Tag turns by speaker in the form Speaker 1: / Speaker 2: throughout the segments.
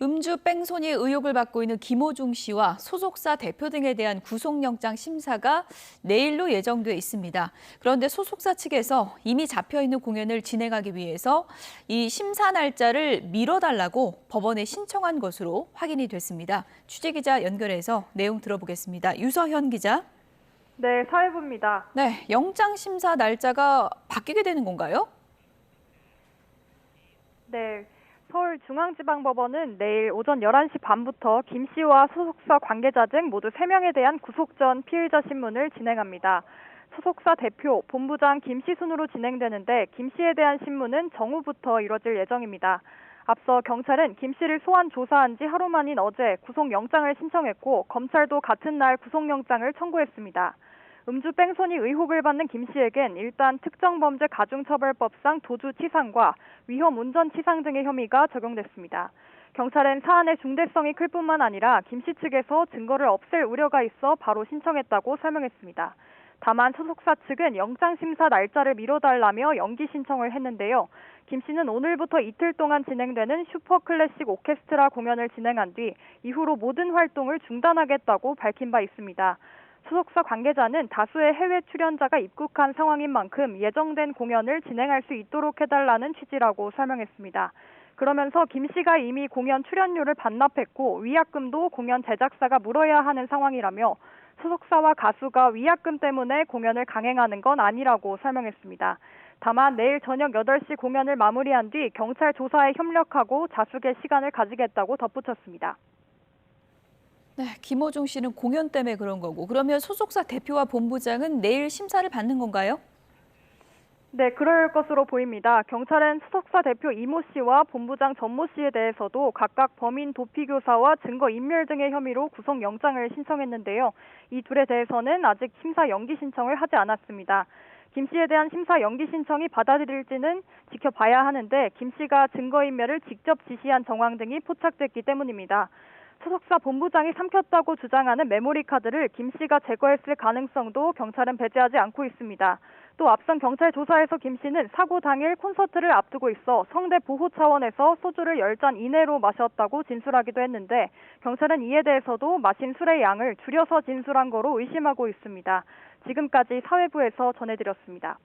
Speaker 1: 음주 뺑소니 의혹을 받고 있는 김호중 씨와 소속사 대표 등에 대한 구속영장 심사가 내일로 예정돼 있습니다. 그런데 소속사 측에서 이미 잡혀있는 공연을 진행하기 위해서 이 심사 날짜를 미뤄달라고 법원에 신청한 것으로 확인이 됐습니다. 취재기자 연결해서 내용 들어보겠습니다. 유서현 기자.
Speaker 2: 네, 사회부입니다.
Speaker 1: 네, 영장 심사 날짜가 바뀌게 되는 건가요?
Speaker 2: 네, 서울중앙지방법원은 내일 오전 11시 반부터 김 씨와 소속사 관계자 등 모두 3명에 대한 구속 전 피의자 신문을 진행합니다. 소속사 대표, 본부장 김 씨 순으로 진행되는데 김 씨에 대한 신문은 정오부터 이뤄질 예정입니다. 앞서 경찰은 김 씨를 소환 조사한 지 하루 만인 어제 구속영장을 신청했고 검찰도 같은 날 구속영장을 청구했습니다. 음주 뺑소니 의혹을 받는 김 씨에겐 일단 특정범죄 가중처벌법상 도주치상과 위험운전치상 등의 혐의가 적용됐습니다. 경찰은 사안의 중대성이 클 뿐만 아니라 김 씨 측에서 증거를 없앨 우려가 있어 바로 신청했다고 설명했습니다. 다만 소속사 측은 영장심사 날짜를 미뤄달라며 연기 신청을 했는데요. 김 씨는 오늘부터 이틀 동안 진행되는 슈퍼클래식 오케스트라 공연을 진행한 뒤 이후로 모든 활동을 중단하겠다고 밝힌 바 있습니다. 소속사 관계자는 다수의 해외 출연자가 입국한 상황인 만큼 예정된 공연을 진행할 수 있도록 해달라는 취지라고 설명했습니다. 그러면서 김 씨가 이미 공연 출연료를 반납했고 위약금도 공연 제작사가 물어야 하는 상황이라며 소속사와 가수가 위약금 때문에 공연을 강행하는 건 아니라고 설명했습니다. 다만 내일 저녁 8시 공연을 마무리한 뒤 경찰 조사에 협력하고 자숙의 시간을 가지겠다고 덧붙였습니다.
Speaker 1: 네, 김호중 씨는 공연 때문에 그런 거고, 그러면 소속사 대표와 본부장은 내일 심사를 받는 건가요?
Speaker 2: 네, 그럴 것으로 보입니다. 경찰은 소속사 대표 이모 씨와 본부장 전모 씨에 대해서도 각각 범인 도피 교사와 증거 인멸 등의 혐의로 구속영장을 신청했는데요. 이 둘에 대해서는 아직 심사 연기 신청을 하지 않았습니다. 김 씨에 대한 심사 연기 신청이 받아들일지는 지켜봐야 하는데 김 씨가 증거인멸을 직접 지시한 정황 등이 포착됐기 때문입니다. 소속사 본부장이 삼켰다고 주장하는 메모리 카드를 김 씨가 제거했을 가능성도 경찰은 배제하지 않고 있습니다. 또 앞선 경찰 조사에서 김 씨는 사고 당일 콘서트를 앞두고 있어 성대 보호 차원에서 소주를 10잔 이내로 마셨다고 진술하기도 했는데 경찰은 이에 대해서도 마신 술의 양을 줄여서 진술한 거로 의심하고 있습니다. 지금까지 사회부에서 전해드렸습니다.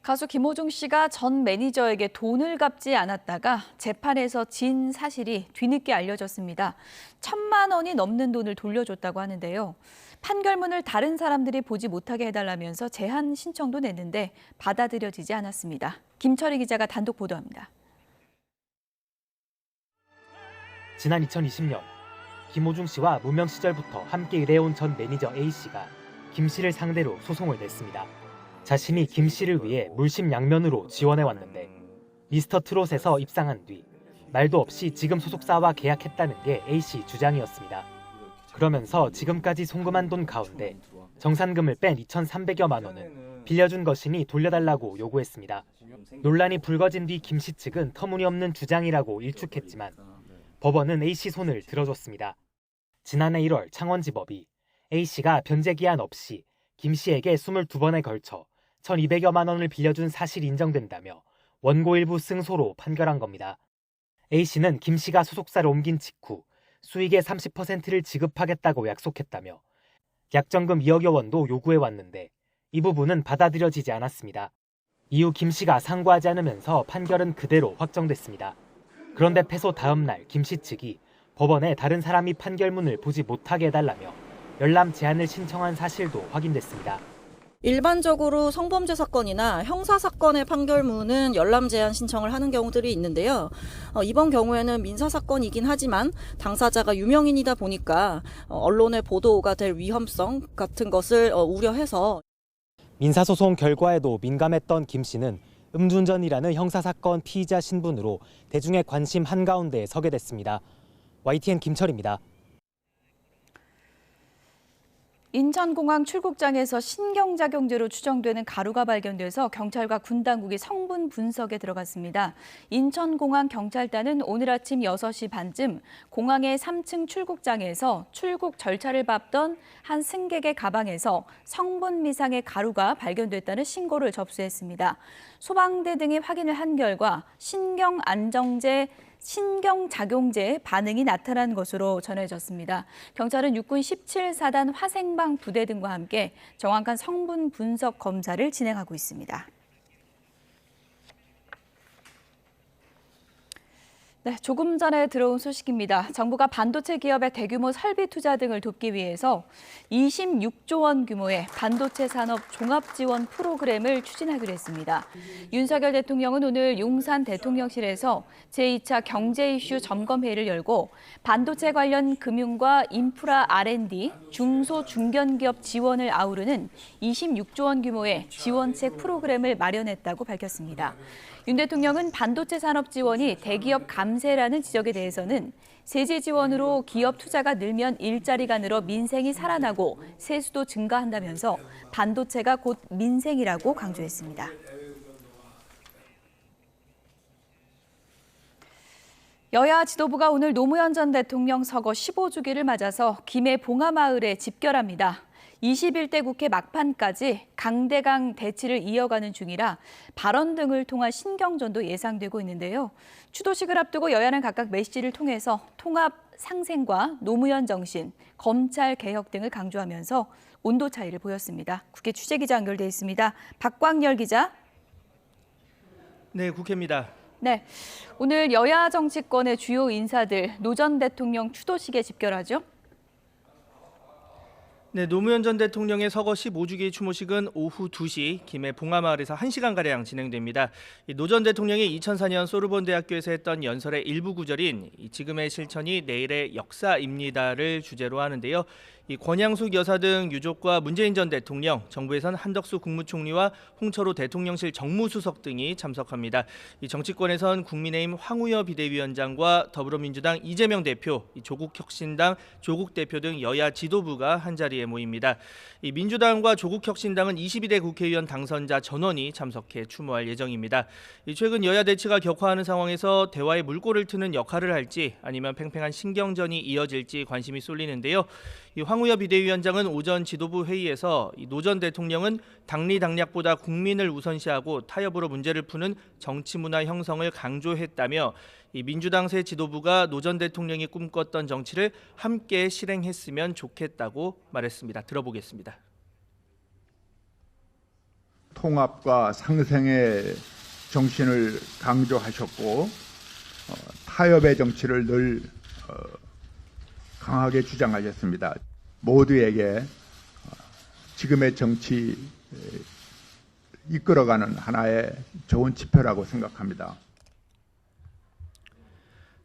Speaker 1: 가수 김호중 씨가 전 매니저에게 돈을 갚지 않았다가 재판에서 진 사실이 뒤늦게 알려졌습니다. 1,000만 원이 넘는 돈을 돌려줬다고 하는데요. 판결문을 다른 사람들이 보지 못하게 해달라면서 제한 신청도 냈는데 받아들여지지 않았습니다. 김철희 기자가 단독 보도합니다.
Speaker 3: 지난 2020년 김호중 씨와 무명 시절부터 함께 일해온 전 매니저 A씨가 김 씨를 상대로 소송을 냈습니다. 자신이 김 씨를 위해 물심양면으로 지원해왔는데 미스터 트롯에서 입상한 뒤 말도 없이 지금 소속사와 계약했다는 게 A씨 주장이었습니다. 그러면서 지금까지 송금한 돈 가운데 정산금을 뺀 2,300여만 원은 빌려준 것이니 돌려달라고 요구했습니다. 논란이 불거진 뒤 김 씨 측은 터무니없는 주장이라고 일축했지만 법원은 A씨 손을 들어줬습니다. 지난해 1월 창원지법이 A씨가 변제기한 없이 김 씨에게 22번에 걸쳐 1,200여만 원을 빌려준 사실이 인정된다며 원고 일부 승소로 판결한 겁니다. A씨는 김 씨가 소속사를 옮긴 직후 수익의 30%를 지급하겠다고 약속했다며 약정금 2억여 원도 요구해왔는데 이 부분은 받아들여지지 않았습니다. 이후 김 씨가 상고하지 않으면서 판결은 그대로 확정됐습니다. 그런데 패소 다음 날 김 씨 측이 법원에 다른 사람이 판결문을 보지 못하게 해달라며 열람 제한을 신청한 사실도 확인됐습니다.
Speaker 4: 일반적으로 성범죄 사건이나 형사 사건의 판결문은 열람 제한 신청을 하는 경우들이 있는데요. 이번 경우에는 민사 사건이긴 하지만 당사자가 유명인이다 보니까 언론에 보도가 될 위험성 같은 것을 우려해서
Speaker 3: 민사소송 결과에도 민감했던 김 씨는 음주운전이라는 형사사건 피의자 신분으로 대중의 관심 한가운데에 서게 됐습니다. YTN 김철입니다.
Speaker 1: 인천공항 출국장에서 신경작용제로 추정되는 가루가 발견돼서 경찰과 군 당국이 성분 분석에 들어갔습니다. 인천공항 경찰단은 오늘 아침 6시 반쯤 공항의 3층 출국장에서 출국 절차를 밟던 한 승객의 가방에서 성분 미상의 가루가 발견됐다는 신고를 접수했습니다. 소방대 등이 확인을 한 결과 신경작용제 반응이 나타난 것으로 전해졌습니다. 경찰은 육군 17사단 화생방 부대 등과 함께 정확한 성분 분석 검사를 진행하고 있습니다. 네, 조금 전에 들어온 소식입니다. 정부가 반도체 기업의 대규모 설비 투자 등을 돕기 위해서 26조 원 규모의 반도체 산업 종합 지원 프로그램을 추진하기로 했습니다. 윤석열 대통령은 오늘 용산 대통령실에서 제2차 경제 이슈 점검 회의를 열고 반도체 관련 금융과 인프라 R&D, 중소 중견기업 지원을 아우르는 26조 원 규모의 지원책 프로그램을 마련했다고 밝혔습니다. 윤 대통령은 반도체 산업 지원이 대기업 감세라는 지적에 대해서는 세제 지원으로 기업 투자가 늘면 일자리가 늘어 민생이 살아나고 세수도 증가한다면서 반도체가 곧 민생이라고 강조했습니다. 여야 지도부가 오늘 노무현 전 대통령 서거 15주기를 맞아서 김해 봉하마을에 집결합니다. 21대 국회 막판까지 강대강 대치를 이어가는 중이라 발언 등을 통한 신경전도 예상되고 있는데요. 추도식을 앞두고 여야는 각각 메시지를 통해서 통합 상생과 노무현 정신, 검찰 개혁 등을 강조하면서 온도 차이를 보였습니다. 국회 취재기자 연결돼 있습니다. 박광열 기자.
Speaker 5: 네, 국회입니다.
Speaker 1: 네, 오늘 여야 정치권의 주요 인사들 노 전 대통령 추도식에 집결하죠.
Speaker 5: 네, 노무현 전 대통령의 서거 15주기 추모식은 오후 2시 김해 봉하마을에서 1시간가량 진행됩니다. 노 전 대통령이 2004년 소르본 대학교에서 했던 연설의 일부 구절인 지금의 실천이 내일의 역사입니다를 주제로 하는데요. 이 권양숙 여사 등 유족과 문재인 전 대통령, 정부에선 한덕수 국무총리와 홍철호 대통령실 정무수석 등이 참석합니다. 이 정치권에선 국민의힘 황우여 비대위원장과 더불어민주당 이재명 대표, 조국혁신당 조국 대표 등 여야 지도부가 한자리에 모입니다. 이 민주당과 조국혁신당은 22대 국회의원 당선자 전원이 참석해 추모할 예정입니다. 이 최근 여야 대치가 격화하는 상황에서 대화의 물꼬를 트는 역할을 할지 아니면 팽팽한 신경전이 이어질지 관심이 쏠리는데요. 이 황우여 비대위원장은 오전 지도부 회의에서 노 전 대통령은 당리당략보다 국민을 우선시하고 타협으로 문제를 푸는 정치 문화 형성을 강조했다며 이 민주당 새 지도부가 노 전 대통령이 꿈꿨던 정치를 함께 실행했으면 좋겠다고 말했습니다. 들어보겠습니다.
Speaker 6: 통합과 상생의 정신을 강조하셨고 타협의 정치를 늘 강하게 주장하셨습니다. 모두에게 지금의 정치 이끌어가는 하나의 좋은 지표라고 생각합니다.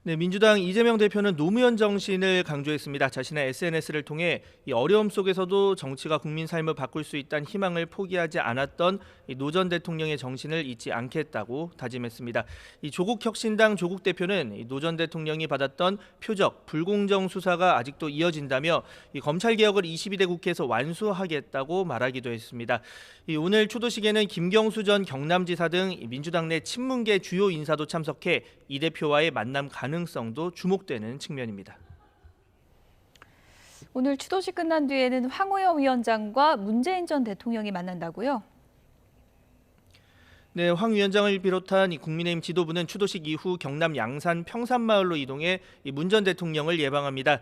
Speaker 5: 네, 민주당 이재명 대표는 노무현 정신을 강조했습니다. 자신의 SNS를 통해 이 어려움 속에서도 정치가 국민 삶을 바꿀 수 있다는 희망을 포기하지 않았던 노 전 대통령의 정신을 잊지 않겠다고 다짐했습니다. 이 조국혁신당 조국 대표는 노 전 대통령이 받았던 표적, 불공정 수사가 아직도 이어진다며 이 검찰 개혁을 22대 국회에서 완수하겠다고 말하기도 했습니다. 이 오늘 추도식에는 김경수 전 경남지사 등 민주당 내 친문계 주요 인사도 참석해 이 대표와의 만남 가능성도 주목되는 측면입니다.
Speaker 1: 오늘 추도식 끝난 뒤에는 황우여 위원장과 문재인 전 대통령이 만난다고요?
Speaker 5: 네, 황 위원장을 비롯한 이 국민의힘 지도부는 추도식 이후 경남 양산 평산마을로 이동해 문 전 대통령을 예방합니다.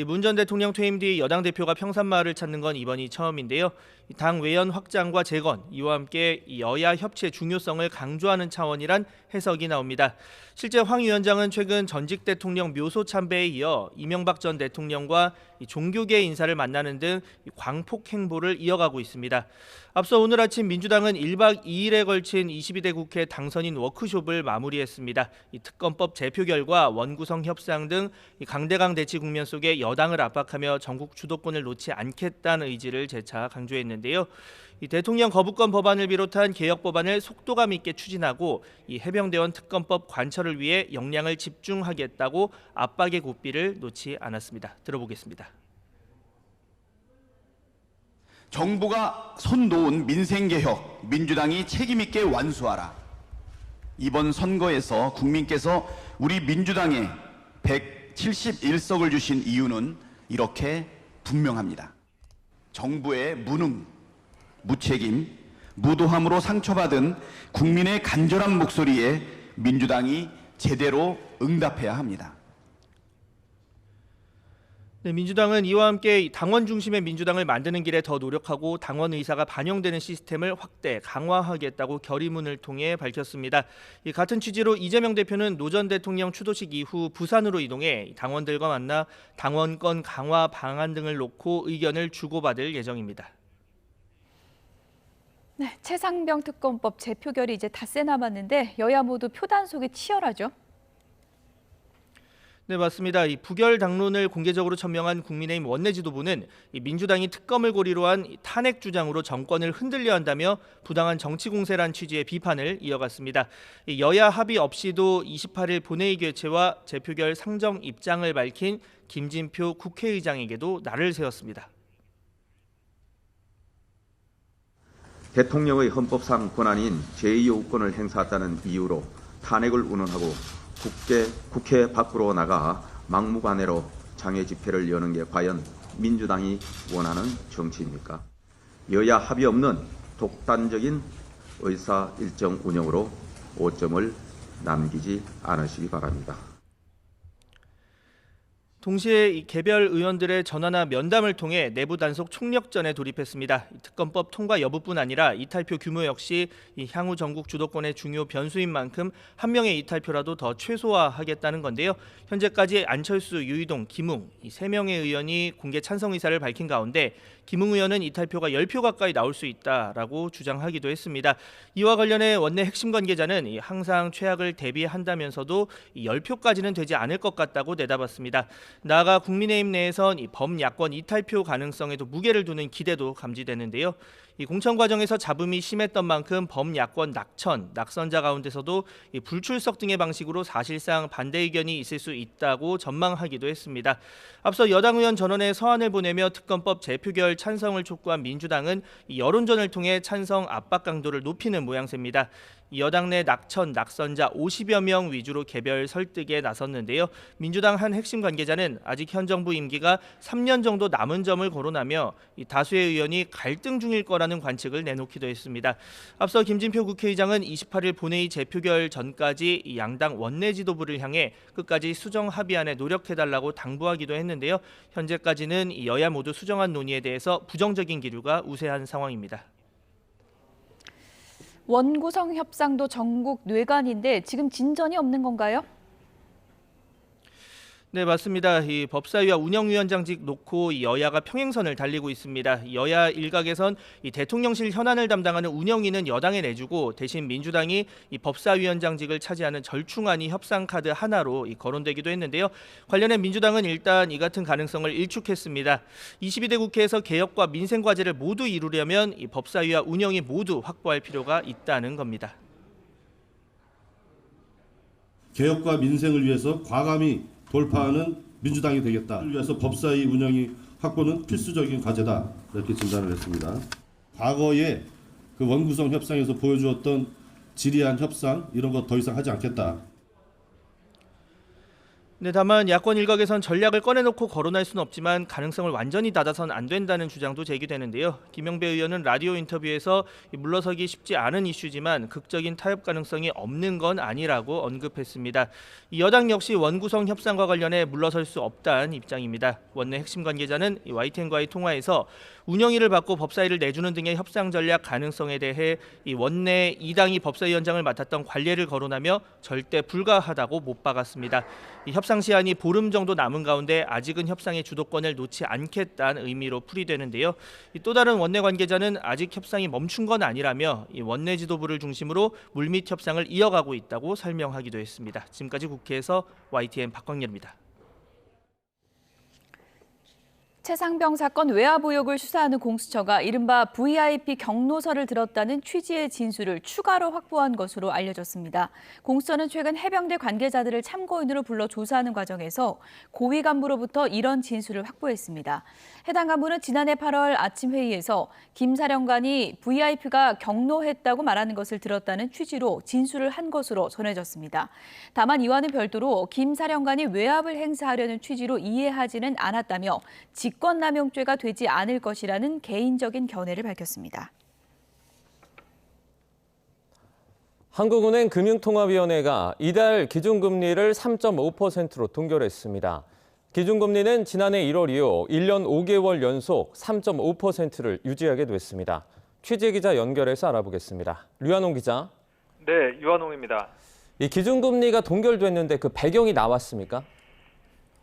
Speaker 5: 문 전 대통령 퇴임 뒤 여당 대표가 평산마을을 찾는 건 이번이 처음인데요. 당 외연 확장과 재건, 이와 함께 여야 협치의 중요성을 강조하는 차원이란 해석이 나옵니다. 실제 황 위원장은 최근 전직 대통령 묘소 참배에 이어 이명박 전 대통령과 종교계 인사를 만나는 등 광폭 행보를 이어가고 있습니다. 앞서 오늘 아침 민주당은 1박 2일에 걸친 22대 국회 당선인 워크숍을 마무리했습니다. 특검법 제표 결과 원구성 협상 등 강대강 대치 국면 속에 여당을 압박하며 전국 주도권을 놓지 않겠다는 의지를 재차 강조했는데요. 대통령 거부권 법안을 비롯한 개혁 법안을 속도감 있게 추진하고 해병대원 특검법 관철을 위해 역량을 집중하겠다고 압박의 고삐를 놓지 않았습니다. 들어보겠습니다.
Speaker 7: 정부가 손 놓은 민생개혁, 민주당이 책임있게 완수하라. 이번 선거에서 국민께서 우리 민주당에 171석을 주신 이유는 이렇게 분명합니다. 정부의 무능, 무책임, 무도함으로 상처받은 국민의 간절한 목소리에 민주당이 제대로 응답해야 합니다.
Speaker 5: 네, 민주당은 이와 함께 당원 중심의 민주당을 만드는 길에 더 노력하고 당원 의사가 반영되는 시스템을 확대, 강화하겠다고 결의문을 통해 밝혔습니다. 같은 취지로 이재명 대표는 노 전 대통령 추도식 이후 부산으로 이동해 당원들과 만나 당원권 강화 방안 등을 놓고 의견을 주고받을 예정입니다.
Speaker 1: 네, 최상병 특검법 재표결이 이제 닷새 남았는데 여야 모두 표단속이 치열하죠.
Speaker 5: 네, 맞습니다. 이 부결 당론을 공개적으로 천명한 국민의힘 원내 지도부는 민주당이 특검을 고리로 한 탄핵 주장으로 정권을 흔들려 한다며 부당한 정치 공세란 취지의 비판을 이어갔습니다. 여야 합의 없이도 28일 본회의 개최와 재표결 상정 입장을 밝힌 김진표 국회의장에게도 날을 세웠습니다.
Speaker 8: 대통령의 헌법상 권한인 제2요구권을 행사했다는 이유로 탄핵을 운운하고 국회 밖으로 나가 막무가내로 장외 집회를 여는 게 과연 민주당이 원하는 정치입니까? 여야 합의 없는 독단적인 의사 일정 운영으로 오점을 남기지 않으시기 바랍니다.
Speaker 5: 동시에 이 개별 의원들의 전화나 면담을 통해 내부 단속 총력전에 돌입했습니다. 특검법 통과 여부뿐 아니라 이탈표 규모 역시 향후 전국 주도권의 중요 변수인 만큼 한 명의 이탈표라도 더 최소화하겠다는 건데요. 현재까지 안철수, 유이동, 김웅 이 3명의 의원이 공개 찬성 의사를 밝힌 가운데 김웅 의원은 이탈표가 10표 가까이 나올 수 있다라고 주장하기도 했습니다. 이와 관련해 원내 핵심 관계자는 항상 최악을 대비한다면서도 10표까지는 되지 않을 것 같다고 내다봤습니다. 나아가 국민의힘 내에선 범야권 이탈표 가능성에도 무게를 두는 기대도 감지되는데요. 이 공천 과정에서 잡음이 심했던 만큼 범야권 낙선자 가운데서도 불출석 등의 방식으로 사실상 반대 의견이 있을 수 있다고 전망하기도 했습니다. 앞서 여당 의원 전원에 서한을 보내며 특검법 재표결 찬성을 촉구한 민주당은 여론전을 통해 찬성 압박 강도를 높이는 모양새입니다. 여당 내 낙선자 50여 명 위주로 개별 설득에 나섰는데요. 민주당 한 핵심 관계자는 아직 현 정부 임기가 3년 정도 남은 점을 거론하며 다수의 의원이 갈등 중일 거라는 관측을 내놓기도 했습니다. 앞서 김진표 국회의장은 28일 본회의 재표결 전까지 양당 원내 지도부를 향해 끝까지 수정 합의안에 노력해달라고 당부하기도 했는데요. 현재까지는 여야 모두 수정안 논의에 대해서 부정적인 기류가 우세한 상황입니다.
Speaker 1: 원구성 협상도 전국 뇌관인데 지금 진전이 없는 건가요?
Speaker 5: 네, 맞습니다. 이 법사위와 운영위원장직 놓고 여야가 평행선을 달리고 있습니다. 여야 일각에선 이 대통령실 현안을 담당하는 운영위는 여당에 내주고 대신 민주당이 이 법사위원장직을 차지하는 절충안이 협상 카드 하나로 거론되기도 했는데요. 관련해 민주당은 일단 이 같은 가능성을 일축했습니다. 22대 국회에서 개혁과 민생 과제를 모두 이루려면 이 법사위와 운영위 모두 확보할 필요가 있다는 겁니다.
Speaker 9: 개혁과 민생을 위해서 과감히 돌파하는 민주당이 되겠다. 이를 위해서 법사위 운영이 확보는 필수적인 과제다. 이렇게 진단을 했습니다. 과거에 그 원구성 협상에서 보여주었던 지리한 협상 이런 거 더 이상 하지 않겠다.
Speaker 5: 네, 다만 야권 일각에선 전략을 꺼내놓고 거론할 수는 없지만 가능성을 완전히 닫아선 안 된다는 주장도 제기되는데요. 김영배 의원은 라디오 인터뷰에서 물러서기 쉽지 않은 이슈지만 극적인 타협 가능성이 없는 건 아니라고 언급했습니다. 여당 역시 원구성 협상과 관련해 물러설 수 없다는 입장입니다. 원내 핵심 관계자는 YTN과의 통화에서 운영위를 받고 법사위를 내주는 등의 협상 전략 가능성에 대해 이 원내 2당이 법사위원장을 맡았던 관례를 거론하며 절대 불가하다고 못 박았습니다. 이 협상 시한이 보름 정도 남은 가운데 아직은 협상의 주도권을 놓지 않겠다는 의미로 풀이되는데요. 또 다른 원내 관계자는 아직 협상이 멈춘 건 아니라며 이 원내 지도부를 중심으로 물밑 협상을 이어가고 있다고 설명하기도 했습니다. 지금까지 국회에서 YTN 박광렬입니다.
Speaker 1: 최상병 사건 외압 의혹을 수사하는 공수처가 이른바 VIP 경로서를 들었다는 취지의 진술을 추가로 확보한 것으로 알려졌습니다. 공수처는 최근 해병대 관계자들을 참고인으로 불러 조사하는 과정에서 고위 간부로부터 이런 진술을 확보했습니다. 해당 간부는 지난해 8월 아침 회의에서 김 사령관이 VIP가 경로했다고 말하는 것을 들었다는 취지로 진술을 한 것으로 전해졌습니다. 다만 이와는 별도로 김 사령관이 외압을 행사하려는 취지로 이해하지는 않았다며 직권남용죄가 되지 않을 것이라는 개인적인 견해를 밝혔습니다.
Speaker 10: 한국은행 금융통화위원회가 이달 기준금리를 3.5%로 동결했습니다. 기준금리는 지난해 1월 이후 1년 5개월 연속 3.5%를 유지하게 됐습니다. 취재기자 연결해서 알아보겠습니다. 류한홍 기자.
Speaker 11: 네, 유한홍입니다.
Speaker 10: 이 기준금리가 동결됐는데 그 배경이 나왔습니까?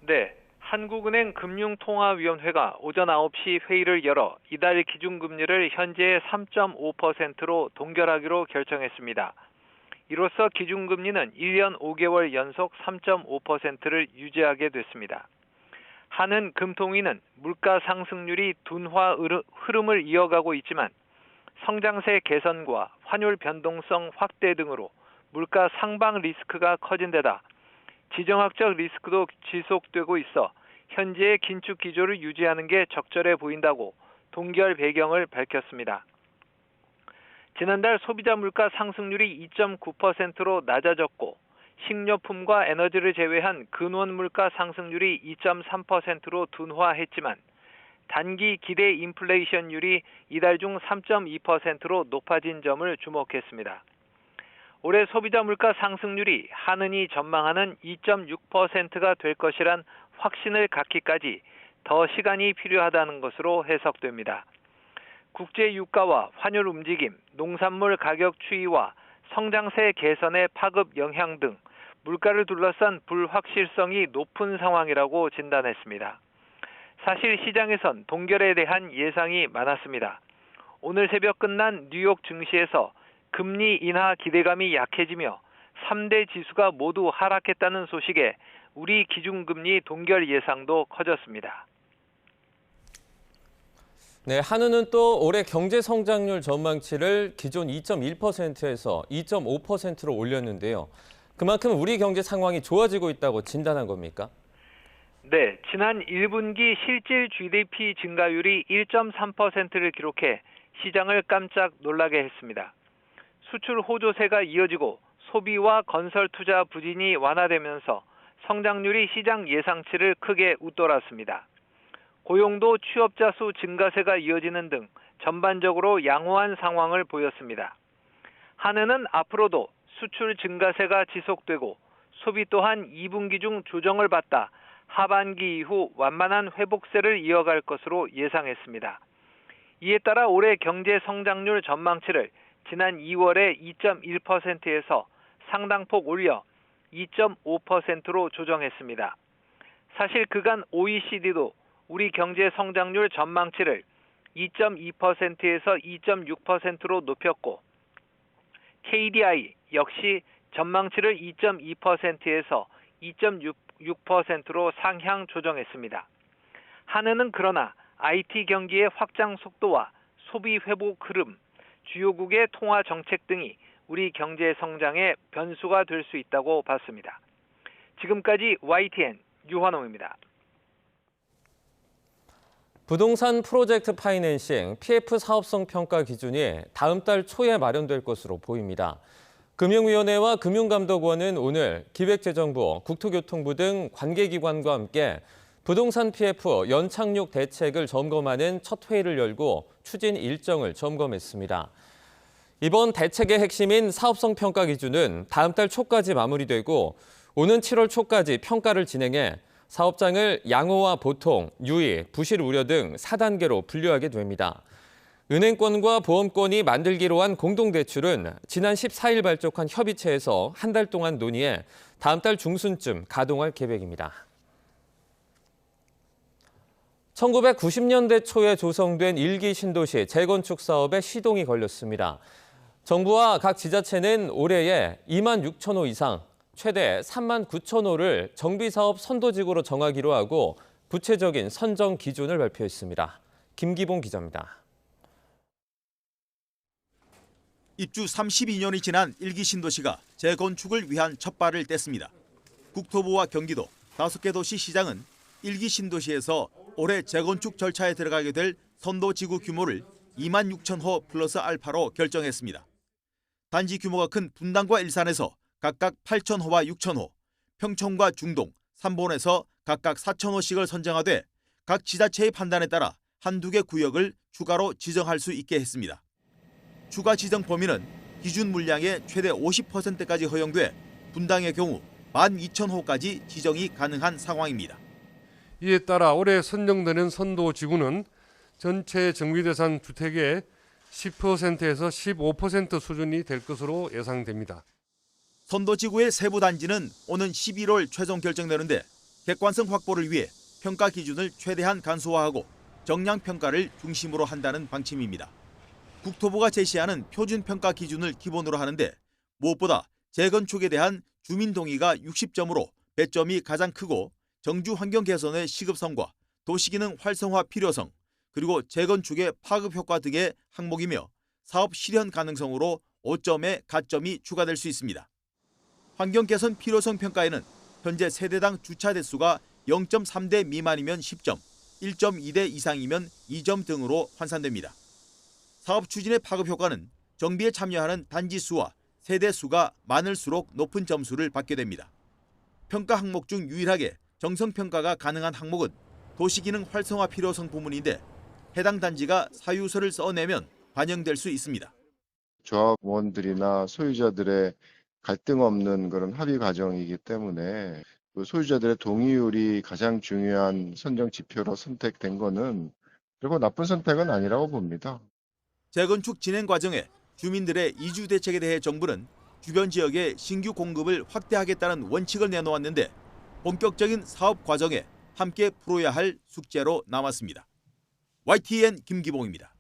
Speaker 11: 네, 한국은행 금융통화위원회가 오전 9시 회의를 열어 이달 기준금리를 현재의 3.5%로 동결하기로 결정했습니다. 이로써 기준금리는 1년 5개월 연속 3.5%를 유지하게 됐습니다. 한은 금통위는 물가 상승률이 둔화 흐름을 이어가고 있지만 성장세 개선과 환율 변동성 확대 등으로 물가 상방 리스크가 커진 데다 지정학적 리스크도 지속되고 있어 현재의 긴축 기조를 유지하는 게 적절해 보인다고 동결 배경을 밝혔습니다. 지난달 소비자 물가 상승률이 2.9%로 낮아졌고 식료품과 에너지를 제외한 근원 물가 상승률이 2.3%로 둔화했지만 단기 기대 인플레이션율이 이달 중 3.2%로 높아진 점을 주목했습니다. 올해 소비자 물가 상승률이 한은이 전망하는 2.6%가 될 것이란 확신을 갖기까지 더 시간이 필요하다는 것으로 해석됩니다. 국제 유가와 환율 움직임, 농산물 가격 추이와 성장세 개선의 파급 영향 등 물가를 둘러싼 불확실성이 높은 상황이라고 진단했습니다. 사실 시장에선 동결에 대한 예상이 많았습니다. 오늘 새벽 끝난 뉴욕 증시에서 금리 인하 기대감이 약해지며 3대 지수가 모두 하락했다는 소식에 우리 기준금리 동결 예상도 커졌습니다.
Speaker 10: 네, 한은은 또 올해 경제 성장률 전망치를 기존 2.1%에서 2.5%로 올렸는데요. 그만큼 우리 경제 상황이 좋아지고 있다고 진단한 겁니까?
Speaker 11: 네, 지난 1분기 실질 GDP 증가율이 1.3%를 기록해 시장을 깜짝 놀라게 했습니다. 수출 호조세가 이어지고 소비와 건설 투자 부진이 완화되면서 성장률이 시장 예상치를 크게 웃돌았습니다. 고용도 취업자 수 증가세가 이어지는 등 전반적으로 양호한 상황을 보였습니다. 한은은 앞으로도 수출 증가세가 지속되고 소비 또한 2분기 중 조정을 받다 하반기 이후 완만한 회복세를 이어갈 것으로 예상했습니다. 이에 따라 올해 경제 성장률 전망치를 지난 2월에 2.1%에서 상당폭 올려 2.5%로 조정했습니다. 사실 그간 OECD도 우리 경제 성장률 전망치를 2.2%에서 2.6%로 높였고 KDI 역시 전망치를 2.2%에서 2.6%로 상향 조정했습니다. 한은은 그러나 IT 경기의 확장 속도와 소비 회복 흐름, 주요국의 통화 정책 등이 우리 경제 성장의 변수가 될 수 있다고 봤습니다. 지금까지 YTN 유환홍입니다.
Speaker 10: 부동산 프로젝트 파이낸싱 PF 사업성 평가 기준이 다음 달 초에 마련될 것으로 보입니다. 금융위원회와 금융감독원은 오늘 기획재정부, 국토교통부 등 관계기관과 함께 부동산 PF 연착륙 대책을 점검하는 첫 회의를 열고 추진 일정을 점검했습니다. 이번 대책의 핵심인 사업성 평가 기준은 다음 달 초까지 마무리되고 오는 7월 초까지 평가를 진행해 사업장을 양호와 보통, 유의, 부실 우려 등 4단계로 분류하게 됩니다. 은행권과 보험권이 만들기로 한 공동대출은 지난 14일 발족한 협의체에서 한 달 동안 논의해 다음 달 중순쯤 가동할 계획입니다. 1990년대 초에 조성된 1기 신도시 재건축 사업에 시동이 걸렸습니다. 정부와 각 지자체는 올해에 2만 6천 호 이상, 최대 3만 9천 호를 정비사업 선도지구로 정하기로 하고 구체적인 선정 기준을 발표했습니다. 김기봉 기자입니다.
Speaker 12: 입주 32년이 지난 1기 신도시가 재건축을 위한 첫 발을 뗐습니다. 국토부와 경기도 5개 도시 시장은 1기 신도시에서 올해 재건축 절차에 들어가게 될 선도지구 규모를 26,000호 플러스 알파로 결정했습니다. 단지 규모가 큰 분당과 일산에서 각각 8,000호와 6,000호, 평촌과 중동, 삼본에서 각각 4,000호씩을 선정하되 각 지자체의 판단에 따라 한두 개 구역을 추가로 지정할 수 있게 했습니다. 추가 지정 범위는 기준 물량의 최대 50%까지 허용돼 분당의 경우 12,000호까지 지정이 가능한 상황입니다.
Speaker 13: 이에 따라 올해 선정되는 선도지구는 전체 정비대상 주택의 10%에서 15% 수준이 될 것으로 예상됩니다.
Speaker 12: 선도지구의 세부 단지는 오는 11월 최종 결정되는데 객관성 확보를 위해 평가 기준을 최대한 간소화하고 정량 평가를 중심으로 한다는 방침입니다. 국토부가 제시하는 표준 평가 기준을 기본으로 하는데 무엇보다 재건축에 대한 주민 동의가 60점으로 배점이 가장 크고 정주 환경 개선의 시급성과 도시기능 활성화 필요성, 그리고 재건축의 파급 효과 등의 항목이며 사업 실현 가능성으로 5점의 가점이 추가될 수 있습니다. 환경 개선 필요성 평가에는 현재 세대당 주차 대수가 0.3대 미만이면 10점, 1.2대 이상이면 2점 등으로 환산됩니다. 사업 추진의 파급 효과는 정비에 참여하는 단지 수와 세대 수가 많을수록 높은 점수를 받게 됩니다. 평가 항목 중 유일하게 정성평가가 가능한 항목은 도시기능 활성화 필요성 부문인데 해당 단지가 사유서를 써내면 반영될 수 있습니다.
Speaker 14: 조합원들이나 소유자들의 갈등 없는 그런 합의 과정이기 때문에 그 소유자들의 동의율이 가장 중요한 선정 지표로 선택된 거는 그리고 나쁜 선택은 아니라고 봅니다.
Speaker 12: 재건축 진행 과정에 주민들의 이주 대책에 대해 정부는 주변 지역에 신규 공급을 확대하겠다는 원칙을 내놓았는데 본격적인 사업 과정에 함께 풀어야 할 숙제로 남았습니다. YTN 김기봉입니다.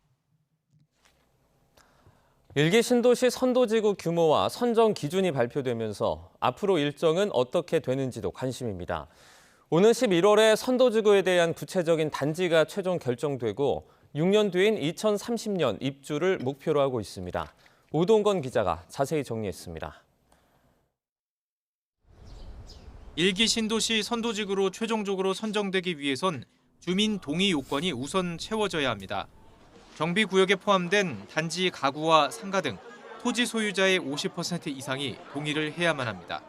Speaker 10: 1기 신도시 선도지구 규모와 선정 기준이 발표되면서 앞으로 일정은 어떻게 되는지도 관심입니다. 오는 11월에 선도지구에 대한 구체적인 단지가 최종 결정되고 6년 뒤인 2030년 입주를 목표로 하고 있습니다. 오동건 기자가 자세히 정리했습니다.
Speaker 15: 1기 신도시 선도지구로 최종적으로 선정되기 위해선 주민 동의 요건이 우선 채워져야 합니다. 정비구역에 포함된 단지 가구와 상가 등 토지 소유자의 50% 이상이 동의를 해야만 합니다.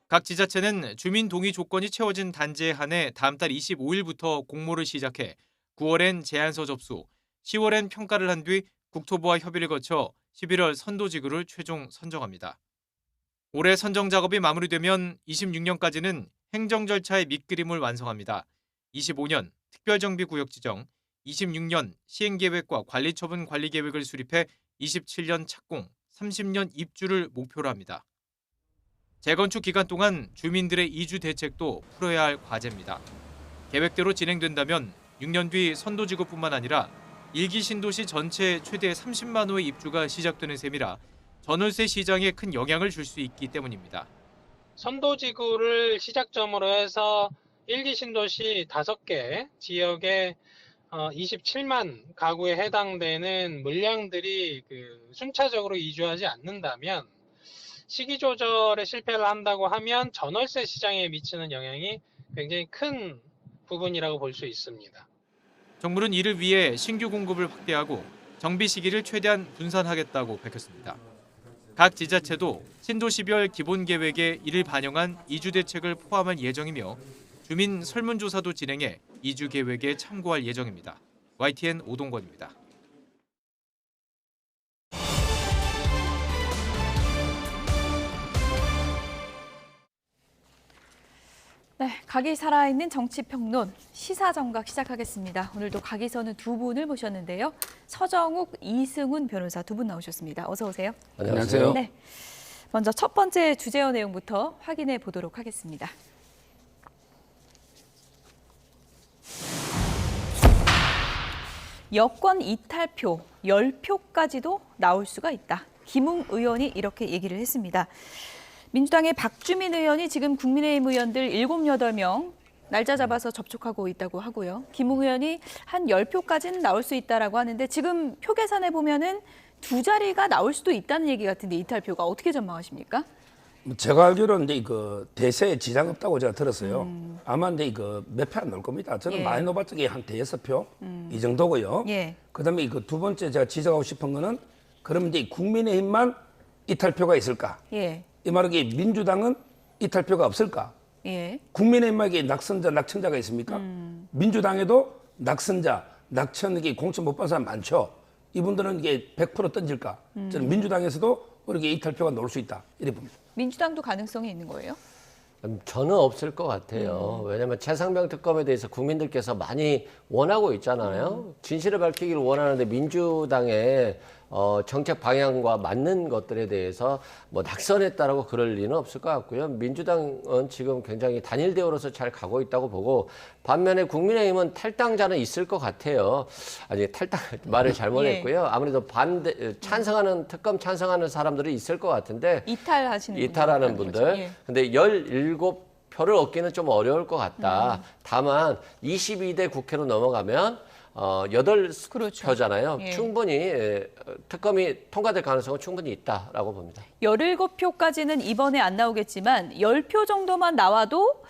Speaker 15: 각 지자체는 주민 동의 조건이 채워진 단지에 한해 다음 달 25일부터 공모를 시작해 9월엔 제안서 접수, 10월엔 평가를 한 뒤 국토부와 협의를 거쳐 11월 선도지구를 최종 선정합니다. 올해 선정 작업이 마무리되면 26년까지는 행정 절차의 밑그림을 완성합니다. 25년 특별정비구역 지정, 26년 시행계획과 관리처분 관리계획을 수립해 27년 착공, 30년 입주를 목표로 합니다. 재건축 기간 동안 주민들의 이주 대책도 풀어야 할 과제입니다. 계획대로 진행된다면 6년 뒤 선도지구뿐만 아니라 1기 신도시 전체 최대 30만 호의 입주가 시작되는 셈이라 전월세 시장에 큰 영향을 줄 수 있기 때문입니다.
Speaker 16: 선도지구를 시작점으로 해서 1기 신도시 5개 지역에 27만 가구에 해당되는 물량들이 순차적으로 이주하지 않는다면 시기 조절에 실패를 한다고 하면 전월세 시장에 미치는 영향이 굉장히 큰 부분이라고 볼 수 있습니다.
Speaker 15: 정부는 이를 위해 신규 공급을 확대하고 정비 시기를 최대한 분산하겠다고 밝혔습니다. 각 지자체도 신도시별 기본계획에 이를 반영한 이주 대책을 포함할 예정이며 주민 설문조사도 진행해 이주 계획에 참고할 예정입니다. YTN 오동건입니다.
Speaker 1: 네, 각이 살아있는 정치평론 시사정각 시작하겠습니다. 오늘도 각에서는 두 분을 모셨는데요. 서정욱, 이승훈 변호사 두 분 나오셨습니다. 어서 오세요.
Speaker 17: 안녕하세요.
Speaker 1: 네, 먼저 첫 번째 주제어 내용부터 확인해 보도록 하겠습니다. 여권 이탈표 10표까지도 나올 수가 있다. 김웅 의원이 이렇게 얘기를 했습니다. 민주당의 박주민 의원이 지금 국민의힘 의원들 7, 8명 날짜 잡아서 접촉하고 있다고 하고요. 김웅 의원이 한 10표까지는 나올 수 있다라고 하는데 지금 표 계산해 보면은 2자리가 나올 수도 있다는 얘기 같은데 이탈표가 어떻게 전망하십니까?
Speaker 17: 제가 알기로는 이제 그 대세에 지장 없다고 제가 들었어요. 아마 이제 그 몇 표 안 나올 겁니다. 저는
Speaker 1: 예.
Speaker 17: 많이 놓았던 한 5표 이 정도고요.
Speaker 1: 예.
Speaker 17: 그다음에 그 두 번째 제가 지적하고 싶은 거는 그러면 이제 국민의힘만 이탈표가 있을까?
Speaker 1: 예.
Speaker 17: 이 말은 민주당은 이탈표가 없을까?
Speaker 1: 예.
Speaker 17: 국민의힘에게 낙선자, 낙천자가 있습니까? 민주당에도 낙선자, 낙천에게 공천 못 받은 사람 많죠. 이분들은 이게 100% 던질까? 저는 민주당에서도 이렇게 이탈표가 나올 수 있다 이렇게 봅니다.
Speaker 1: 민주당도 가능성이 있는 거예요?
Speaker 18: 저는 없을 것 같아요. 왜냐하면 최상병 특검에 대해서 국민들께서 많이 원하고 있잖아요. 진실을 밝히기를 원하는데 민주당의 정책 방향과 맞는 것들에 대해서 뭐 낙선했다라고 그럴 리는 없을 것 같고요. 민주당은 지금 굉장히 단일 대우로서 잘 가고 있다고 보고 반면에 국민의힘은 탈당자는 있을 것 같아요. 아니 탈당 말을 잘못했고요. 아무래도 찬성하는 특검 찬성하는 사람들이 있을 것 같은데 이탈하는 분들.
Speaker 1: 예.
Speaker 18: 근데 17표를 얻기는 좀 어려울 것 같다. 다만 22대 국회로 넘어가면 8표잖아요.
Speaker 1: 예.
Speaker 18: 충분히 특검이 통과될 가능성은 충분히 있다라고 봅니다.
Speaker 1: 17표까지는 이번에 안 나오겠지만 10표 정도만 나와도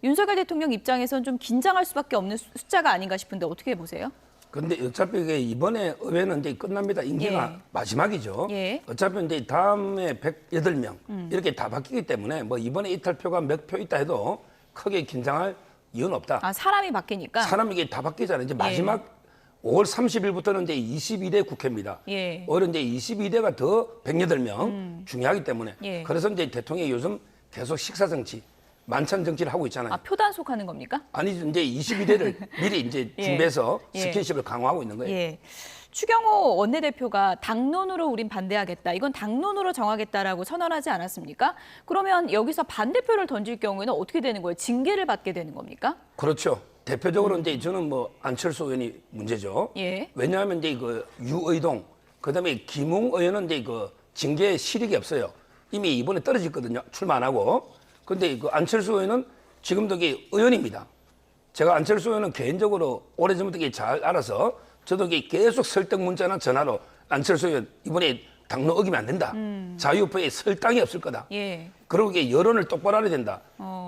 Speaker 1: 윤석열 대통령 입장에선 좀 긴장할 수밖에 없는 숫자가 아닌가 싶은데 어떻게 보세요?
Speaker 17: 근데 어차피 이번에 의회는 이제 끝납니다. 임기가 마지막이죠.
Speaker 1: 예.
Speaker 17: 어차피 이제 다음에 108명 이렇게 다 바뀌기 때문에 뭐 이번에 이탈표가 몇 표 있다 해도 크게 긴장할 이유는 없다.
Speaker 1: 아, 사람이 바뀌니까?
Speaker 17: 사람이 이게 다 바뀌잖아요. 이제 마지막 5월 30일부터는 이제 22대 국회입니다.
Speaker 1: 예.
Speaker 17: 오히려 이제 22대가 더 108명 중요하기 때문에.
Speaker 1: 예.
Speaker 17: 그래서 이제 대통령이 요즘 계속 식사 정치, 만찬 정치를 하고 있잖아요.
Speaker 1: 아, 표단속하는 겁니까?
Speaker 17: 아니 이제 22대를 미리 이제
Speaker 1: 예.
Speaker 17: 준비해서
Speaker 1: 예.
Speaker 17: 스킨십을 강화하고 있는 거예요.
Speaker 1: 예. 추경호 원내대표가 당론으로 우린 반대하겠다. 이건 당론으로 정하겠다라고 선언하지 않았습니까? 그러면 여기서 반대표를 던질 경우에는 어떻게 되는 거예요? 징계를 받게 되는 겁니까?
Speaker 17: 그렇죠. 대표적으로 이제 저는 뭐 안철수 의원이 문제죠.
Speaker 1: 예.
Speaker 17: 왜냐하면 이제 그 유의동, 그다음에 김웅 의원은 이제 그 징계 실익이 없어요. 이미 이번에 떨어졌거든요. 출마 안 하고. 근데 그 안철수 의원은 지금도 이게 의원입니다. 제가 안철수 의원은 개인적으로 오래전부터 이게 잘 알아서 저도 이게 계속 설득 문자나 전화로 안철수 의원 이번에 당론 어기면 안 된다. 자유표에 설 땅이 없을 거다.
Speaker 1: 예.
Speaker 17: 그리고 이게 여론을 똑바로 해야 된다.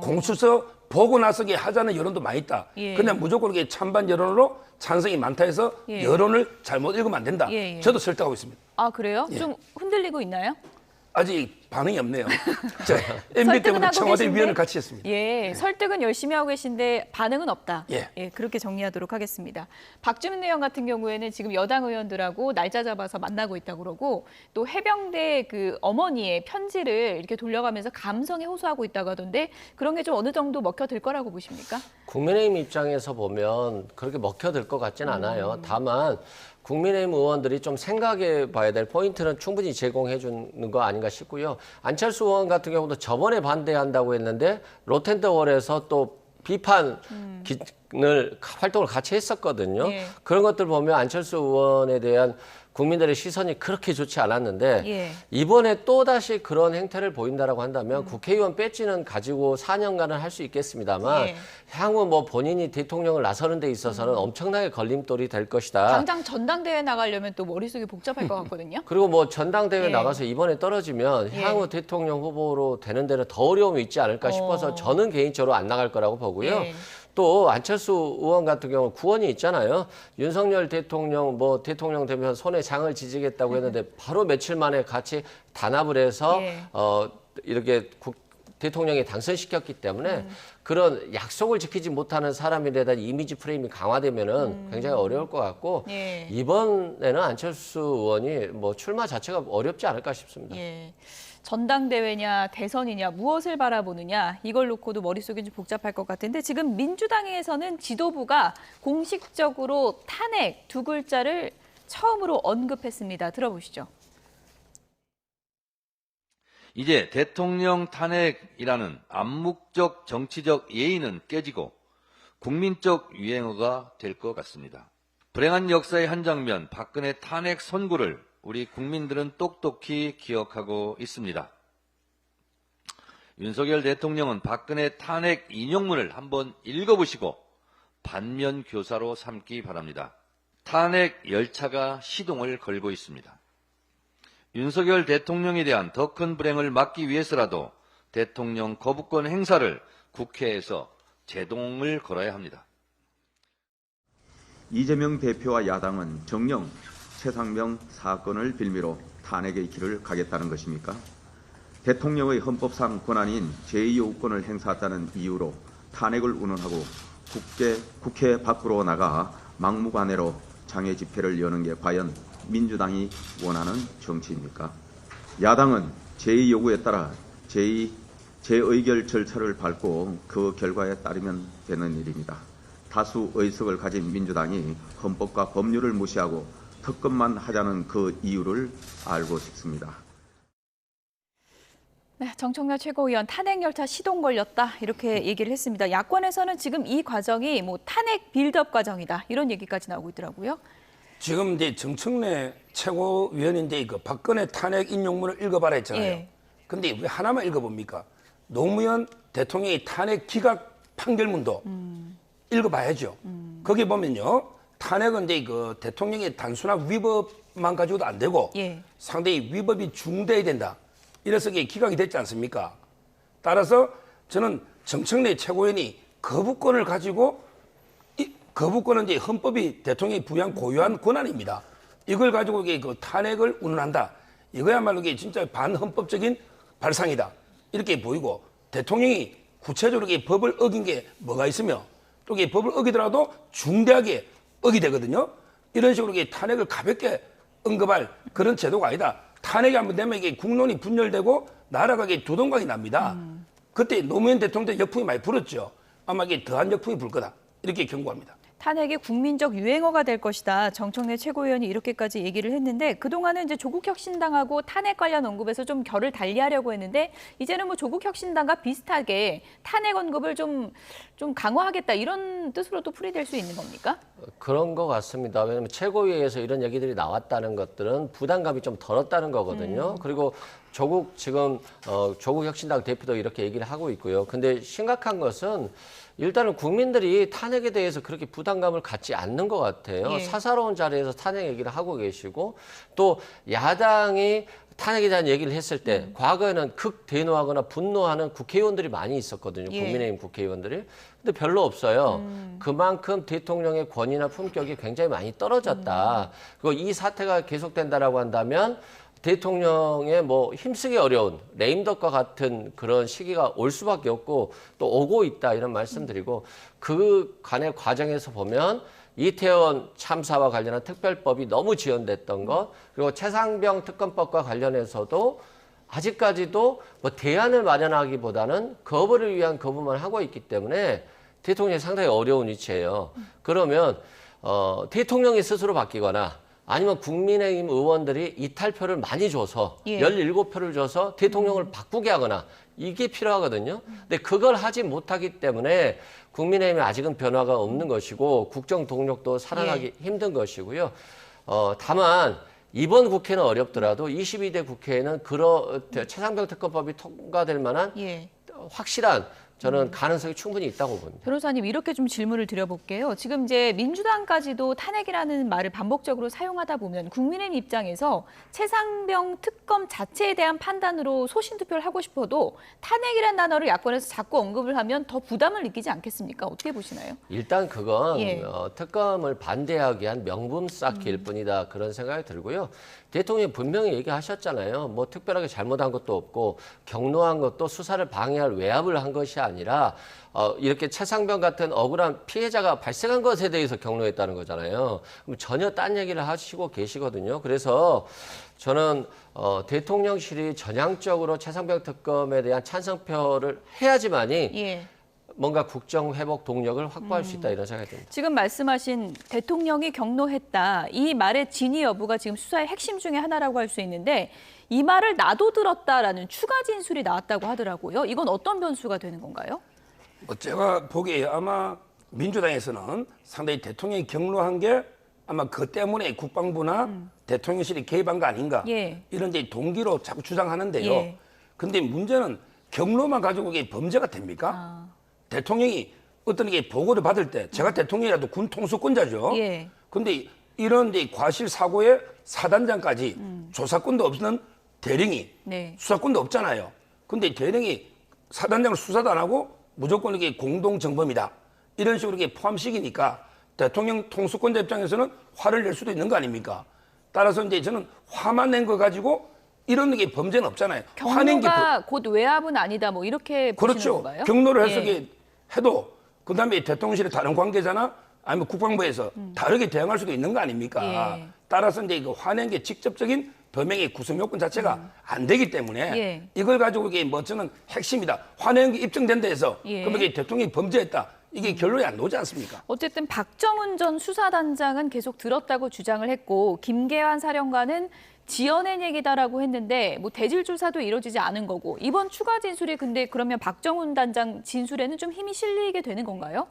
Speaker 17: 공수처 보고 나서 이게 하자는 여론도 많이 있다.
Speaker 1: 예.
Speaker 17: 그냥 무조건 이게 찬반 여론으로 찬성이 많다 해서
Speaker 1: 예.
Speaker 17: 여론을 잘못 읽으면 안 된다.
Speaker 1: 예, 예.
Speaker 17: 저도 설득하고 있습니다.
Speaker 1: 아, 그래요?
Speaker 17: 예.
Speaker 1: 좀 흔들리고 있나요?
Speaker 17: 아직 반응이 없네요. MB 때문에 청와대 위원을 같이 했습니다.
Speaker 1: 예, 설득은 열심히 하고 계신데 반응은 없다.
Speaker 17: 예.
Speaker 1: 그렇게 정리하도록 하겠습니다. 박주민 의원 같은 경우에는 지금 여당 의원들하고 날짜 잡아서 만나고 있다고 그러고 또 해병대 그 어머니의 편지를 이렇게 돌려가면서 감성에 호소하고 있다고 하던데 그런 게 좀 어느 정도 먹혀들 거라고 보십니까?
Speaker 18: 국민의힘 입장에서 보면 그렇게 먹혀들 것 같진 않아요. 다만 국민의힘 의원들이 좀 생각해 봐야 될 포인트는 충분히 제공해 주는 거 아닌가 싶고요. 안철수 의원 같은 경우도 저번에 반대한다고 했는데 로텐더월에서 또 비판 활동을 같이 했었거든요.
Speaker 1: 예.
Speaker 18: 그런 것들 보면 안철수 의원에 대한 국민들의 시선이 그렇게 좋지 않았는데
Speaker 1: 예.
Speaker 18: 이번에 또다시 그런 행태를 보인다라고 한다면 국회의원 배지는 가지고 4년간은 할 수 있겠습니다만
Speaker 1: 예.
Speaker 18: 향후 뭐 본인이 대통령을 나서는 데 있어서는 엄청나게 걸림돌이 될 것이다.
Speaker 1: 당장 전당대회 나가려면 또 머릿속이 복잡할 것 같거든요.
Speaker 18: 그리고 뭐 전당대회
Speaker 1: 예.
Speaker 18: 나가서 이번에 떨어지면
Speaker 1: 예.
Speaker 18: 향후 대통령 후보로 되는 데는 더 어려움이 있지 않을까 싶어서 저는 개인적으로 안 나갈 거라고 보고요.
Speaker 1: 예.
Speaker 18: 또 안철수 의원 같은 경우 구원이 있잖아요. 윤석열 대통령 뭐 대통령 되면 손에 장을 지지겠다고 했는데 바로 며칠 만에 같이 단합을 해서
Speaker 1: 예.
Speaker 18: 이렇게 대통령이 당선시켰기 때문에 그런 약속을 지키지 못하는 사람에 대한 이미지 프레임이 강화되면은 굉장히 어려울 것 같고
Speaker 1: 예.
Speaker 18: 이번에는 안철수 의원이 뭐 출마 자체가 어렵지 않을까 싶습니다.
Speaker 1: 예. 전당대회냐 대선이냐 무엇을 바라보느냐 이걸 놓고도 머릿속이 좀 복잡할 것 같은데 지금 민주당에서는 지도부가 공식적으로 탄핵 두 글자를 처음으로 언급했습니다. 들어보시죠.
Speaker 19: 이제 대통령 탄핵이라는 암묵적 정치적 예의는 깨지고 국민적 유행어가 될 것 같습니다. 불행한 역사의 한 장면, 박근혜 탄핵 선고를 우리 국민들은 똑똑히 기억하고 있습니다. 윤석열 대통령은 박근혜 탄핵 인용문을 한번 읽어보시고 반면 교사로 삼기 바랍니다. 탄핵 열차가 시동을 걸고 있습니다. 윤석열 대통령에 대한 더 큰 불행을 막기 위해서라도 대통령 거부권 행사를 국회에서 제동을 걸어야 합니다.
Speaker 8: 이재명 대표와 야당은 정녕 최상병 사건을 빌미로 탄핵의 길을 가겠다는 것입니까? 대통령의 헌법상 권한인 제2요구권을 행사했다는 이유로 탄핵을 운운하고 국회 밖으로 나가 막무가내로 장외 집회를 여는 게 과연 민주당이 원하는 정치입니까? 야당은 제2요구에 따라 재의결 절차를 밟고 그 결과에 따르면 되는 일입니다. 다수 의석을 가진 민주당이 헌법과 법률을 무시하고 특검만 하자는 그 이유를 알고 싶습니다.
Speaker 1: 네, 정청래 최고위원 탄핵 열차 시동 걸렸다 이렇게 얘기를 했습니다. 야권에서는 지금 이 과정이 뭐 탄핵 빌드업 과정이다 이런 얘기까지 나오고 있더라고요.
Speaker 17: 지금 이제 정청래 최고위원인데 그 박근혜 탄핵 인용문을 읽어봐라 했잖아요.
Speaker 1: 예.
Speaker 17: 근데 왜 하나만 읽어봅니까? 노무현 대통령의 탄핵 기각 판결문도 읽어봐야죠. 거기 보면요. 탄핵은 이제 그 대통령의 단순한 위법만 가지고도 안 되고 상당히 위법이 중대해야 된다. 이래서 이게 기각이 됐지 않습니까? 따라서 저는 정청래 최고위원이 거부권을 가지고 거부권은 이제 헌법이 대통령이 부여한 고유한 권한입니다. 이걸 가지고 이게 그 탄핵을 운운한다. 이거야말로 이게 진짜 반헌법적인 발상이다. 이렇게 보이고 대통령이 구체적으로 이게 법을 어긴 게 뭐가 있으며 또 이게 법을 어기더라도 중대하게 어기되거든요. 이런 식으로 이게 탄핵을 가볍게 언급할 그런 제도가 아니다. 탄핵이 한번 되면 이게 국론이 분열되고 나라가 이게 두동강이 납니다. 그때 노무현 대통령 역풍이 많이 불었죠. 아마 이게 더한 역풍이 불 거다. 이렇게 경고합니다.
Speaker 1: 탄핵이 국민적 유행어가 될 것이다. 정청래 최고위원이 이렇게까지 얘기를 했는데 그동안은 이제 조국혁신당하고 탄핵 관련 언급에서 좀 결을 달리하려고 했는데 이제는 뭐 조국혁신당과 비슷하게 탄핵 언급을 좀 강화하겠다 이런 뜻으로도 풀이될 수 있는 겁니까?
Speaker 18: 그런 것 같습니다. 왜냐하면 최고위에서 이런 얘기들이 나왔다는 것들은 부담감이 좀 덜었다는 거거든요. 그리고 지금 조국혁신당 대표도 이렇게 얘기를 하고 있고요. 근데 심각한 것은 일단은 국민들이 탄핵에 대해서 그렇게 부담감을 갖지 않는 것 같아요. 사사로운 자리에서 탄핵 얘기를 하고 계시고 또 야당이 탄핵에 대한 얘기를 했을 때 과거에는 극대노하거나 분노하는 국회의원들이 많이 있었거든요. 국민의힘 국회의원들이. 근데 별로 없어요. 그만큼 대통령의 권위나 품격이 굉장히 많이 떨어졌다. 그리고 이 사태가 계속된다라고 한다면 대통령의 뭐 힘쓰기 어려운 레임덕과 같은 그런 시기가 올 수밖에 없고 또 오고 있다 이런 말씀드리고 그 간의 과정에서 보면 이태원 참사와 관련한 특별법이 너무 지연됐던 것 그리고 최상병 특검법과 관련해서도 아직까지도 뭐 대안을 마련하기보다는 거부를 위한 거부만 하고 있기 때문에 대통령이 상당히 어려운 위치예요. 그러면 대통령이 스스로 바뀌거나 아니면 국민의힘 의원들이 이탈표를 많이 줘서 17표를 줘서 대통령을 바꾸게 하거나 이게 필요하거든요. 근데 그걸 하지 못하기 때문에 국민의힘이 아직은 변화가 없는 것이고 국정 동력도 살아나기 힘든 것이고요. 다만 이번 국회는 어렵더라도 22대 국회에는 최상병 특검법이 통과될 만한 확실한 저는 가능성이 충분히 있다고 봅니다.
Speaker 1: 변호사님 이렇게 좀 질문을 드려볼게요. 지금 이제 민주당까지도 탄핵이라는 말을 반복적으로 사용하다 보면 국민의힘 입장에서 최상병 특검 자체에 대한 판단으로 소신 투표를 하고 싶어도 탄핵이라는 단어를 야권에서 자꾸 언급을 하면 더 부담을 느끼지 않겠습니까? 어떻게 보시나요?
Speaker 18: 일단 그건 특검을 반대하기 위한 명분 쌓기일 뿐이다 그런 생각이 들고요. 대통령이 분명히 얘기하셨잖아요. 뭐 특별하게 잘못한 것도 없고 경로한 것도 수사를 방해할 외압을 한 것이 아니라 이렇게 최상병 같은 억울한 피해자가 발생한 것에 대해서 경로했다는 거잖아요. 그럼 전혀 딴 얘기를 하시고 계시거든요. 그래서 저는 대통령실이 전향적으로 최상병 특검에 대한 찬성표를 해야지만이 뭔가 국정 회복 동력을 확보할 수 있다 이런 생각이 듭니다.
Speaker 1: 지금 말씀하신 대통령이 경로했다. 이 말의 진위 여부가 지금 수사의 핵심 중에 하나라고 할 수 있는데 이 말을 나도 들었다라는 추가 진술이 나왔다고 하더라고요. 이건 어떤 변수가 되는 건가요?
Speaker 17: 제가 보기에 아마 민주당에서는 상당히 대통령이 경로한 게 아마 그 때문에 국방부나 대통령실이 개입한 거 아닌가 이런 데 동기로 자꾸 주장하는데요. 근데 문제는 경로만 가지고 이게 범죄가 됩니까? 대통령이 어떤 게 보고를 받을 때 제가 대통령이라도 군 통수권자죠.
Speaker 1: 예.
Speaker 17: 근데 이런 데 과실 사고의 사단장까지 조사권도 없는 대령이
Speaker 1: 네.
Speaker 17: 수사권도 없잖아요. 근데 대령이 사단장을 수사도 안 하고 무조건 이게 공동정범이다. 이런 식으로 이렇게 포함시키니까 대통령 통수권자 입장에서는 화를 낼 수도 있는 거 아닙니까? 따라서 이제 저는 화만 낸 거 가지고 이런 게 범죄는 없잖아요. 화낸 게
Speaker 1: 경로가 곧 외압은 아니다 뭐 이렇게 보시는
Speaker 17: 그렇죠.
Speaker 1: 건가요?
Speaker 17: 경로를
Speaker 1: 예.
Speaker 17: 해석해 해도 그다음에 대통령실의 다른 관계자나 아니면 국방부에서 다르게 대응할 수도 있는 거 아닙니까?
Speaker 1: 예.
Speaker 17: 따라서 이제 그 화낸 게 직접적인 범행의 구성 요건 자체가 안 되기 때문에
Speaker 1: 예.
Speaker 17: 이걸 가지고 이게 뭐 저는 핵심이다. 화낸 게 입증된다 해서
Speaker 1: 예.
Speaker 17: 그러면 이게 대통령이 범죄했다. 이게 결론이 안 나오지 않습니까?
Speaker 1: 어쨌든 박정훈 전 수사단장은 계속 들었다고 주장을 했고 김계환 사령관은 지어낸 얘기다라고 했는데 뭐 대질 조사도 이루어지지 않은 거고 이번 추가 진술이 근데 그러면 박정훈 단장 진술에는 좀 힘이 실리게 되는 건가요?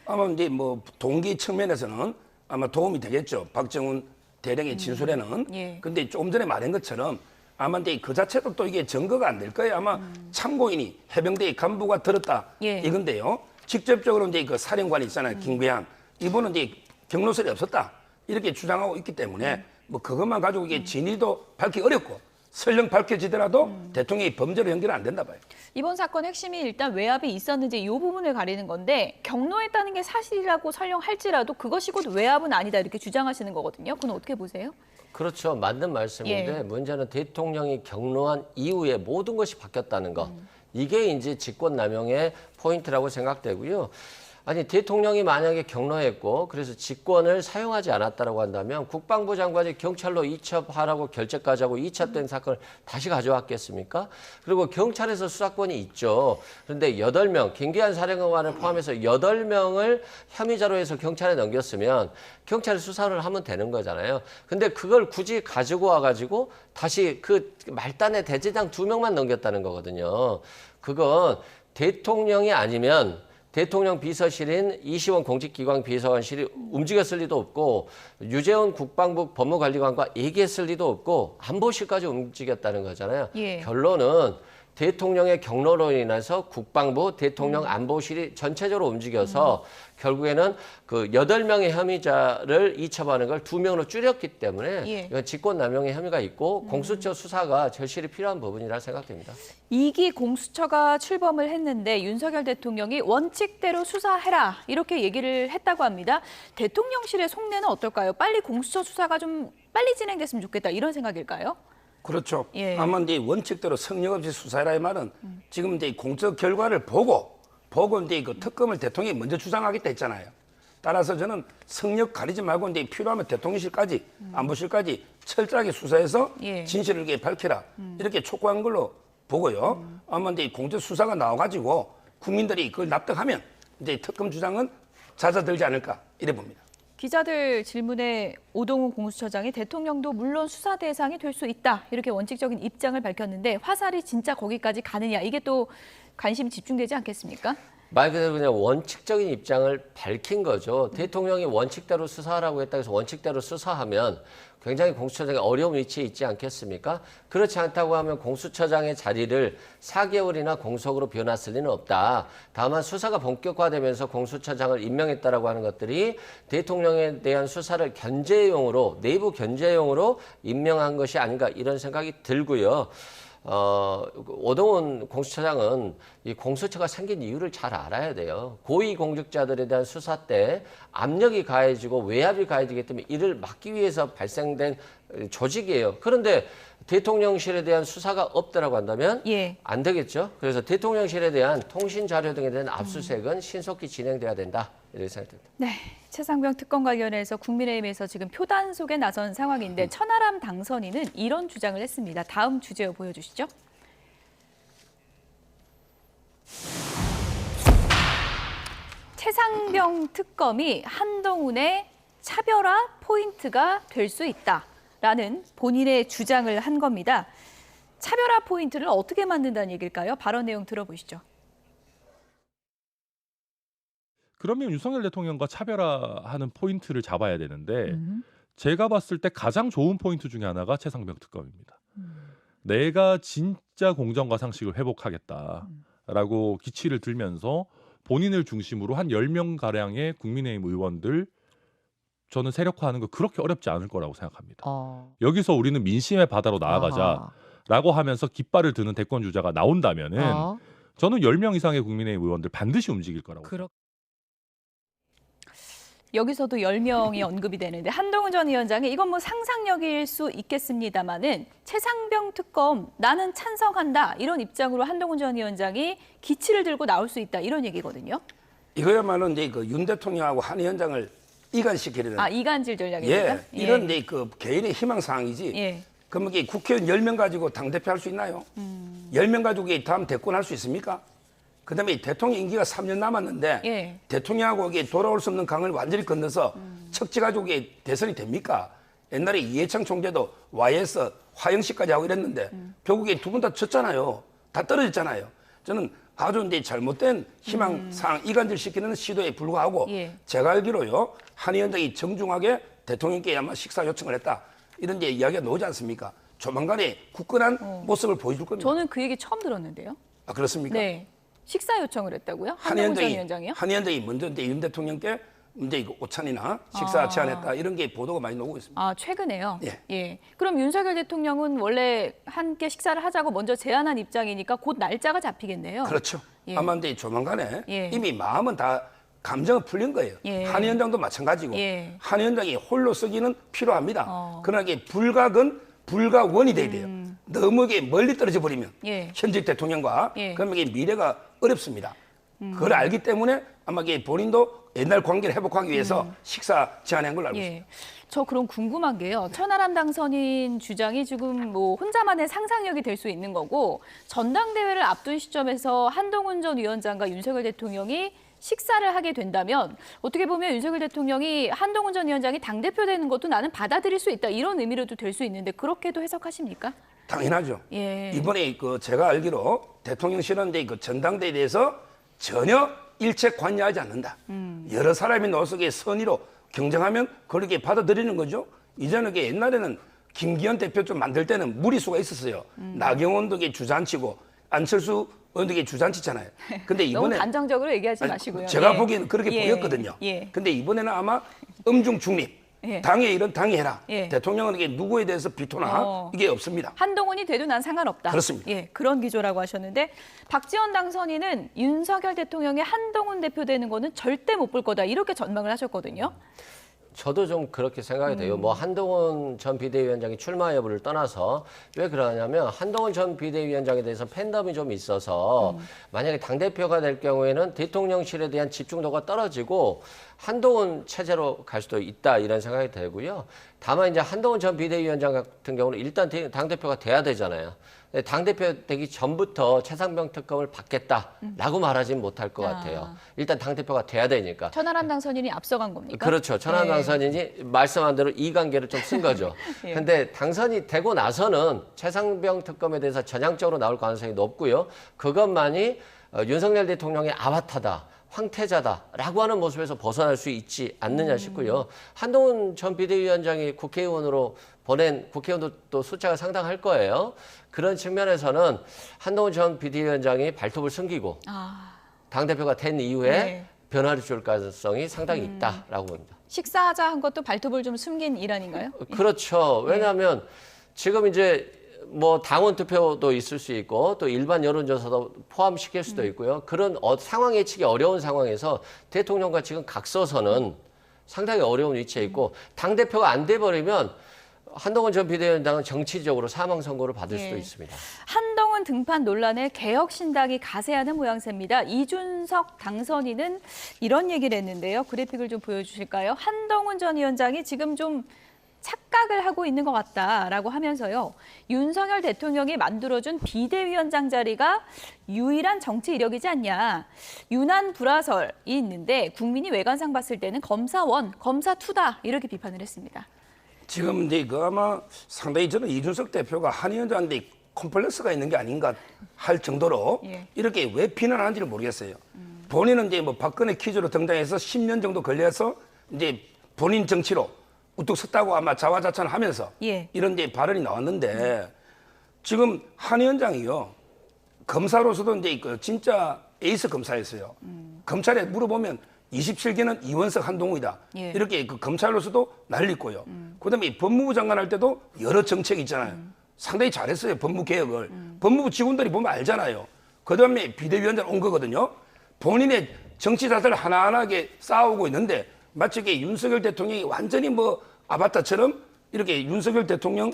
Speaker 17: 아마 이제 뭐 동기 측면에서는 아마 도움이 되겠죠. 박정훈 대령의 진술에는.
Speaker 1: 예.
Speaker 17: 근데 조금 전에 말한 것처럼 아마 이제 그 자체도 또 이게 증거가 안 될 거예요. 아마 참고인이 해병대의 간부가 들었다
Speaker 1: 예.
Speaker 17: 이건데요. 직접적으로 이제 그 사령관이 있잖아요. 김배한. 이분은 이제 경로설이 없었다. 이렇게 주장하고 있기 때문에 뭐 그것만 가지고 이게 진위도 밝기 어렵고 설령 밝혀지더라도 대통령이 범죄로 연결은 안 된다 봐요.
Speaker 1: 이번 사건 핵심이 일단 외압이 있었는지 이 부분을 가리는 건데 경로했다는 게 사실이라고 설령할지라도 그것이 곧 외압은 아니다 이렇게 주장하시는 거거든요. 그건 어떻게 보세요?
Speaker 18: 그렇죠. 맞는 말씀인데
Speaker 1: 예.
Speaker 18: 문제는 대통령이 경로한 이후에 모든 것이 바뀌었다는 것. 이게 이제 직권남용의 포인트라고 생각되고요. 아니 대통령이 만약에 경로했고 그래서 직권을 사용하지 않았다고 한다면 국방부 장관이 경찰로 이첩하라고 결재까지 하고 이첩된 사건을 다시 가져왔겠습니까? 그리고 경찰에서 수사권이 있죠. 그런데 8명, 김계한 사령관을 포함해서 8명을 혐의자로 해서 경찰에 넘겼으면 경찰이 수사를 하면 되는 거잖아요. 근데 그걸 굳이 가지고 와가지고 다시 그 말단의 대제장 2명만 넘겼다는 거거든요. 그건 대통령이 아니면 대통령 비서실인 이시원 공직기관 비서관실이 움직였을 리도 없고 유재훈 국방부 법무관리관과 얘기했을 리도 없고 안보실까지 움직였다는 거잖아요.
Speaker 1: 예.
Speaker 18: 결론은 대통령의 경로로 인해서 국방부, 대통령 안보실이 전체적으로 움직여서 결국에는 그 8명의 혐의자를 이첩하는 걸 2명으로 줄였기 때문에
Speaker 1: 예.
Speaker 18: 이건 직권남용의 혐의가 있고 공수처 수사가 절실히 필요한 부분이라 생각됩니다.
Speaker 1: 2기 공수처가 출범을 했는데 윤석열 대통령이 원칙대로 수사해라 이렇게 얘기를 했다고 합니다. 대통령실의 속내는 어떨까요? 빨리 공수처 수사가 좀 빨리 진행됐으면 좋겠다 이런 생각일까요?
Speaker 17: 그렇죠.
Speaker 1: 예.
Speaker 17: 아마 이제 원칙대로 성역 없이 수사해라 이 말은 지금 이제 공적 결과를 보고 이제 그 특검을 대통령이 먼저 주장하겠다 했잖아요. 따라서 저는 성역 가리지 말고 이제 필요하면 대통령실까지 안보실까지 철저하게 수사해서
Speaker 1: 예.
Speaker 17: 진실을 이렇게 밝혀라 이렇게 촉구한 걸로 보고요. 아마 이제 공적 수사가 나와가지고 국민들이 그걸 납득하면 이제 특검 주장은 잦아들지 않을까 이래 봅니다.
Speaker 1: 기자들 질문에 오동훈 공수처장이 대통령도 물론 수사 대상이 될 수 있다 이렇게 원칙적인 입장을 밝혔는데 화살이 진짜 거기까지 가느냐 이게 또 관심이 집중되지 않겠습니까?
Speaker 18: 말 그대로 그냥 원칙적인 입장을 밝힌 거죠. 대통령이 원칙대로 수사하라고 했다 해서 원칙대로 수사하면 굉장히 공수처장이 어려운 위치에 있지 않겠습니까? 그렇지 않다고 하면 공수처장의 자리를 4개월이나 공석으로 비워놨을 리는 없다. 다만 수사가 본격화되면서 공수처장을 임명했다라고 하는 것들이 대통령에 대한 수사를 견제용으로, 내부 견제용으로 임명한 것이 아닌가 이런 생각이 들고요. 오동훈 공수처장은 이 공수처가 생긴 이유를 잘 알아야 돼요. 고위공직자들에 대한 수사 때 압력이 가해지고 외압이 가해지기 때문에 이를 막기 위해서 발생된 조직이에요. 그런데 대통령실에 대한 수사가 없다라고 한다면
Speaker 1: 예.
Speaker 18: 안 되겠죠. 그래서 대통령실에 대한 통신 자료 등에 대한 압수수색은 신속히 진행돼야 된다. 이렇게 생각됩니다.
Speaker 1: 네, 최상병 특검 관련해서 국민의힘에서 지금 표단속에 나선 상황인데 천하람 당선인은 이런 주장을 했습니다. 다음 주제어 보여주시죠. 최상병 특검이 한동훈의 차별화 포인트가 될 수 있다라는 본인의 주장을 한 겁니다. 차별화 포인트를 어떻게 만든다는 얘기일까요? 발언 내용 들어보시죠.
Speaker 20: 그러면 윤석열 대통령과 차별화하는 포인트를 잡아야 되는데 제가 봤을 때 가장 좋은 포인트 중에 하나가 최상병 특검입니다. 내가 진짜 공정과 상식을 회복하겠다라고 기치를 들면서 본인을 중심으로 한 10명 가량의 국민의힘 의원들 저는 세력화하는 거 그렇게 어렵지 않을 거라고 생각합니다. 여기서 우리는 민심의 바다로 나아가자라고 하면서 깃발을 드는 대권 주자가 나온다면은 저는 10명 이상의 국민의힘 의원들 반드시 움직일 거라고 생각합니다.
Speaker 1: 여기서도 10명이 언급이 되는데 한동훈 전 위원장이 이건 뭐 상상력일 수 있겠습니다마는 최상병 특검 나는 찬성한다 이런 입장으로 한동훈 전 위원장이 기치를 들고 나올 수 있다 이런 얘기거든요.
Speaker 17: 이거야말로 이제 그 윤 대통령하고 한 위원장을 이간시키려는
Speaker 1: 이간질 전략입니까?
Speaker 17: 이런 이제 그 개인의 희망 사항이지.
Speaker 1: 예.
Speaker 17: 그럼 이게 국회의원 10명 가지고 당 대표 할 수 있나요? 10명 가지고 다음 대권 할 수 있습니까? 그다음에 대통령 임기가 3년 남았는데 대통령하고 이게 돌아올 수 없는 강을 완전히 건너서 척지 가지고 이게 대선이 됩니까? 옛날에 이해창 총재도 YS 화영식까지 하고 이랬는데 결국에 두 분 다 졌잖아요. 다 떨어졌잖아요. 저는 아주 이제 잘못된 희망 사항 이간질 시키는 시도에 불과하고 제가 알기로요 한 위원장이 정중하게 대통령께 아마 식사 요청을 했다 이런 이제 이야기가 나오지 않습니까? 조만간에 굳건한 모습을 보여줄 겁니다.
Speaker 1: 저는 그 얘기 처음 들었는데요.
Speaker 17: 아 그렇습니까?
Speaker 1: 네. 식사 요청을 했다고요? 한동훈 전 위원장이요?
Speaker 17: 한 위원장이 먼저 이제 윤 대통령께 이제 오찬이나 식사 제안했다 이런 게 보도가 많이 나오고 있습니다.
Speaker 1: 아 최근에요?
Speaker 17: 예.
Speaker 1: 예. 그럼 윤석열 대통령은 원래 함께 식사를 하자고 먼저 제안한 입장이니까 곧 날짜가 잡히겠네요.
Speaker 17: 그렇죠.
Speaker 1: 예.
Speaker 17: 아마 이제 조만간에 이미 마음은 다 감정은 풀린 거예요. 한 위원장도 마찬가지고 한 위원장이 홀로 서기는 필요합니다. 그러나 이게 불가근 불가원이 돼야 돼요. 너무 이게 멀리 떨어져 버리면 현직 대통령과 그러면 이게 미래가 어렵습니다. 그걸 알기 때문에 아마 이게 본인도 옛날 관계를 회복하기 위해서 식사 제안한 걸로 알고 있습니다.
Speaker 1: 저 그럼 궁금한 게요. 천하람 당선인 주장이 지금 뭐 혼자만의 상상력이 될 수 있는 거고 전당대회를 앞둔 시점에서 한동훈 전 위원장과 윤석열 대통령이 식사를 하게 된다면 어떻게 보면 윤석열 대통령이 한동훈 전 위원장이 당대표 되는 것도 나는 받아들일 수 있다 이런 의미로도 될 수 있는데 그렇게도 해석하십니까?
Speaker 17: 당연하죠.
Speaker 1: 예.
Speaker 17: 이번에 그 제가 알기로 대통령실은 이제 그 전당대회에 대해서 전혀 일체 관여하지 않는다. 여러 사람이 노석에 선의로 경쟁하면 그렇게 받아들이는 거죠. 이제는 게 옛날에는 김기현 대표 좀 만들 때는 무리수가 있었어요. 나경원도 이게 주잔치고 안철수 의원도 주잔치잖아요. 근데 이번에
Speaker 1: 너무 단정적으로 얘기하지 마시고요.
Speaker 17: 제가 보기에는 그렇게 보였거든요. 근데 이번에는 아마 엄중 중립. 당의 일은 당이 해라. 대통령은 이게 누구에 대해서 비토나 이게 없습니다.
Speaker 1: 한동훈이 돼도 난 상관없다.
Speaker 17: 그렇습니다.
Speaker 1: 예, 그런 기조라고 하셨는데 박지원 당선인은 윤석열 대통령의 한동훈 대표 되는 거는 절대 못 볼 거다 이렇게 전망을 하셨거든요.
Speaker 18: 저도 좀 그렇게 생각이 돼요. 뭐 한동훈 전 비대위원장이 출마 여부를 떠나서 왜 그러냐면 한동훈 전 비대위원장에 대해서 팬덤이 좀 있어서 만약에 당대표가 될 경우에는 대통령실에 대한 집중도가 떨어지고 한동훈 체제로 갈 수도 있다 이런 생각이 들고요. 다만 이제 한동훈 전 비대위원장 같은 경우는 일단 당대표가 돼야 되잖아요. 당대표 되기 전부터 최상병 특검을 받겠다라고 말하지는 못할 것 같아요. 일단 당대표가 돼야 되니까.
Speaker 1: 천하람 당선인이 앞서간 겁니까?
Speaker 18: 그렇죠. 천하람 당선인이 말씀한 대로 이관계를 좀 쓴 거죠. 근데 당선이 되고 나서는 최상병 특검에 대해서 전향적으로 나올 가능성이 높고요. 그것만이 윤석열 대통령의 아바타다. 황태자다라고 하는 모습에서 벗어날 수 있지 않느냐 싶고요. 한동훈 전 비대위원장이 국회의원으로 보낸 국회의원도 또 숫자가 상당할 거예요. 그런 측면에서는 한동훈 전 비대위원장이 발톱을 숨기고 당대표가 된 이후에 변화를 줄 가능성이 상당히 있다라고 봅니다.
Speaker 1: 식사하자 한 것도 발톱을 좀 숨긴 일환인가요?
Speaker 18: 그렇죠. 왜냐하면 지금 이제 뭐 당원 투표도 있을 수 있고 또 일반 여론조사도 포함시킬 수도 있고요. 그런 상황 예측이 어려운 상황에서 대통령과 지금 각서서는 상당히 어려운 위치에 있고 당대표가 안 돼버리면 한동훈 전 비대위원장은 정치적으로 사망 선고를 받을 수도 있습니다.
Speaker 1: 한동훈 등판 논란에 개혁신당이 가세하는 모양새입니다. 이준석 당선인은 이런 얘기를 했는데요. 그래픽을 좀 보여주실까요? 한동훈 전 위원장이 지금 좀 착각을 하고 있는 것 같다라고 하면서요. 윤석열 대통령이 만들어준 비대위원장 자리가 유일한 정치 이력이지 않냐. 유난 불화설이 있는데 국민이 외관상 봤을 때는 검사원, 검사투다 이렇게 비판을 했습니다.
Speaker 17: 지금 이제 그 아마 상당히 저는 이준석 대표가 한 위원장한테 컴플렉스가 있는 게 아닌가 할 정도로 이렇게 왜 비난하는지를 모르겠어요. 본인은 이제 뭐 박근혜 퀴즈로 등장해서 10년 정도 걸려서 이제 본인 정치로 우뚝 섰다고 아마 자화자찬하면서 이런 이제 발언이 나왔는데 지금 한 위원장이요. 검사로서도 이제 그 진짜 에이스 검사였어요. 검찰에 물어보면 27개는 이원석 한동훈이다.
Speaker 1: 예.
Speaker 17: 이렇게 그 검찰로서도 난리고요. 그다음에 법무부 장관 할 때도 여러 정책이 있잖아요. 상당히 잘했어요. 법무 개혁을. 법무부 직원들이 보면 알잖아요. 그다음에 비대위원장 온 거거든요. 본인의 정치 자세를 하나하나게 쌓아오고 있는데 마치 이게 윤석열 대통령이 완전히 뭐 아바타처럼 이렇게 윤석열 대통령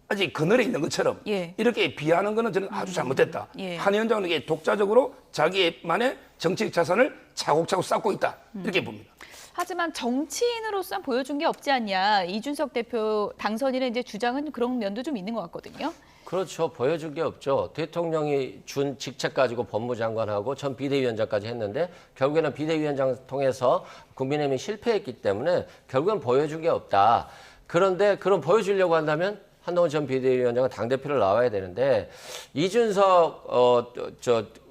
Speaker 17: 아직 그늘에 있는 것처럼
Speaker 1: 예.
Speaker 17: 이렇게 비하하는 거는 저는 아주 잘못됐다.
Speaker 1: 예.
Speaker 17: 한 위원장은 이게 독자적으로 자기만의 정치적 자산을 차곡차곡 쌓고 있다. 이렇게 봅니다.
Speaker 1: 하지만 정치인으로서 보여준 게 없지 않냐. 이준석 대표 당선인의 이제 주장은 그런 면도 좀 있는 것 같거든요.
Speaker 18: 그렇죠. 보여준 게 없죠. 대통령이 준 직책 가지고 법무장관하고 전 비대위원장까지 했는데 결국에는 비대위원장 통해서 국민의힘이 실패했기 때문에 결국은 보여준 게 없다. 그런데 그런 보여주려고 한다면 한동훈 전 비대위원장은 당대표를 나와야 되는데 이준석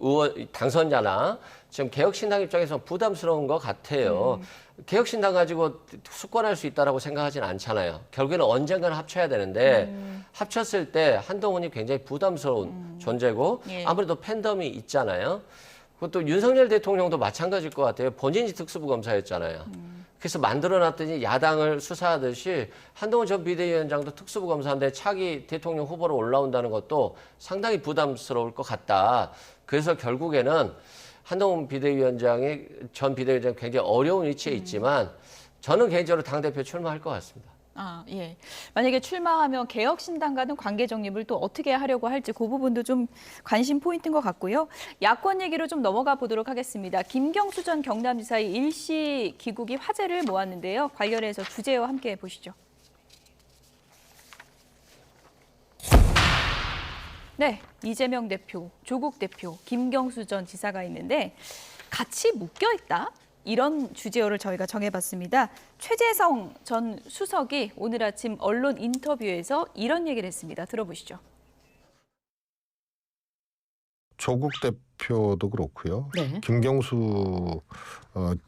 Speaker 18: 의원 당선자나 지금 개혁신당 입장에서 부담스러운 것 같아요. 개혁신당 가지고 숙권할 수 있다라고 생각하지는 않잖아요. 결국에는 언젠가는 합쳐야 되는데 합쳤을 때 한동훈이 굉장히 부담스러운 존재고
Speaker 1: 예.
Speaker 18: 아무래도 팬덤이 있잖아요. 그것도 윤석열 대통령도 마찬가지일 것 같아요. 본인이 특수부 검사였잖아요. 그래서 만들어놨더니 야당을 수사하듯이 한동훈 전 비대위원장도 특수부 검사인데 차기 대통령 후보로 올라온다는 것도 상당히 부담스러울 것 같다. 그래서 결국에는 한동훈 전 비대위원장이 굉장히 어려운 위치에 있지만 저는 개인적으로 당대표 출마할 것 같습니다.
Speaker 1: 아, 예. 만약에 출마하면 개혁신당과는 관계 정립을 또 어떻게 하려고 할지 그 부분도 좀 관심 포인트인 것 같고요. 야권 얘기로 좀 넘어가 보도록 하겠습니다. 김경수 전 경남지사의 일시 귀국이 화제를 모았는데요. 관련해서 주제와 함께 보시죠. 네, 이재명 대표, 조국 대표, 김경수 전 지사가 있는데 같이 묶여 있다? 이런 주제어를 저희가 정해봤습니다. 최재성 전 수석이 오늘 아침 언론 인터뷰에서 이런 얘기를 했습니다. 들어보시죠.
Speaker 21: 조국 대표도 그렇고요.
Speaker 1: 네.
Speaker 21: 김경수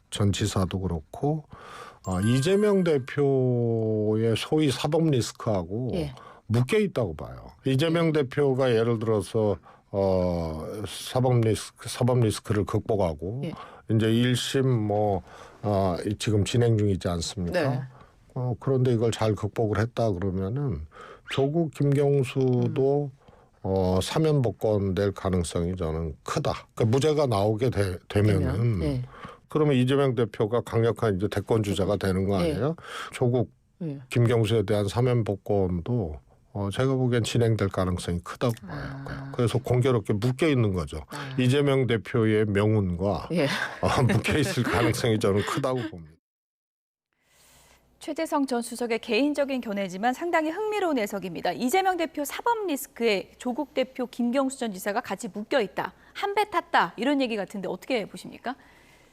Speaker 21: 전 지사도 그렇고 이재명 대표의 소위 사법 리스크하고
Speaker 1: 예.
Speaker 21: 묶여 있다고 봐요. 이재명 대표가 예를 들어서 사법 리스크를 극복하고
Speaker 1: 예.
Speaker 21: 이제 1심 지금 진행 중이지 않습니까?
Speaker 1: 네.
Speaker 21: 그런데 이걸 잘 극복을 했다 그러면은 조국 김경수도 사면 복권될 가능성이 저는 크다. 그러니까 무죄가 나오게 되면은
Speaker 1: 네.
Speaker 21: 그러면 이재명 대표가 강력한 이제 대권 주자가 되는 거 아니에요? 조국 김경수에 대한 사면 복권도 제가 보기엔 진행될 가능성이 크다고 봐요. 그래서 공교롭게 묶여 있는 거죠. 이재명 대표의 명운과 묶여 있을 가능성이 저는 크다고 봅니다.
Speaker 1: 최재성 전 수석의 개인적인 견해지만 상당히 흥미로운 해석입니다. 이재명 대표 사법 리스크에 조국 대표 김경수 전 지사가 같이 묶여 있다. 한 배 탔다. 이런 얘기 같은데 어떻게 보십니까?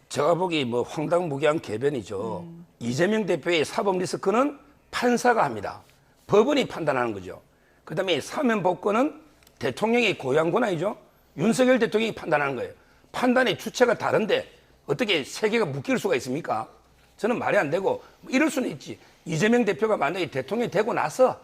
Speaker 17: 제가 보기 뭐 황당무계한 궤변이죠. 이재명 대표의 사법 리스크는 판사가 합니다. 법원이 판단하는 거죠. 그다음에 사면 복권은 대통령의 고유한 권한이죠. 윤석열 대통령이 판단하는 거예요. 판단의 주체가 다른데 어떻게 세 개가 묶일 수가 있습니까? 저는 말이 안 되고 이럴 수는 있지. 이재명 대표가 만약에 대통령이 되고 나서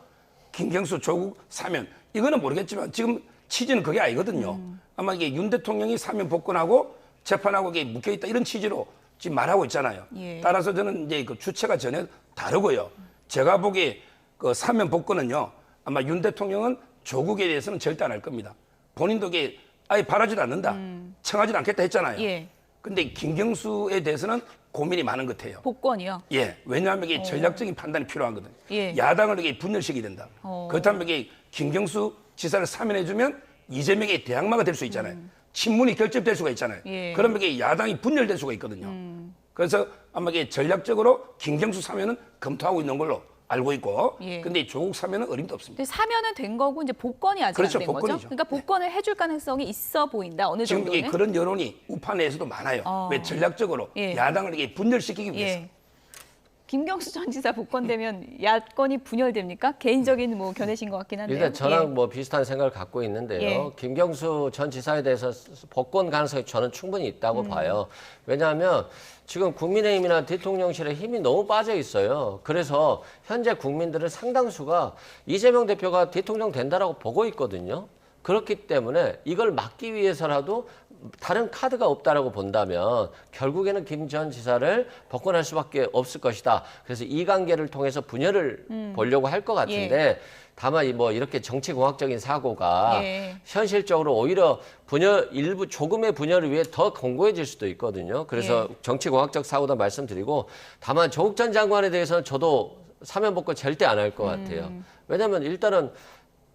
Speaker 17: 김경수 조국 사면 이거는 모르겠지만 지금 취지는 그게 아니거든요. 아마 이게 윤 대통령이 사면 복권하고 재판하고 이게 묶여있다 이런 취지로 지금 말하고 있잖아요.
Speaker 1: 예.
Speaker 17: 따라서 저는 이제 그 주체가 전혀 다르고요. 제가 보기에 그 사면 복권은요. 아마 윤 대통령은 조국에 대해서는 절대 안 할 겁니다. 본인도 이게 아예 바라지도 않는다. 청하지도 않겠다 했잖아요.
Speaker 1: 예.
Speaker 17: 근데 김경수에 대해서는 고민이 많은 것 같아요.
Speaker 1: 복권이요?
Speaker 17: 예. 왜냐하면 이게 전략적인 판단이 필요하거든요.
Speaker 1: 예.
Speaker 17: 야당을 이게 분열시키게 된다. 그렇다면 이게 김경수 지사를 사면해주면 이재명의 대항마가 될 수 있잖아요. 친문이 결집될 수가 있잖아요.
Speaker 1: 예.
Speaker 17: 그러면 이게 야당이 분열될 수가 있거든요. 그래서 아마 이게 전략적으로 김경수 사면은 검토하고 있는 걸로 알고 있고,
Speaker 1: 예.
Speaker 17: 근데 조국 사면은 어림도 없습니다.
Speaker 1: 근데 사면은 된 거고 이제 복권이 아직
Speaker 17: 그렇죠,
Speaker 1: 안 된 거죠.
Speaker 17: 복권이죠.
Speaker 1: 그러니까 복권을 해줄 가능성이 있어 보인다. 어느
Speaker 17: 지금
Speaker 1: 정도는.
Speaker 17: 이게 그런 여론이 우파 내에서도 많아요. 왜 전략적으로
Speaker 1: 예.
Speaker 17: 야당을 이게 분열시키기 위해서.
Speaker 1: 예. 김경수 전 지사 복권되면 야권이 분열됩니까? 개인적인 뭐 견해신 것 같긴 한데요.
Speaker 18: 일단 저랑 뭐 비슷한 생각을 갖고 있는데요.
Speaker 1: 예.
Speaker 18: 김경수 전 지사에 대해서 복권 가능성이 저는 충분히 있다고 봐요. 왜냐하면 지금 국민의힘이나 대통령실에 힘이 너무 빠져 있어요. 그래서 현재 국민들은 상당수가 이재명 대표가 대통령 된다라고 보고 있거든요. 그렇기 때문에 이걸 막기 위해서라도 다른 카드가 없다라고 본다면 결국에는 김 전 지사를 복권할 수밖에 없을 것이다. 그래서 이 관계를 통해서 분열을 보려고 할 것 같은데 다만 뭐 이렇게 정치공학적인 사고가 현실적으로 오히려 일부 조금의 분열을 위해 더 공고해질 수도 있거든요. 그래서 정치공학적 사고다 말씀드리고 다만 조국 전 장관에 대해서는 저도 사면 복권 절대 안 할 것 같아요. 왜냐하면 일단은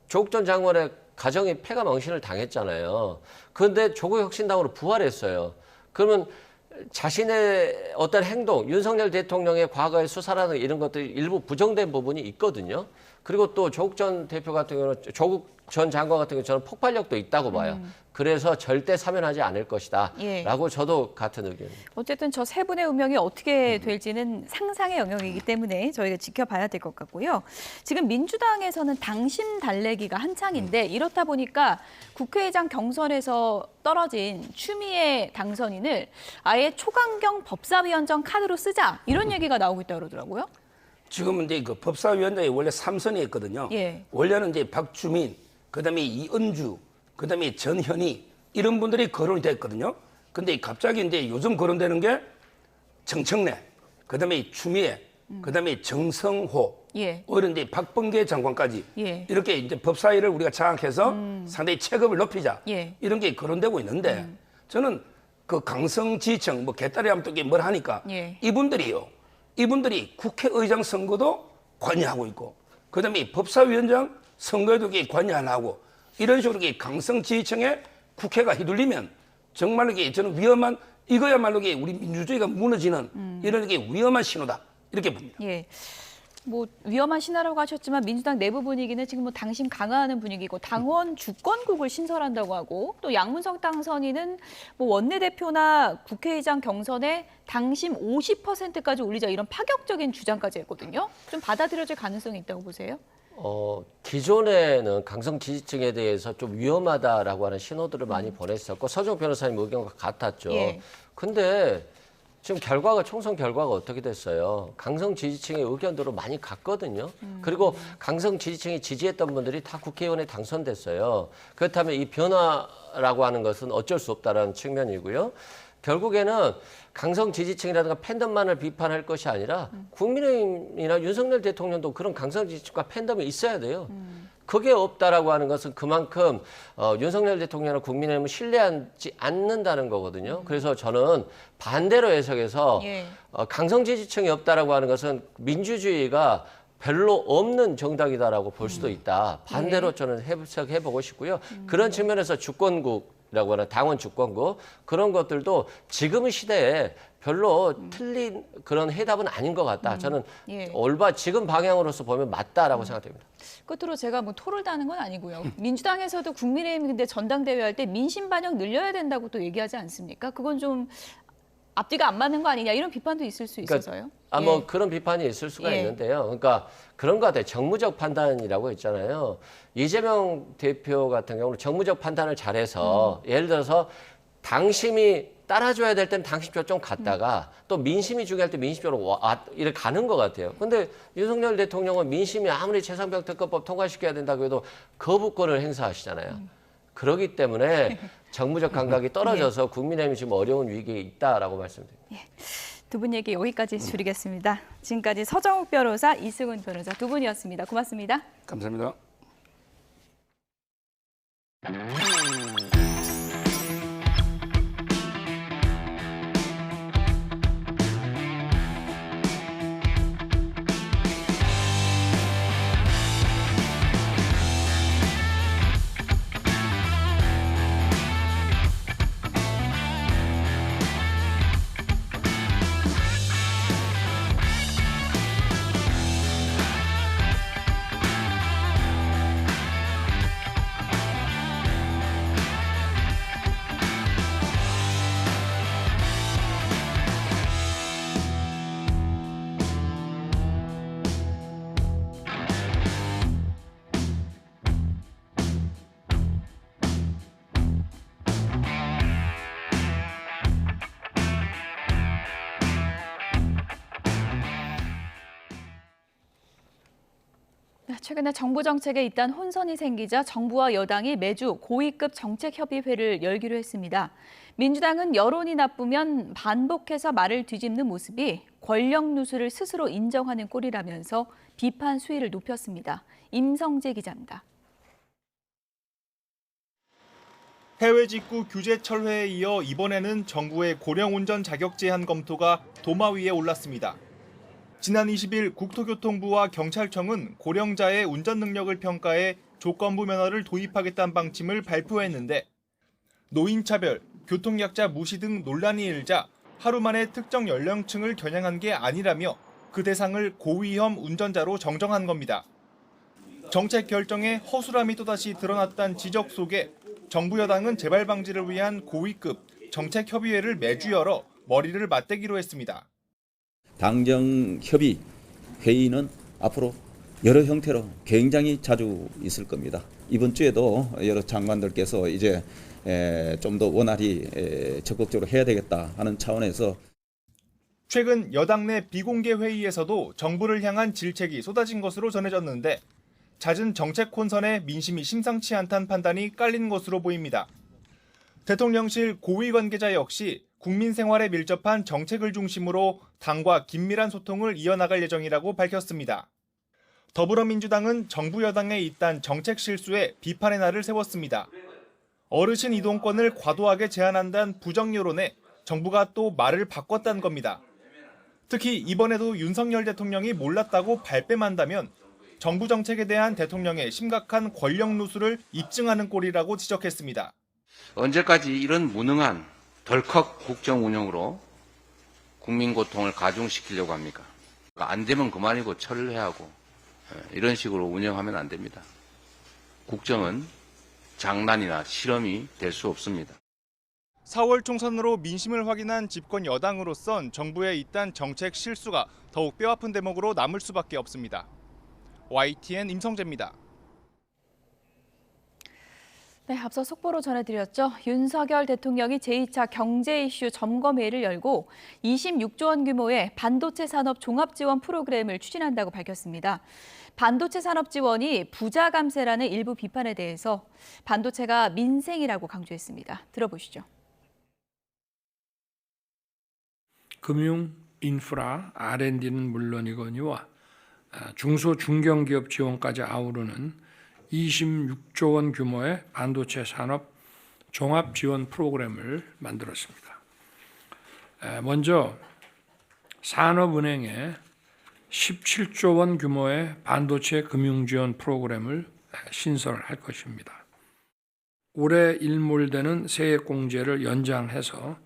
Speaker 18: 조국 전 장관의 가정이 패가 망신을 당했잖아요. 그런데 조국혁신당으로 부활했어요. 그러면 자신의 어떤 행동, 윤석열 대통령의 과거의 수사라는 이런 것들이 일부 부정된 부분이 있거든요. 그리고 또 조국 전 대표 같은 경우는 조국 전 장관 같은 경우는 저는 폭발력도 있다고 봐요. 그래서 절대 사면하지 않을 것이다. 라고 저도 같은 의견입니다.
Speaker 1: 어쨌든 저 세 분의 운명이 어떻게 될지는 상상의 영역이기 때문에 저희가 지켜봐야 될 것 같고요. 지금 민주당에서는 당심 달래기가 한창인데 이렇다 보니까 국회의장 경선에서 떨어진 추미애 당선인을 아예 초강경 법사위원장 카드로 쓰자 이런 얘기가 나오고 있다고 그러더라고요.
Speaker 17: 지금은 이제 그 법사위원장이 원래 3선이 있거든요. 원래는 이제 박주민, 그다음에 이은주, 그다음에 전현희 이런 분들이 거론이 됐거든요. 근데 갑자기 이제 요즘 거론되는 게 정청래, 그다음에 추미애, 그다음에 정성호, 오히려 이제 박범계 장관까지 이렇게 이제 법사위를 우리가 장악해서 상당히 체급을 높이자 이런 게 거론되고 있는데 저는 그 강성지청 뭐 개딸이 하면 또 뭘 하니까 이분들이 국회의장 선거도 관여하고 있고 그다음에 법사위원장 선거에도 관여 안 하고 이런 식으로 강성지휘청에 국회가 휘둘리면 정말로 저는 위험한 이거야말로 우리 민주주의가 무너지는 이런 위험한 신호다 이렇게 봅니다.
Speaker 1: 뭐 위험한 신화라고 하셨지만 민주당 내부 분위기는 지금 뭐 당심 강화하는 분위기고 당원 주권국을 신설한다고 하고 또 양문석 당선인은 뭐 원내대표나 국회의장 경선에 당심 50%까지 올리자 이런 파격적인 주장까지 했거든요. 좀 받아들여질 가능성이 있다고 보세요?
Speaker 18: 기존에는 강성 지지층에 대해서 좀 위험하다라고 하는 신호들을 많이 보냈었고 서정 변호사님 의견과 같았죠. 근데 지금 총선 결과가 어떻게 됐어요? 강성 지지층의 의견대로 많이 갔거든요. 그리고 강성 지지층이 지지했던 분들이 다 국회의원에 당선됐어요. 그렇다면 이 변화라고 하는 것은 어쩔 수 없다는 측면이고요. 결국에는 강성 지지층이라든가 팬덤만을 비판할 것이 아니라 국민의힘이나 윤석열 대통령도 그런 강성 지지층과 팬덤이 있어야 돼요. 그게 없다라고 하는 것은 그만큼 윤석열 대통령을 국민의힘을 신뢰하지 않는다는 거거든요. 그래서 저는 반대로 해석해서 강성 지지층이 없다라고 하는 것은 민주주의가 별로 없는 정당이다라고 볼 수도 있다. 반대로 저는 해석해보고 싶고요. 그런 측면에서 주권국이라고 하는 당원 주권국 그런 것들도 지금 시대에 별로 틀린 그런 해답은 아닌 것 같다. 저는 지금 방향으로서 보면 맞다라고 생각됩니다.
Speaker 1: 끝으로 제가 뭐 토를 다는 건 아니고요. 민주당에서도 국민의힘 근데 전당대회 할 때 민심 반영 늘려야 된다고 또 얘기하지 않습니까? 그건 좀 앞뒤가 안 맞는 거 아니냐 이런 비판도 있을 수 있어서요.
Speaker 18: 뭐 그런 비판이 있을 수가 있는데요. 그러니까 그런 것 같아요. 정무적 판단이라고 있잖아요. 이재명 대표 같은 경우는 정무적 판단을 잘해서 예를 들어서 당심이 따라줘야 될 때는 당심 쪽으로 좀 갔다가 또 민심이 중요할 때 민심 쪽으로 이렇게 가는 것 같아요. 근데 윤석열 대통령은 민심이 아무리 최상병 특검법 통과시켜야 된다고 해도 거부권을 행사하시잖아요. 그렇기 때문에 정무적 감각이 떨어져서 국민의힘이 지금 어려운 위기에 있다라고 말씀드립니다.
Speaker 1: 두 분 얘기 여기까지 줄이겠습니다. 지금까지 서정욱 변호사, 이승훈 변호사 두 분이었습니다. 고맙습니다.
Speaker 17: 감사합니다.
Speaker 1: 최근에 정부 정책에 잇단 혼선이 생기자 정부와 여당이 매주 고위급 정책협의회를 열기로 했습니다. 민주당은 여론이 나쁘면 반복해서 말을 뒤집는 모습이 권력 누수를 스스로 인정하는 꼴이라면서 비판 수위를 높였습니다. 임성재 기자입니다.
Speaker 2: 해외 직구 규제 철회에 이어 이번에는 정부의 고령 운전 자격 제한 검토가 도마 위에 올랐습니다. 지난 20일 국토교통부와 경찰청은 고령자의 운전 능력을 평가해 조건부 면허를 도입하겠다는 방침을 발표했는데 노인차별, 교통약자 무시 등 논란이 일자 하루 만에 특정 연령층을 겨냥한 게 아니라며 그 대상을 고위험 운전자로 정정한 겁니다. 정책 결정에 허술함이 또다시 드러났다는 지적 속에 정부 여당은 재발 방지를 위한 고위급 정책협의회를 매주 열어 머리를 맞대기로 했습니다.
Speaker 22: 당정협의 회의는 앞으로 여러 형태로 굉장히 자주 있을 겁니다. 이번 주에도 여러 장관들께서 이제 좀 더 원활히 적극적으로 해야 되겠다 하는 차원에서
Speaker 2: 최근 여당 내 비공개 회의에서도 정부를 향한 질책이 쏟아진 것으로 전해졌는데 잦은 정책 혼선에 민심이 심상치 않다는 판단이 깔린 것으로 보입니다. 대통령실 고위 관계자 역시 국민 생활에 밀접한 정책을 중심으로 당과 긴밀한 소통을 이어나갈 예정이라고 밝혔습니다. 더불어민주당은 정부 여당에 잇단 정책 실수에 비판의 날을 세웠습니다. 어르신 이동권을 과도하게 제한한다는 부정 여론에 정부가 또 말을 바꿨다는 겁니다. 특히 이번에도 윤석열 대통령이 몰랐다고 발뺌한다면 정부 정책에 대한 대통령의 심각한 권력 누수를 입증하는 꼴이라고 지적했습니다.
Speaker 23: 언제까지 이런 무능한 덜컥 국정 운영으로 국민 고통을 가중시키려고 합니까? 안 되면 그만이고 철회하고 이런 식으로 운영하면 안 됩니다. 국정은 장난이나 실험이 될 수 없습니다.
Speaker 2: 4월 총선으로 민심을 확인한 집권 여당으로선 정부의 잇단 정책 실수가 더욱 뼈아픈 대목으로 남을 수밖에 없습니다. YTN 임성재입니다.
Speaker 1: 네, 앞서 속보로 전해드렸죠. 윤석열 대통령이 제2차 경제 이슈 점검회의를 열고 26조 원 규모의 반도체 산업 종합 지원 프로그램을 추진한다고 밝혔습니다. 반도체 산업 지원이 부자 감세라는 일부 비판에 대해서 반도체가 민생이라고 강조했습니다. 들어보시죠.
Speaker 24: 금융, 인프라, R&D는 물론이거니와 중소 중견기업 지원까지 아우르는 26조 원 규모의 반도체 산업 종합 지원 프로그램을 만들었습니다. 먼저 산업은행에 17조 원 규모의 반도체 금융 지원 프로그램을 신설할 것입니다. 올해 일몰되는 세액공제를 연장해서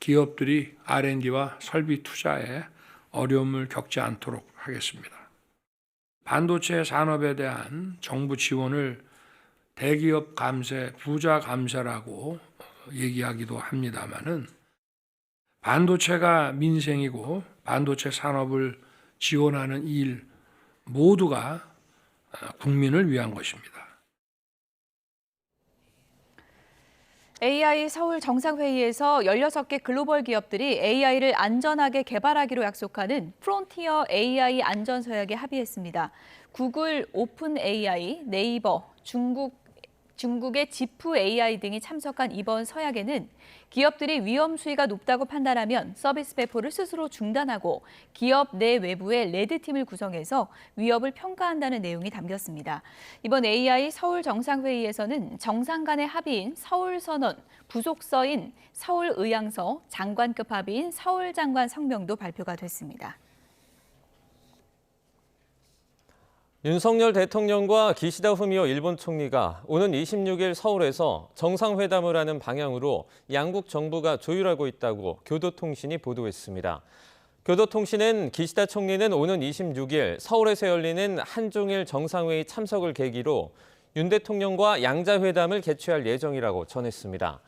Speaker 24: 기업들이 R&D와 설비 투자에 어려움을 겪지 않도록 하겠습니다. 반도체 산업에 대한 정부 지원을 대기업 감세, 부자 감세라고 얘기하기도 합니다마는 반도체가 민생이고 반도체 산업을 지원하는 일 모두가 국민을 위한 것입니다.
Speaker 1: AI 서울 정상회의에서 16개 글로벌 기업들이 AI를 안전하게 개발하기로 약속하는 프론티어 AI 안전서약에 합의했습니다. 구글, 오픈 AI, 네이버, 중국의 지프 AI 등이 참석한 이번 서약에는 기업들이 위험 수위가 높다고 판단하면 서비스 배포를 스스로 중단하고 기업 내 외부의 레드팀을 구성해서 위협을 평가한다는 내용이 담겼습니다. 이번 AI 서울 정상회의에서는 정상 간의 합의인 서울선언, 부속서인 서울의향서, 장관급 합의인 서울장관 성명도 발표가 됐습니다.
Speaker 10: 윤석열 대통령과 기시다 후미오 일본 총리가 오는 26일 서울에서 정상회담을 하는 방향으로 양국 정부가 조율하고 있다고 교도통신이 보도했습니다. 교도통신은 기시다 총리는 오는 26일 서울에서 열리는 한중일 정상회의 참석을 계기로 윤 대통령과 양자회담을 개최할 예정이라고 전했습니다.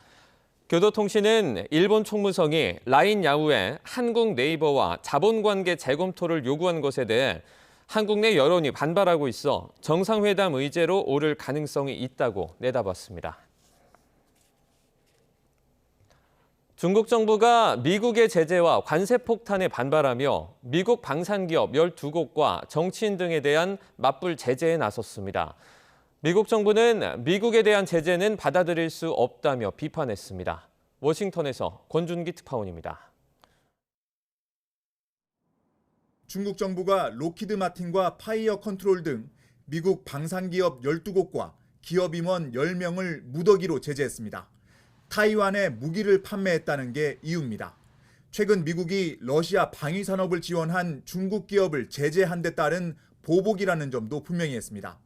Speaker 10: 교도통신은 일본 총무성이 라인 야후에 한국 네이버와 자본관계 재검토를 요구한 것에 대해 한국 내 여론이 반발하고 있어 정상회담 의제로 오를 가능성이 있다고 내다봤습니다. 중국 정부가 미국의 제재와 관세 폭탄에 반발하며 미국 방산기업 12곳과 정치인 등에 대한 맞불 제재에 나섰습니다. 미국 정부는 미국에 대한 제재는 받아들일 수 없다며 비판했습니다. 워싱턴에서 권준기 특파원입니다.
Speaker 2: 중국 정부가 로키드 마틴과 파이어 컨트롤 등 미국 방산기업 12곳과 기업 임원 10명을 무더기로 제재했습니다. 타이완에 무기를 판매했다는 게 이유입니다. 최근 미국이 러시아 방위산업을 지원한 중국 기업을 제재한 데 따른 보복이라는 점도 분명히 했습니다.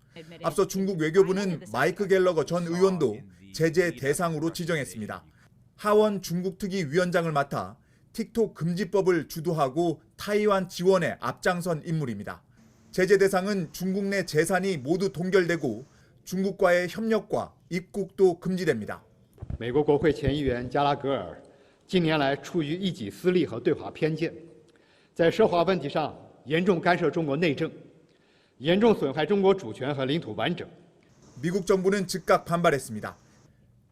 Speaker 2: 앞서 중국 외교부는 마이크 갤러거 전 의원도 제재 대상으로 지정했습니다. 하원 중국특위 위원장을 맡아 틱톡 금지법을 주도하고 타이완 지원에 앞장선 인물입니다. 제재 대상은 중국 내 재산이 모두 동결되고 중국과의 협력과 입국도 금지됩니다.
Speaker 3: 美国国会前议员加拉格尔近年来出于一己私利和对华偏见，在涉华问题上严重干涉中国内政，严重损害中国主权和领土完整。
Speaker 2: 미국 정부는 즉각 반발했습니다.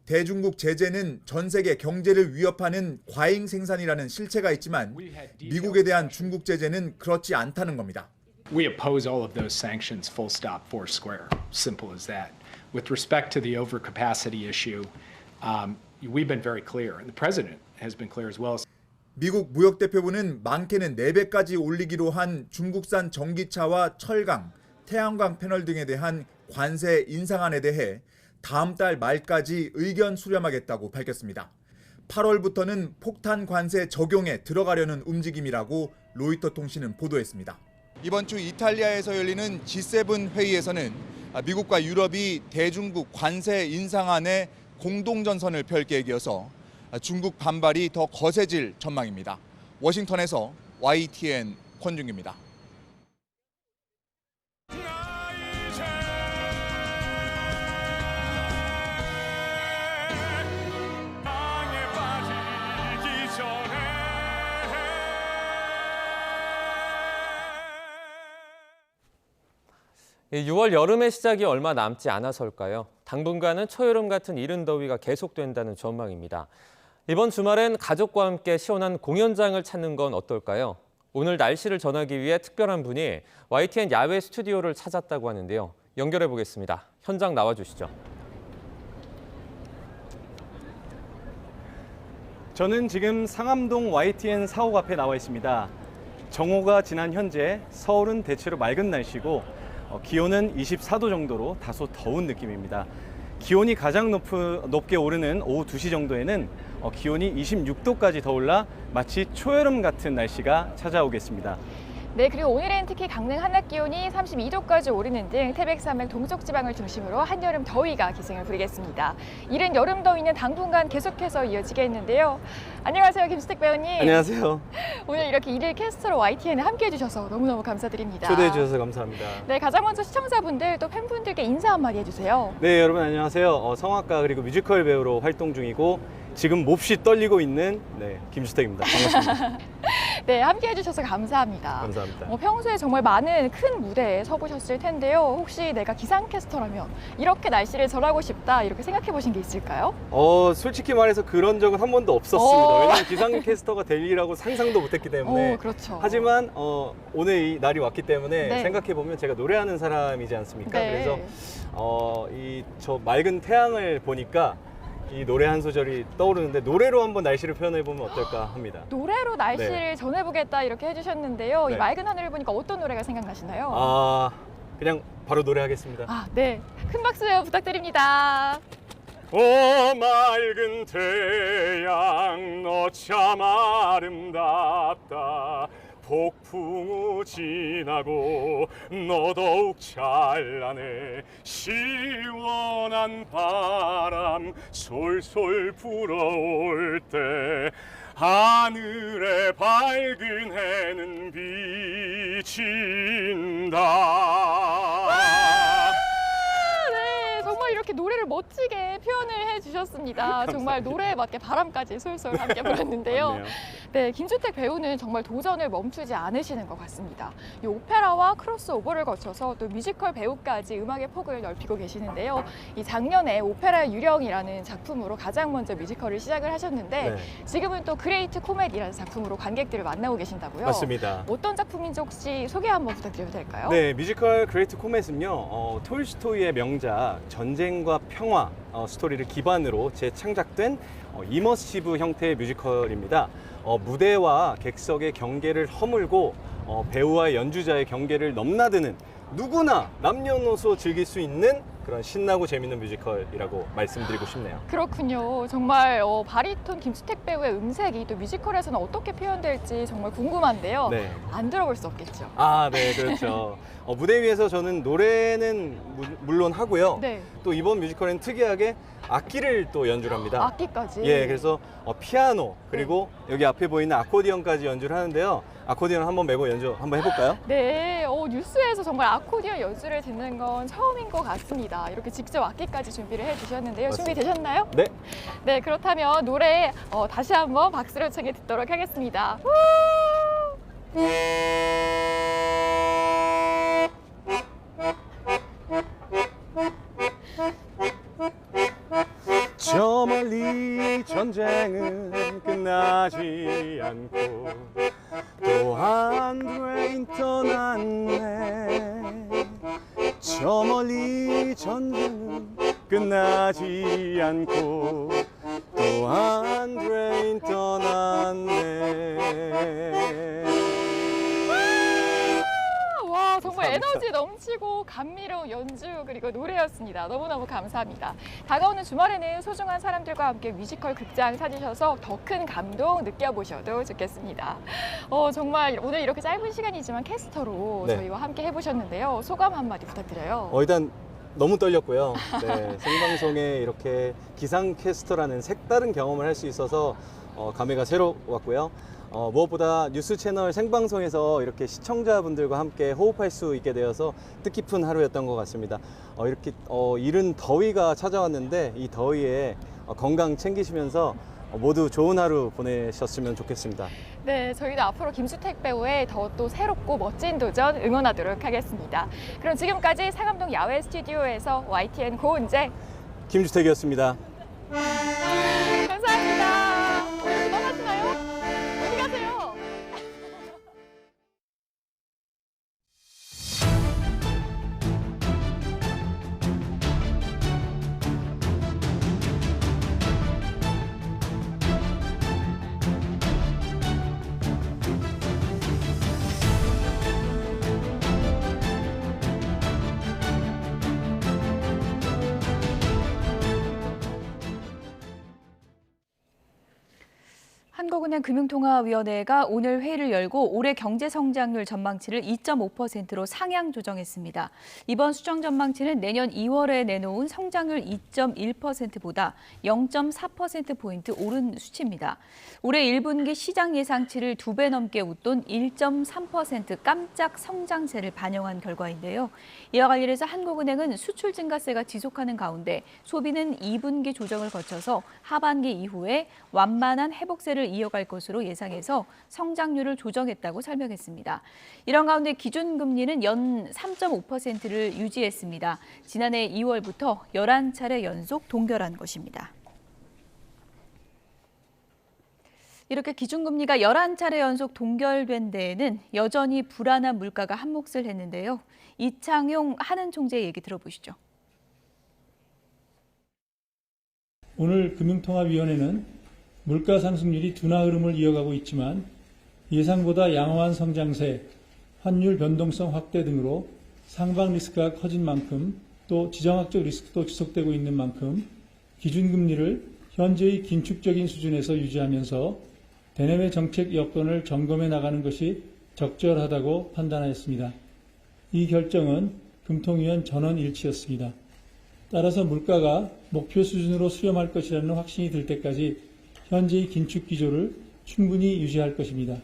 Speaker 2: 대중국 제재는 전 세계 경제를 위협하는 과잉 생산이라는 실체가 있지만 미국에 대한 중국 제재는 그렇지 않다는 겁니다.
Speaker 4: We oppose all of those sanctions, full stop, four square. Simple as that. With respect to the overcapacity issue, we've been very clear, and the president has been clear as well.
Speaker 2: 미국 무역대표부는 많게는 4배까지 올리기로 한 중국산 전기차와 철강, 태양광 패널 등에 대한 관세 인상안에 대해 다음 달 말까지 의견 수렴하겠다고 밝혔습니다. 8월부터는 폭탄 관세 적용에 들어가려는 움직임이라고 로이터 통신은 보도했습니다. 이번 주 이탈리아에서 열리는 G7 회의에서는 미국과 유럽이 대중국 관세 인상안에 공동전선을 펼 계획이어서 중국 반발이 더 거세질 전망입니다. 워싱턴에서 YTN 권준기입니다.
Speaker 10: 이 6월 여름의 시작이 얼마 남지 않아서일까요? 당분간은 초여름 같은 이른 더위가 계속된다는 전망입니다. 이번 주말엔 가족과 함께 시원한 공연장을 찾는 건 어떨까요? 오늘 날씨를 전하기 위해 특별한 분이 YTN 야외 스튜디오를 찾았다고 하는데요. 연결해 보겠습니다. 현장 나와주시죠.
Speaker 6: 저는 지금 상암동 YTN 사옥 앞에 나와 있습니다. 정오가 지난 현재 서울은 대체로 맑은 날씨고 기온은 24도 정도로 다소 더운 느낌입니다. 기온이 가장 높게 오르는 오후 2시 정도에는 기온이 26도까지 더 올라 마치 초여름 같은 날씨가 찾아오겠습니다.
Speaker 7: 네, 그리고 오늘은 특히 강릉 한낮 기온이 32도까지 오르는 등 태백산맥 동쪽 지방을 중심으로 한여름 더위가 기승을 부리겠습니다. 이른 여름 더위는 당분간 계속해서 이어지겠는데요. 안녕하세요, 김수택 배우님.
Speaker 6: 안녕하세요.
Speaker 7: 오늘 이렇게 일일 캐스터로 YTN에 함께해 주셔서 너무너무 감사드립니다.
Speaker 6: 초대해 주셔서 감사합니다.
Speaker 7: 네, 가장 먼저 시청자분들 또 팬분들께 인사 한마디 해주세요.
Speaker 6: 네, 여러분 안녕하세요. 성악가 그리고 뮤지컬 배우로 활동 중이고 지금 몹시 떨리고 있는 김수택입니다. 반갑습니다.
Speaker 7: 네, 함께해 주셔서 감사합니다.
Speaker 6: 감사합니다.
Speaker 7: 평소에 정말 많은 큰 무대에 서보셨을 텐데요. 혹시 내가 기상캐스터라면 이렇게 날씨를 전하고 싶다 이렇게 생각해 보신 게 있을까요?
Speaker 6: 솔직히 말해서 그런 적은 한 번도 없었습니다. 왜냐하면 기상캐스터가 될 일이라고 상상도 못했기 때문에.
Speaker 7: 그렇죠.
Speaker 6: 하지만 오늘 이 날이 왔기 때문에
Speaker 7: 네.
Speaker 6: 생각해 보면 제가 노래하는 사람이지 않습니까?
Speaker 7: 네.
Speaker 6: 그래서 저 맑은 태양을 보니까 이 노래 한 소절이 떠오르는데 노래로 한번 날씨를 표현해 보면 어떨까 합니다.
Speaker 7: 노래로 날씨를
Speaker 6: 네.
Speaker 7: 전해보겠다 이렇게 해주셨는데요.
Speaker 6: 네.
Speaker 7: 이 맑은 하늘을 보니까 어떤 노래가 생각나시나요?
Speaker 6: 그냥 바로 노래하겠습니다.
Speaker 7: 네. 큰 박수 부탁드립니다.
Speaker 6: 맑은 태양 너 참 아름답다. 폭풍우 지나고 너 더욱 찬란해. 시원한 바람 솔솔 불어올 때 하늘에 밝은 해는 비친다.
Speaker 7: 네, 정말 이렇게 노래를 멋지게 표현을 해주셨는데요. 잘하셨습니다. 정말 노래에 맞게 바람까지 솔솔 함께 불었는데요.
Speaker 6: 맞네요.
Speaker 7: 네, 김주택 배우는 정말 도전을 멈추지 않으시는 것 같습니다. 이 오페라와 크로스오버를 거쳐서 또 뮤지컬 배우까지 음악의 폭을 넓히고 계시는데요. 이 작년에 오페라 유령이라는 작품으로 가장 먼저 뮤지컬을 시작을 하셨는데
Speaker 6: 네.
Speaker 7: 지금은 또 그레이트 코미디라는 작품으로 관객들을 만나고 계신다고요.
Speaker 6: 맞습니다.
Speaker 7: 어떤 작품인지 혹시 소개 한번 부탁드려도 될까요?
Speaker 6: 네, 뮤지컬 그레이트 코멧은요, 톨스토이의 명작 전쟁과 평화 스토리를 기반으로 재창작된 이머시브 형태의 뮤지컬입니다. 무대와 객석의 경계를 허물고 배우와 연주자의 경계를 넘나드는 누구나 남녀노소 즐길 수 있는 그런 신나고 재밌는 뮤지컬이라고 말씀드리고 싶네요.
Speaker 7: 그렇군요. 정말 바리톤 김주택 배우의 음색이 또 뮤지컬에서는 어떻게 표현될지 정말 궁금한데요.
Speaker 6: 네.
Speaker 7: 안 들어볼 수 없겠죠.
Speaker 6: 아, 네, 그렇죠. 무대 위에서 저는 노래는 물론 하고요.
Speaker 7: 네.
Speaker 6: 또 이번 뮤지컬은 특이하게 악기를 또 연주를 합니다.
Speaker 7: 악기까지?
Speaker 6: 예, 그래서 피아노 그리고 여기 앞에 보이는 아코디언까지 연주를 하는데요. 아코디언 한번 메고 연주 한번 해볼까요?
Speaker 7: 네, 뉴스에서 정말 아코디언 연주를 듣는 건 처음인 것 같습니다. 이렇게 직접 악기까지 준비를 해주셨는데요. 준비되셨나요?
Speaker 6: 네.
Speaker 7: 네, 그렇다면 노래 다시 한번 박수를 청해 듣도록 하겠습니다.
Speaker 6: 저 멀리 전쟁은 끝나지 않고 또 한 브레인 떠났네. 저 멀리 전쟁은 끝나지 않고 또 한 브레인 떠났네.
Speaker 7: 와, 정말
Speaker 6: 감사합니다.
Speaker 7: 에너지 넘치고 감미로운 연주 그리고 노래였습니다. 너무너무 감사합니다. 다가오는 주말에는 소중한 사람들과 함께 뮤지컬 극장 찾으셔서 더 큰 감동 느껴보셔도 좋겠습니다. 정말 오늘 이렇게 짧은 시간이지만 캐스터로
Speaker 6: 네.
Speaker 7: 저희와 함께 해보셨는데요. 소감 한마디 부탁드려요.
Speaker 6: 일단 너무 떨렸고요. 네, 생방송에 이렇게 기상캐스터라는 색다른 경험을 할 수 있어서 감회가 새로웠고요. 무엇보다 뉴스 채널 생방송에서 이렇게 시청자분들과 함께 호흡할 수 있게 되어서 뜻깊은 하루였던 것 같습니다. 이렇게 이른 더위가 찾아왔는데 이 더위에 건강 챙기시면서 모두 좋은 하루 보내셨으면 좋겠습니다.
Speaker 7: 네, 저희도 앞으로 김주택 배우의 더 또 새롭고 멋진 도전 응원하도록 하겠습니다. 그럼 지금까지 상암동 야외 스튜디오에서 YTN 고은재
Speaker 6: 김주택이었습니다.
Speaker 7: 감사합니다. 이렇게 떠나시나요? 어디 가세요?
Speaker 1: 한국은행 금융통화위원회가 오늘 회의를 열고 올해 경제성장률 전망치를 2.5%로 상향 조정했습니다. 이번 수정 전망치는 내년 2월에 내놓은 성장률 2.1%보다 0.4%포인트 오른 수치입니다. 올해 1분기 시장 예상치를 2배 넘게 웃돈 1.3% 깜짝 성장세를 반영한 결과인데요. 이와 관련해서 한국은행은 수출 증가세가 지속하는 가운데 소비는 2분기 조정을 거쳐서 하반기 이후에 완만한 회복세를 이어갈 것으로 예상해서 성장률을 조정했다고 설명했습니다. 이런 가운데 기준금리는 연 3.5%를 유지했습니다. 지난해 2월부터 11차례 연속 동결한 것입니다. 이렇게 기준금리가 11차례 연속 동결된 데에는 여전히 불안한 물가가 한몫을 했는데요. 이창용 한은 총재의 얘기 들어보시죠.
Speaker 5: 오늘 금융통화위원회는 물가 상승률이 둔화 흐름을 이어가고 있지만 예상보다 양호한 성장세, 환율 변동성 확대 등으로 상방 리스크가 커진 만큼 또 지정학적 리스크도 지속되고 있는 만큼 기준금리를 현재의 긴축적인 수준에서 유지하면서 대내외 정책 여건을 점검해 나가는 것이 적절하다고 판단하였습니다. 이 결정은 금통위원 전원 일치였습니다. 따라서 물가가 목표 수준으로 수렴할 것이라는 확신이 들 때까지 현재의 긴축 기조를 충분히 유지할 것입니다.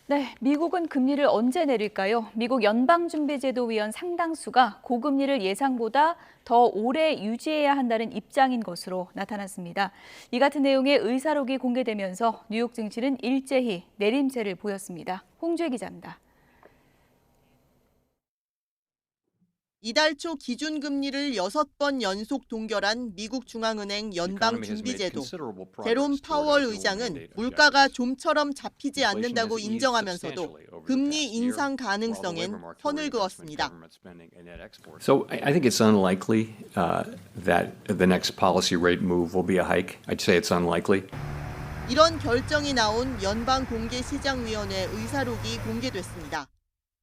Speaker 1: 네, 미국은 금리를 언제 내릴까요? 미국 연방준비제도위원 상당수가 고금리를 예상보다 더 오래 유지해야 한다는 입장인 것으로 나타났습니다. 이 같은 내용의 의사록이 공개되면서 뉴욕 증시는 일제히 내림세를 보였습니다. 홍주혜 기자입니다.
Speaker 9: 이달 초 기준금리를 6번 연속 동결한 미국 중앙은행 연방준비제도. 제롬 파월 의장은 물가가 좀처럼 잡히지 않는다고 인정하면서도 금리 인상 가능성엔 선을 그었습니다.
Speaker 11: So I think it's unlikely that the next policy rate move will be a hike. I'd say it's unlikely.
Speaker 9: 이런 결정이 나온 연방공개시장위원회 의사록이 공개됐습니다.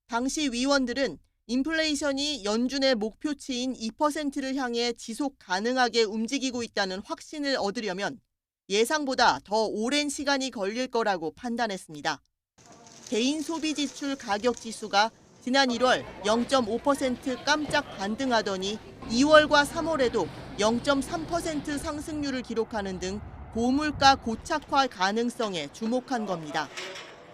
Speaker 9: 당시 위원들은 인플레이션이 연준의 목표치인 2%를 향해 지속 가능하게 움직이고 있다는 확신을 얻으려면 예상보다 더 오랜 시간이 걸릴 거라고 판단했습니다. 개인 소비 지출 가격 지수가 지난 1월 0.5% 깜짝 반등하더니 2월과 3월에도 0.3% 상승률을 기록하는 등 고물가 고착화 가능성에 주목한 겁니다.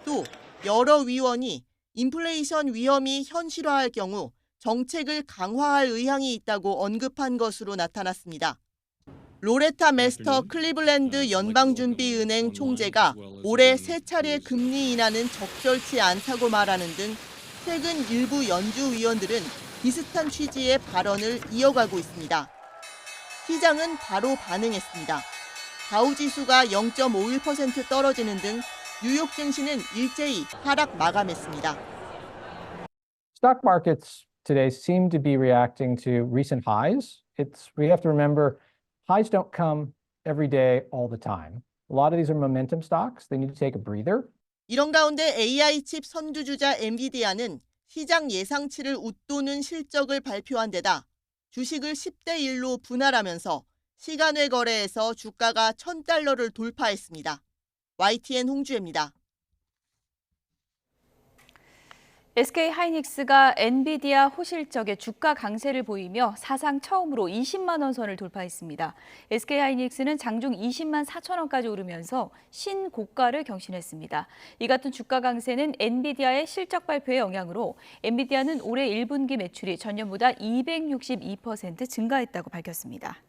Speaker 9: 또 여러 위원이 인플레이션 위험이 현실화할 경우 정책을 강화할 의향이 있다고 언급한 것으로 나타났습니다. 로레타 메스터 클리블랜드 연방준비은행 총재가 올해 3차례 금리 인하는 적절치 않다고 말하는 등 최근 일부 연주 위원들은 비슷한 취지의 발언을 이어가고 있습니다. 시장은 바로 반응했습니다. 다우지수가 0.51% 떨어지는 등 뉴욕 증시는 일제히 하락 마감했습니다.
Speaker 13: Stock markets today seem to be reacting to recent highs. We have to remember highs don't come every day all the time. A lot of these are momentum stocks. They need to take a breather.
Speaker 9: 이런 가운데 AI 칩 선두주자 엔비디아는 시장 예상치를 웃도는 실적을 발표한 데다 주식을 10대 1로 분할하면서 시간외 거래에서 주가가 $1,000를 돌파했습니다. YTN 홍주혜입니다.
Speaker 1: SK하이닉스가 엔비디아 호실적에 주가 강세를 보이며 사상 처음으로 20만 원 선을 돌파했습니다. SK하이닉스는 장중 20만 4천 원까지 오르면서 신고가를 경신했습니다. 이 같은 주가 강세는 엔비디아의 실적 발표의 영향으로 엔비디아는 올해 1분기 매출이 전년보다 262% 증가했다고 밝혔습니다.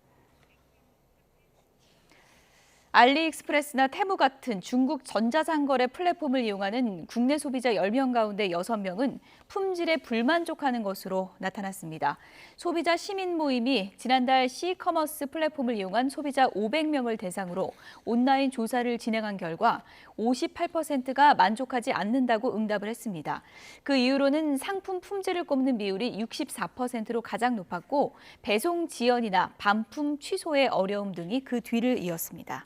Speaker 1: 알리익스프레스나 테무 같은 중국 전자상거래 플랫폼을 이용하는 국내 소비자 10명 가운데 6명은 품질에 불만족하는 것으로 나타났습니다. 소비자 시민 모임이 지난달 C커머스 플랫폼을 이용한 소비자 500명을 대상으로 온라인 조사를 진행한 결과 58%가 만족하지 않는다고 응답을 했습니다. 그 이유로는 상품 품질을 꼽는 비율이 64%로 가장 높았고 배송 지연이나 반품 취소의 어려움 등이 그 뒤를 이었습니다.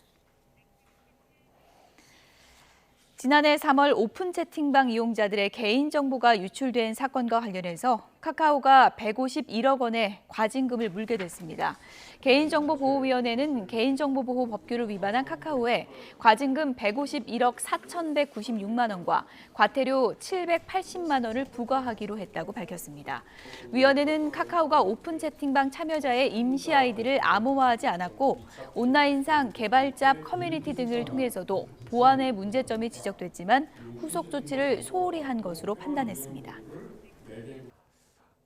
Speaker 1: 지난해 3월 오픈 채팅방 이용자들의 개인정보가 유출된 사건과 관련해서 카카오가 151억 원의 과징금을 물게 됐습니다. 개인정보보호위원회는 개인정보보호 법규를 위반한 카카오에 과징금 151억 4,196만 원과 과태료 780만 원을 부과하기로 했다고 밝혔습니다. 위원회는 카카오가 오픈 채팅방 참여자의 임시 아이디를 암호화하지 않았고 온라인상 개발자 커뮤니티 등을 통해서도 보안의 문제점이 지적됐지만 후속 조치를 소홀히 한 것으로 판단했습니다.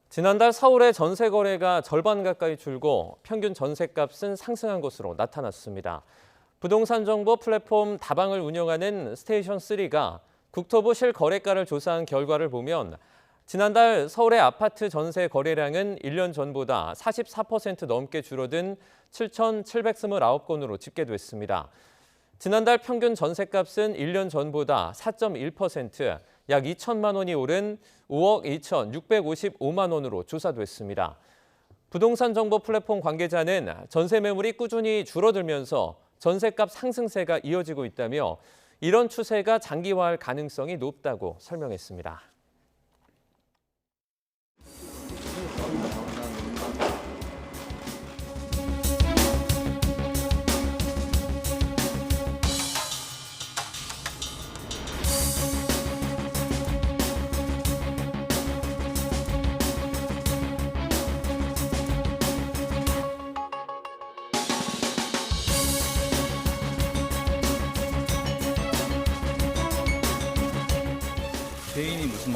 Speaker 10: 지난달 서울의 전세 거래가 절반 가까이 줄고 평균 전세값은 상승한 것으로 나타났습니다. 부동산 정보 플랫폼 다방을 운영하는 스테이션3가 국토부 실거래가를 조사한 결과를 보면 지난달 서울의 아파트 전세 거래량은 1년 전보다 44% 넘게 줄어든 7,729건으로 집계됐습니다. 지난달 평균 전세값은 1년 전보다 4.1%, 약 2천만 원이 오른 5억 2,655만 원으로 조사됐습니다. 부동산 정보 플랫폼 관계자는 전세 매물이 꾸준히 줄어들면서 전세값 상승세가 이어지고 있다며 이런 추세가 장기화할 가능성이 높다고 설명했습니다.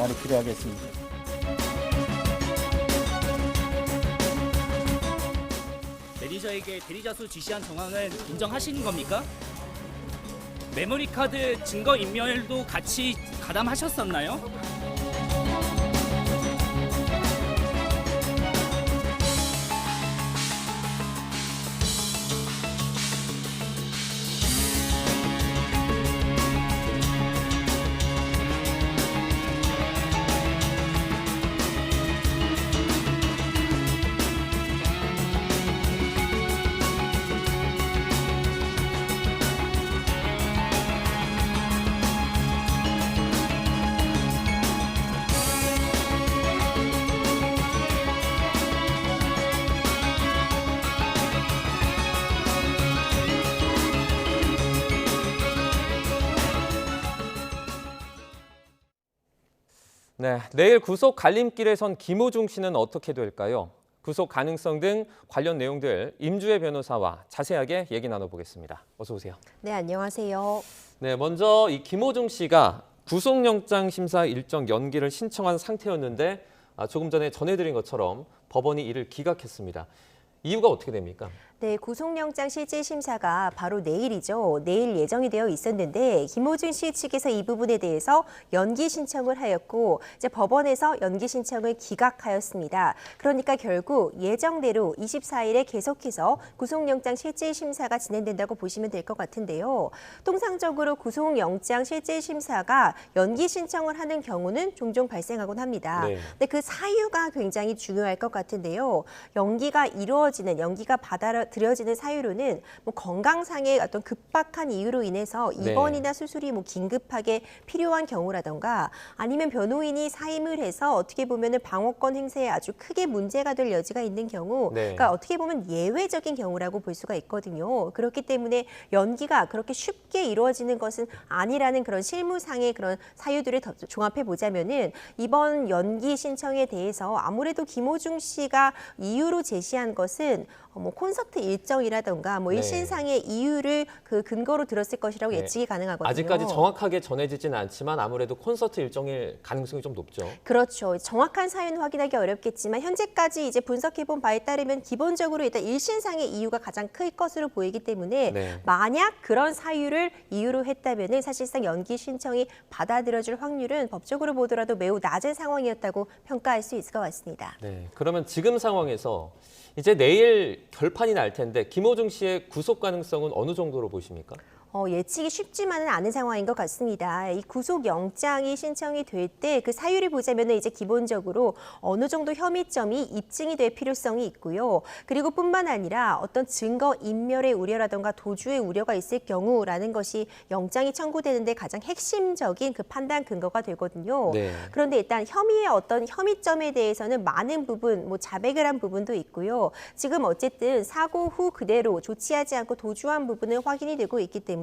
Speaker 12: 많이 필요하겠습니다.
Speaker 14: 매니저에게 대리자수 지시한 정황을 인정하시는 겁니까? 메모리카드 증거인멸도 같이 가담하셨었나요?
Speaker 10: 네, 내일 구속 갈림길에 선 김호중 씨는 어떻게 될까요? 구속 가능성 등 관련 내용들 임주혜 변호사와 자세하게 얘기 나눠보겠습니다. 어서 오세요.
Speaker 15: 네, 안녕하세요.
Speaker 10: 네, 먼저 이 김호중 씨가 구속영장 심사 일정 연기를 신청한 상태였는데 조금 전에 전해드린 것처럼 법원이 이를 기각했습니다. 이유가 어떻게 됩니까?
Speaker 15: 네, 구속영장 실질 심사가 바로 내일이죠. 내일 예정이 되어 있었는데 김호중 씨 측에서 이 부분에 대해서 연기 신청을 하였고 이제 법원에서 연기 신청을 기각하였습니다. 그러니까 결국 예정대로 24일에 계속해서 구속영장 실질 심사가 진행된다고 보시면 될 것 같은데요. 통상적으로 구속영장 실질 심사가 연기 신청을 하는 경우는 종종 발생하곤 합니다.
Speaker 16: 네.
Speaker 15: 근데 그 사유가 굉장히 중요할 것 같은데요. 연기가 받아들여지는 사유로는 뭐 건강상의 어떤 급박한 이유로 인해서 입원이나 수술이 뭐 긴급하게 필요한 경우라던가 아니면 변호인이 사임을 해서 어떻게 보면은 방어권 행사에 아주 크게 문제가 될 여지가 있는 경우, 그러니까 어떻게 보면 예외적인 경우라고 볼 수가 있거든요. 그렇기 때문에 연기가 그렇게 쉽게 이루어지는 것은 아니라는 그런 실무상의 그런 사유들을 더 종합해 보자면은 이번 연기 신청에 대해서 아무래도 김호중 씨가 이유로 제시한 것은 뭐 콘서트 일정이라던가 뭐 일신상의 이유를 그 근거로 들었을 것이라고 예측이 가능하거든요.
Speaker 10: 아직까지 정확하게 전해지지는 않지만 아무래도 콘서트 일정일 가능성이 좀 높죠.
Speaker 15: 그렇죠. 정확한 사유는 확인하기 어렵겠지만 현재까지 이제 분석해본 바에 따르면 기본적으로 일단 일신상의 이유가 가장 클 것으로 보이기 때문에 만약 그런 사유를 이유로 했다면은 사실상 연기 신청이 받아들여질 확률은 법적으로 보더라도 매우 낮은 상황이었다고 평가할 수 있을 것 같습니다.
Speaker 10: 네, 그러면 지금 상황에서 이제 내일 결판이 날 텐데 김호중 씨의 구속 가능성은 어느 정도로 보십니까?
Speaker 15: 예측이 쉽지만은 않은 상황인 것 같습니다. 이 구속영장이 신청이 될 때 그 사유를 보자면 이제 기본적으로 어느 정도 혐의점이 입증이 될 필요성이 있고요. 그리고 뿐만 아니라 어떤 증거 인멸의 우려라든가 도주의 우려가 있을 경우라는 것이 영장이 청구되는데 가장 핵심적인 그 판단 근거가 되거든요. 그런데 일단 혐의의 어떤 혐의점에 대해서는 많은 부분, 뭐 자백을 한 부분도 있고요. 지금 어쨌든 사고 후 그대로 조치하지 않고 도주한 부분은 확인이 되고 있기 때문에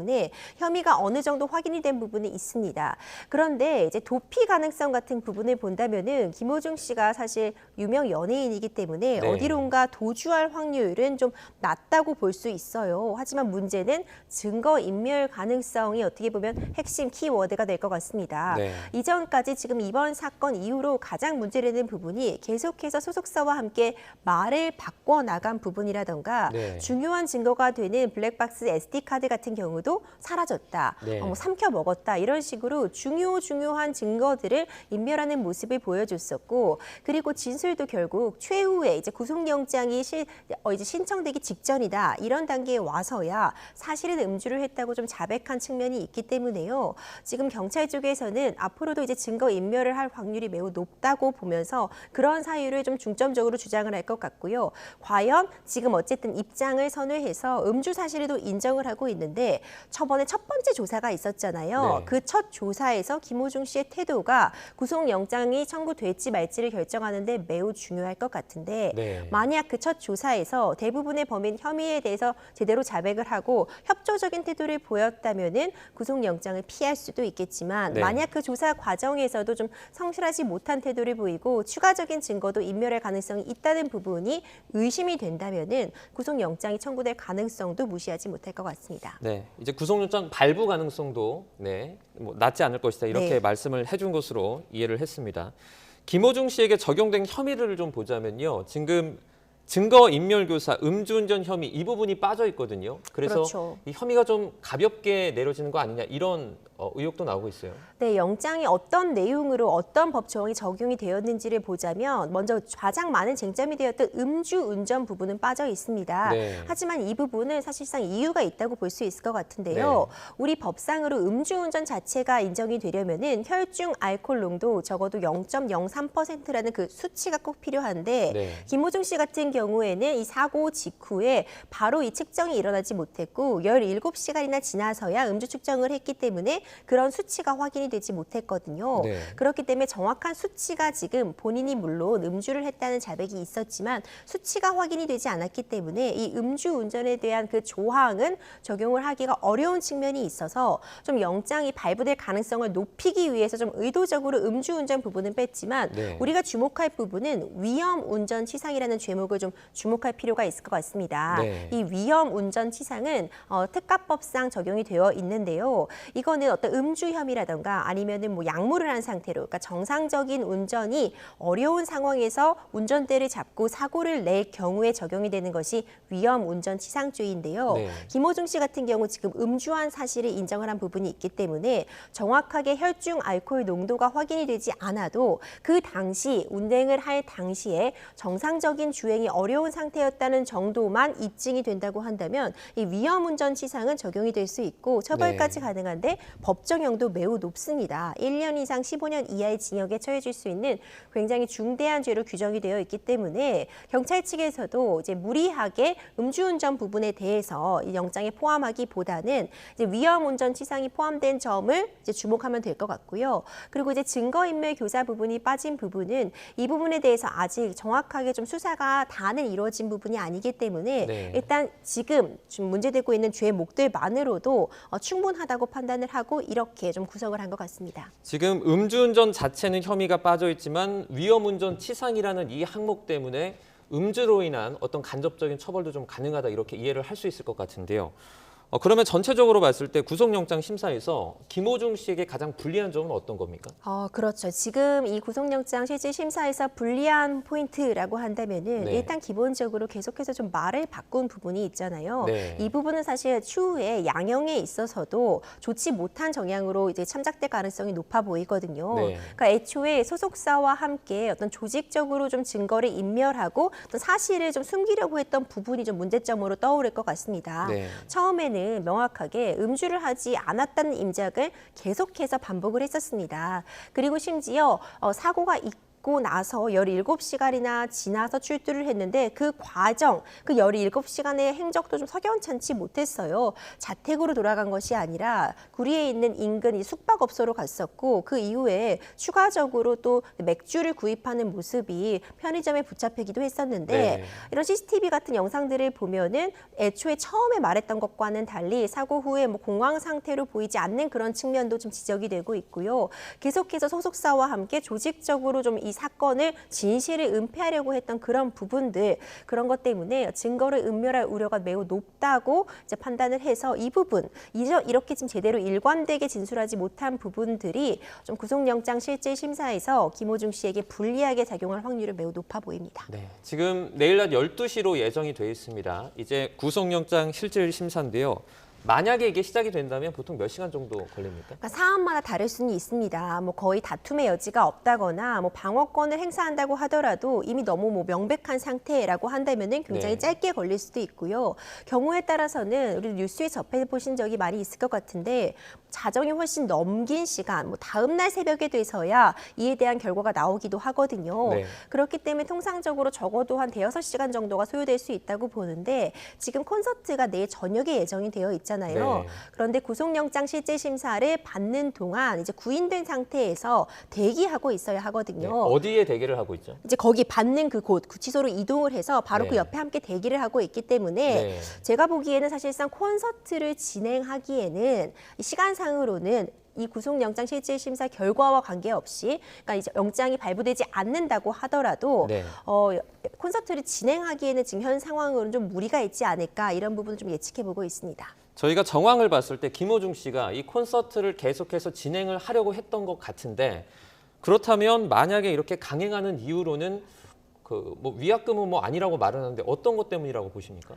Speaker 15: 혐의가 어느 정도 확인이 된 부분이 있습니다. 그런데 이제 도피 가능성 같은 부분을 본다면은 김호중 씨가 사실 유명 연예인이기 때문에 어디론가 도주할 확률은 좀 낮다고 볼 수 있어요. 하지만 문제는 증거 인멸 가능성이 어떻게 보면 핵심 키워드가 될 것 같습니다. 이전까지 지금 이번 사건 이후로 가장 문제되는 부분이 계속해서 소속사와 함께 말을 바꿔 나간 부분이라던가 중요한 증거가 되는 블랙박스 SD카드 같은 경우도 사라졌다, 뭐 삼켜 먹었다 이런 식으로 중요한 증거들을 인멸하는 모습을 보여줬었고 그리고 진술도 결국 최후에 이제 구속영장이 이제 신청되기 직전이다 이런 단계에 와서야 사실은 음주를 했다고 좀 자백한 측면이 있기 때문에요. 지금 경찰 쪽에서는 앞으로도 이제 증거 인멸을 할 확률이 매우 높다고 보면서 그런 사유를 좀 중점적으로 주장을 할 것 같고요. 과연 지금 어쨌든 입장을 선회해서 음주 사실도 인정을 하고 있는데 저번에 첫 번째 조사가 있었잖아요. 그 첫 조사에서 김호중 씨의 태도가 구속영장이 청구될지 말지를 결정하는데 매우 중요할 것 같은데 만약 그 첫 조사에서 대부분의 범인 혐의에 대해서 제대로 자백을 하고 협조적인 태도를 보였다면은 구속영장을 피할 수도 있겠지만 만약 그 조사 과정에서도 좀 성실하지 못한 태도를 보이고 추가적인 증거도 인멸할 가능성이 있다는 부분이 의심이 된다면은 구속영장이 청구될 가능성도 무시하지 못할 것 같습니다.
Speaker 10: 네, 이제 구속영장 발부 가능성도 뭐 낮지 않을 것이다 이렇게 말씀을 해준 것으로 이해를 했습니다. 김호중 씨에게 적용된 혐의를 좀 보자면요, 지금 증거인멸교사, 음주운전 혐의 이 부분이 빠져 있거든요. 그래서
Speaker 15: 그렇죠.
Speaker 10: 이 혐의가 좀 가볍게 내려지는 거 아니냐 이런 의혹도 나오고 있어요.
Speaker 15: 네, 영장이 어떤 내용으로 어떤 법 조항이 적용이 되었는지를 보자면 먼저 가장 많은 쟁점이 되었던 음주운전 부분은 빠져 있습니다.
Speaker 8: 네.
Speaker 15: 하지만 이 부분은 사실상 이유가 있다고 볼 수 있을 것 같은데요.
Speaker 8: 네.
Speaker 15: 우리 법상으로 음주운전 자체가 인정이 되려면은 혈중 알코올 농도 적어도 0.03%라는 그 수치가 꼭 필요한데
Speaker 8: 네.
Speaker 15: 김호중 씨 같은 경우에는 이 사고 직후에 바로 이 측정이 일어나지 못했고 17시간이나 지나서야 음주 측정을 했기 때문에 그런 수치가 확인이 되지 못했거든요.
Speaker 8: 네.
Speaker 15: 그렇기 때문에 정확한 수치가 지금 본인이 물론 음주를 했다는 자백이 있었지만 수치가 확인이 되지 않았기 때문에 이 음주운전에 대한 그 조항은 적용을 하기가 어려운 측면이 있어서 좀 영장이 발부될 가능성을 높이기 위해서 좀 의도적으로 음주운전 부분은 뺐지만
Speaker 8: 네.
Speaker 15: 우리가 주목할 부분은 위험운전치상이라는 죄목을 좀 주목할 필요가 있을 것 같습니다.
Speaker 8: 네.
Speaker 15: 이 위험운전치상은 특가법상 적용이 되어 있는데요. 이거는 어떤 음주 혐의라든가 아니면은 뭐 약물을 한 상태로, 그러니까 정상적인 운전이 어려운 상황에서 운전대를 잡고 사고를 낼 경우에 적용이 되는 것이 위험운전치상죄인데요.
Speaker 8: 네.
Speaker 15: 김호중 씨 같은 경우 지금 음주한 사실을 인정을 한 부분이 있기 때문에 정확하게 혈중 알코올 농도가 확인이 되지 않아도 그 당시 운행을 할 당시에 정상적인 주행이 어려운 상태였다는 정도만 입증이 된다고 한다면 이 위험운전치상은 적용이 될 수 있고 처벌까지 가능한데 법정형도 매우 높습니다. 1년 이상 15년 이하의 징역에 처해질 수 있는 굉장히 중대한 죄로 규정이 되어 있기 때문에 경찰 측에서도 이제 무리하게 음주운전 부분에 대해서 이 영장에 포함하기보다는 이제 위험운전치상이 포함된 점을 이제 주목하면 될 것 같고요. 그리고 이제 증거인멸 교사 부분이 빠진 부분은 이 부분에 대해서 아직 정확하게 좀 수사가 다는 이루어진 부분이 아니기 때문에
Speaker 8: 네.
Speaker 15: 일단 지금 좀 문제되고 있는 죄목들만으로도 충분하다고 판단을 하고 이렇게 좀 구성을 한 것 같습니다.
Speaker 10: 지금 음주운전 자체는 혐의가 빠져 있지만 위험운전 치상이라는 이 항목 때문에 음주로 인한 어떤 간접적인 처벌도 좀 가능하다 이렇게 이해를 할 수 있을 것 같은데요. 그러면 전체적으로 봤을 때 구속영장 심사에서 김호중 씨에게 가장 불리한 점은 어떤 겁니까?
Speaker 15: 그렇죠. 지금 이 구속영장 실질 심사에서 불리한 포인트라고 한다면은
Speaker 10: 네.
Speaker 15: 일단 기본적으로 계속해서 좀 말을 바꾼 부분이 있잖아요.
Speaker 8: 네.
Speaker 15: 이 부분은 사실 추후에 양형에 있어서도 좋지 못한 정향으로 이제 참작될 가능성이 높아 보이거든요.
Speaker 8: 네.
Speaker 15: 그러니까 애초에 소속사와 함께 어떤 조직적으로 좀 증거를 인멸하고 또 사실을 좀 숨기려고 했던 부분이 좀 문제점으로 떠오를 것 같습니다.
Speaker 8: 네.
Speaker 15: 처음에는 명확하게 음주를 하지 않았다는 임작을 계속해서 반복을 했었습니다. 그리고 심지어 사고가 있고 나서 17시간이나 지나서 출두를 했는데 그 과정, 그 17시간의 행적도 좀 석연찮지 못했어요. 자택으로 돌아간 것이 아니라 구리에 있는 인근 이 숙박업소로 갔었고 그 이후에 추가적으로 또 맥주를 구입하는 모습이 편의점에 붙잡히기도 했었는데
Speaker 8: 네.
Speaker 15: 이런 CCTV 같은 영상들을 보면은 애초에 처음에 말했던 것과는 달리 사고 후에 뭐 공황 상태로 보이지 않는 그런 측면도 좀 지적이 되고 있고요. 계속해서 소속사와 함께 조직적으로 좀 이 사건을 진실을 은폐하려고 했던 그런 부분들, 그런 것 때문에 증거를 은멸할 우려가 매우 높다고 이제 판단을 해서 이 부분, 이렇게 지금 제대로 일관되게 진술하지 못한 부분들이 좀 구속영장 실질 심사에서 김호중 씨에게 불리하게 작용할 확률이 매우 높아 보입니다.
Speaker 10: 네, 지금 내일 낮 12시로 예정이 돼 있습니다. 이제 구속영장 실질 심사인데요. 만약에 이게 시작이 된다면 보통 몇 시간 정도 걸립니까?
Speaker 15: 그러니까 사안마다 다를 수는 있습니다. 뭐 거의 다툼의 여지가 없다거나 뭐 방어권을 행사한다고 하더라도 이미 너무 뭐 명백한 상태라고 한다면은 굉장히
Speaker 8: 네.
Speaker 15: 짧게 걸릴 수도 있고요. 경우에 따라서는 우리 뉴스에 접해 보신 적이 많이 있을 것 같은데 자정이 훨씬 넘긴 시간, 뭐 다음 날 새벽에 돼서야 이에 대한 결과가 나오기도 하거든요.
Speaker 8: 네.
Speaker 15: 그렇기 때문에 통상적으로 적어도 한 5-6시간 정도가 소요될 수 있다고 보는데 지금 콘서트가 내일 저녁에 예정이 되어 있잖아요. 있잖아요.
Speaker 18: 네.
Speaker 15: 그런데 구속영장 실질 심사를 받는 동안 이제 구인된 상태에서 대기하고 있어야 하거든요.
Speaker 10: 네. 어디에 대기를 하고 있죠?
Speaker 15: 이제 거기 받는 그곳 구치소로 이동을 해서 바로
Speaker 10: 네.
Speaker 15: 그 옆에 함께 대기를 하고 있기 때문에
Speaker 10: 네.
Speaker 15: 제가 보기에는 사실상 콘서트를 진행하기에는 이 시간상으로는 이 구속영장 실질심사 결과와 관계없이, 그러니까 이제 영장이 발부되지 않는다고 하더라도
Speaker 10: 네.
Speaker 15: 콘서트를 진행하기에는 지금 현 상황으로는 좀 무리가 있지 않을까, 이런 부분을 좀 예측해보고 있습니다.
Speaker 10: 저희가 정황을 봤을 때 김호중 씨가 이 콘서트를 계속해서 진행을 하려고 했던 것 같은데, 그렇다면 만약에 이렇게 강행하는 이유로는 그 뭐 위약금은 뭐 아니라고 말을 하는데 어떤 것 때문이라고 보십니까?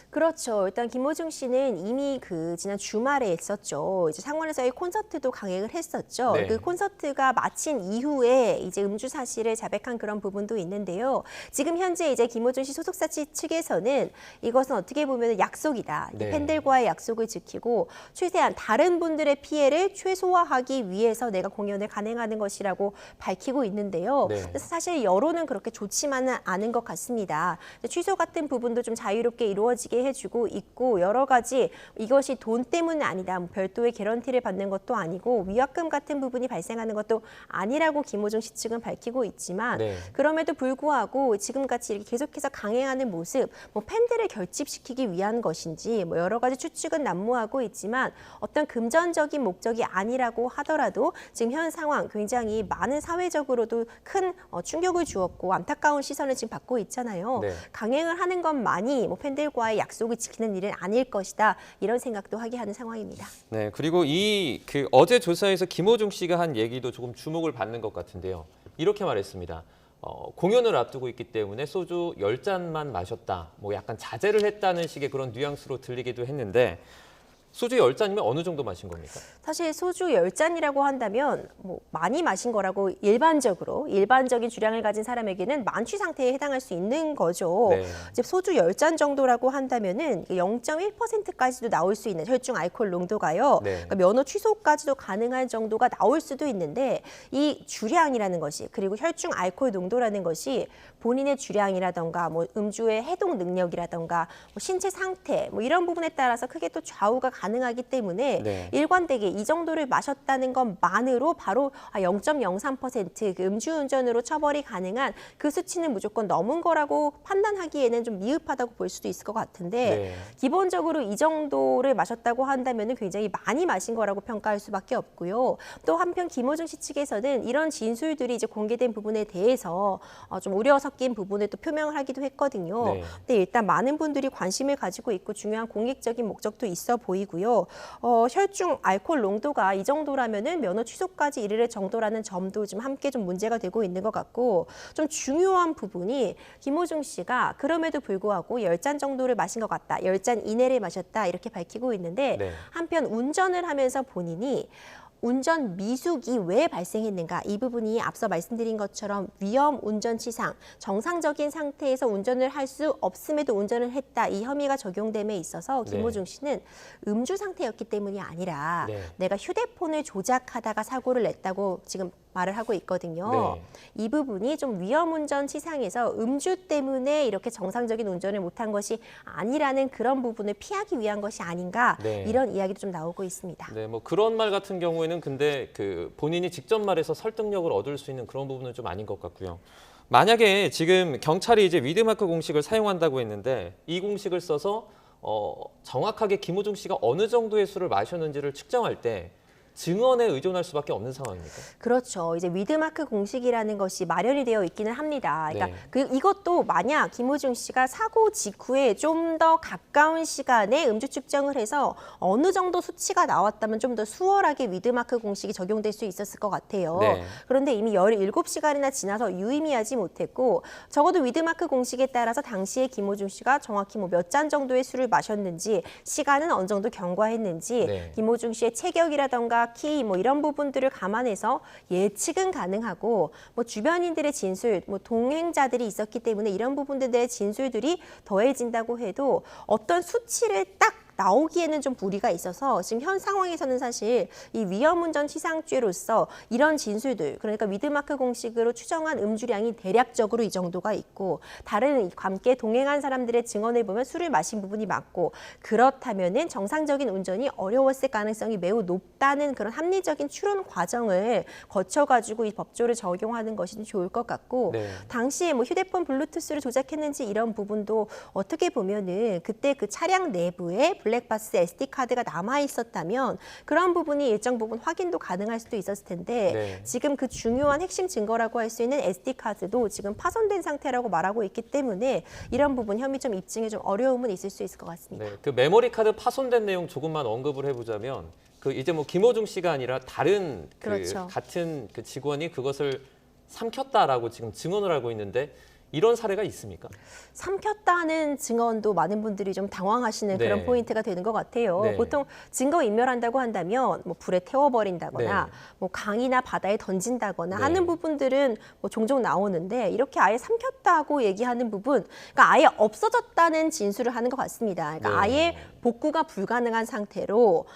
Speaker 15: 그렇죠. 일단 김호중 씨는 이미 그 지난 주말에 했었죠. 이제 상원에서의 콘서트도 강행을 했었죠.
Speaker 10: 네.
Speaker 15: 그 콘서트가 마친 이후에 이제 음주 사실을 자백한 그런 부분도 있는데요. 지금 현재 이제 김호중 씨 소속사 측에서는 이것은 어떻게 보면 약속이다.
Speaker 10: 네.
Speaker 15: 팬들과의 약속을 지키고 최대한 다른 분들의 피해를 최소화하기 위해서 내가 공연을 간행하는 것이라고 밝히고 있는데요.
Speaker 10: 네.
Speaker 15: 그래서 사실 여론은 그렇게 좋지만은 않은 것 같습니다. 취소 같은 부분도 좀 자유롭게 이루어지게 해주고 있고, 여러 가지 이것이 돈 때문은 아니다, 뭐 별도의 개런티를 받는 것도 아니고 위약금 같은 부분이 발생하는 것도 아니라고 김호중 씨 측은 밝히고 있지만
Speaker 10: 네.
Speaker 15: 그럼에도 불구하고 지금같이 이렇게 계속해서 강행하는 모습, 뭐 팬들을 결집시키기 위한 것인지 뭐 여러 가지 추측은 난무하고 있지만 어떤 금전적인 목적이 아니라고 하더라도 지금 현 상황 굉장히 많은 사회적으로도 큰 충격을 주었고 안타까운 시선을 지금 받고 있잖아요.
Speaker 10: 네.
Speaker 15: 강행을 하는 것만이 뭐 팬들과의 약속을 지키는 일은 아닐 것이다, 이런 생각도 하게 하는 상황입니다.
Speaker 10: 네, 그리고 어제 조사에서 김호중 씨가 한 얘기도 조금 주목을 받는 것 같은데요. 이렇게 말했습니다. 공연을 앞두고 있기 때문에 소주 10잔만 마셨다, 뭐 약간 자제를 했다는 식의 그런 뉘앙스로 들리기도 했는데, 소주 10잔이면 어느 정도 마신 겁니까?
Speaker 15: 사실 소주 10잔이라고 한다면 뭐 많이 마신 거라고 일반적인 주량을 가진 사람에게는 만취 상태에 해당할 수 있는 거죠.
Speaker 10: 네.
Speaker 15: 이제 소주 10잔 정도라고 한다면은 0.1%까지도 나올 수 있는 혈중 알코올 농도가요.
Speaker 10: 네.
Speaker 15: 그러니까 면허 취소까지도 가능한 정도가 나올 수도 있는데, 이 주량이라는 것이, 그리고 혈중 알코올 농도라는 것이 본인의 주량이라던가 뭐 음주의 해독 능력이라던가 뭐 신체 상태 뭐 이런 부분에 따라서 크게 또 좌우가 가능하기 때문에
Speaker 10: 네.
Speaker 15: 일관되게 이 정도를 마셨다는 것만으로 바로 0.03% 그 음주운전으로 처벌이 가능한 그 수치는 무조건 넘은 거라고 판단하기에는 좀 미흡하다고 볼 수도 있을 것 같은데,
Speaker 10: 네.
Speaker 15: 기본적으로 이 정도를 마셨다고 한다면 굉장히 많이 마신 거라고 평가할 수밖에 없고요. 또 한편 김호중 씨 측에서는 이런 진술들이 이제 공개된 부분에 대해서 좀 우려 섞인 부분을 또 표명을 하기도 했거든요.
Speaker 10: 네.
Speaker 15: 근데 일단 많은 분들이 관심을 가지고 있고 중요한 공익적인 목적도 있어 보이고요. 혈중 알코올 농도가 이 정도라면은 면허 취소까지 이를 정도라는 점도 지금 함께 좀 문제가 되고 있는 것 같고, 좀 중요한 부분이 김호중 씨가 그럼에도 불구하고 10잔 정도를 마신 것 같다, 10잔 이내를 마셨다, 이렇게 밝히고 있는데
Speaker 10: 네.
Speaker 15: 한편 운전을 하면서 본인이 운전 미숙이 왜 발생했는가, 이 부분이 앞서 말씀드린 것처럼 위험 운전치상, 정상적인 상태에서 운전을 할 수 없음에도 운전을 했다, 이 혐의가 적용됨에 있어서 김호중 씨는 음주 상태였기 때문이 아니라
Speaker 10: 네.
Speaker 15: 내가 휴대폰을 조작하다가 사고를 냈다고 지금 말을 하고 있거든요.
Speaker 10: 네.
Speaker 15: 이 부분이 좀 위험운전 치상에서 음주 때문에 이렇게 정상적인 운전을 못한 것이 아니라는 그런 부분을 피하기 위한 것이 아닌가,
Speaker 10: 네.
Speaker 15: 이런 이야기도 좀 나오고 있습니다.
Speaker 10: 네, 뭐 그런 말 같은 경우에는 근데 그 본인이 직접 말해서 설득력을 얻을 수 있는 그런 부분은 좀 아닌 것 같고요. 만약에 지금 경찰이 이제 위드마크 공식을 사용한다고 했는데, 이 공식을 써서 정확하게 김호중 씨가 어느 정도의 술을 마셨는지를 측정할 때 증언에 의존할 수밖에 없는 상황입니까?
Speaker 15: 그렇죠. 이제 위드마크 공식이라는 것이 마련이 되어 있기는 합니다. 그러니까
Speaker 10: 네.
Speaker 15: 이것도 만약 김호중 씨가 사고 직후에 좀 더 가까운 시간에 음주 측정을 해서 어느 정도 수치가 나왔다면 좀 더 수월하게 위드마크 공식이 적용될 수 있었을 것 같아요.
Speaker 10: 네.
Speaker 15: 그런데 이미 17시간이나 지나서 유의미하지 못했고, 적어도 위드마크 공식에 따라서 당시에 김호중 씨가 정확히 뭐 몇 잔 정도의 술을 마셨는지, 시간은 어느 정도 경과했는지,
Speaker 10: 네.
Speaker 15: 김호중 씨의 체격이라던가 키 뭐 이런 부분들을 감안해서 예측은 가능하고, 뭐 주변인들의 진술, 뭐 동행자들이 있었기 때문에 이런 부분들의 진술들이 더해진다고 해도 어떤 수치를 딱 나오기에는 좀 무리가 있어서 지금 현 상황에서는 사실 이 위험운전 치상죄로서 이런 진술들, 그러니까 위드마크 공식으로 추정한 음주량이 대략적으로 이 정도가 있고 다른 함께 동행한 사람들의 증언을 보면 술을 마신 부분이 맞고 그렇다면은 정상적인 운전이 어려웠을 가능성이 매우 높다는 그런 합리적인 추론 과정을 거쳐가지고 이 법조를 적용하는 것이 좋을 것 같고
Speaker 10: 네.
Speaker 15: 당시에 뭐 휴대폰 블루투스를 조작했는지 이런 부분도 어떻게 보면은 그때 그 차량 내부에 블랙박스 SD 카드가 남아 있었다면 그런 부분이 일정 부분 확인도 가능할 수도 있었을 텐데
Speaker 10: 네.
Speaker 15: 지금 그 중요한 핵심 증거라고 할 수 있는 SD 카드도 지금 파손된 상태라고 말하고 있기 때문에 이런 부분 혐의점 입증에 좀 어려움은 있을 수 있을 것 같습니다.
Speaker 10: 네, 그 메모리 카드 파손된 내용 조금만 언급을 해보자면 그 이제 뭐 김호중 씨가 아니라 다른 그
Speaker 15: 그렇죠.
Speaker 10: 같은 그 직원이 그것을 삼켰다라고 지금 증언을 하고 있는데 이런 사례가 있습니까?
Speaker 15: 삼켰다는 증언도 많은 분들이 좀 당황하시는
Speaker 10: 네.
Speaker 15: 그런 포인트가 되는 것 같아요.
Speaker 10: 네.
Speaker 15: 보통 증거 인멸한다고 한다면 뭐 불에 태워버린다거나
Speaker 10: 네.
Speaker 15: 뭐 강이나 바다에 던진다거나
Speaker 10: 네.
Speaker 15: 하는 부분들은 뭐 종종 나오는데 이렇게 아예 삼켰다고 얘기하는 부분, 그러니까 아예 없어졌다는 진술을 하는 것 같습니다. 그러니까
Speaker 10: 네.
Speaker 15: 아예 복구가 불가능한 상태로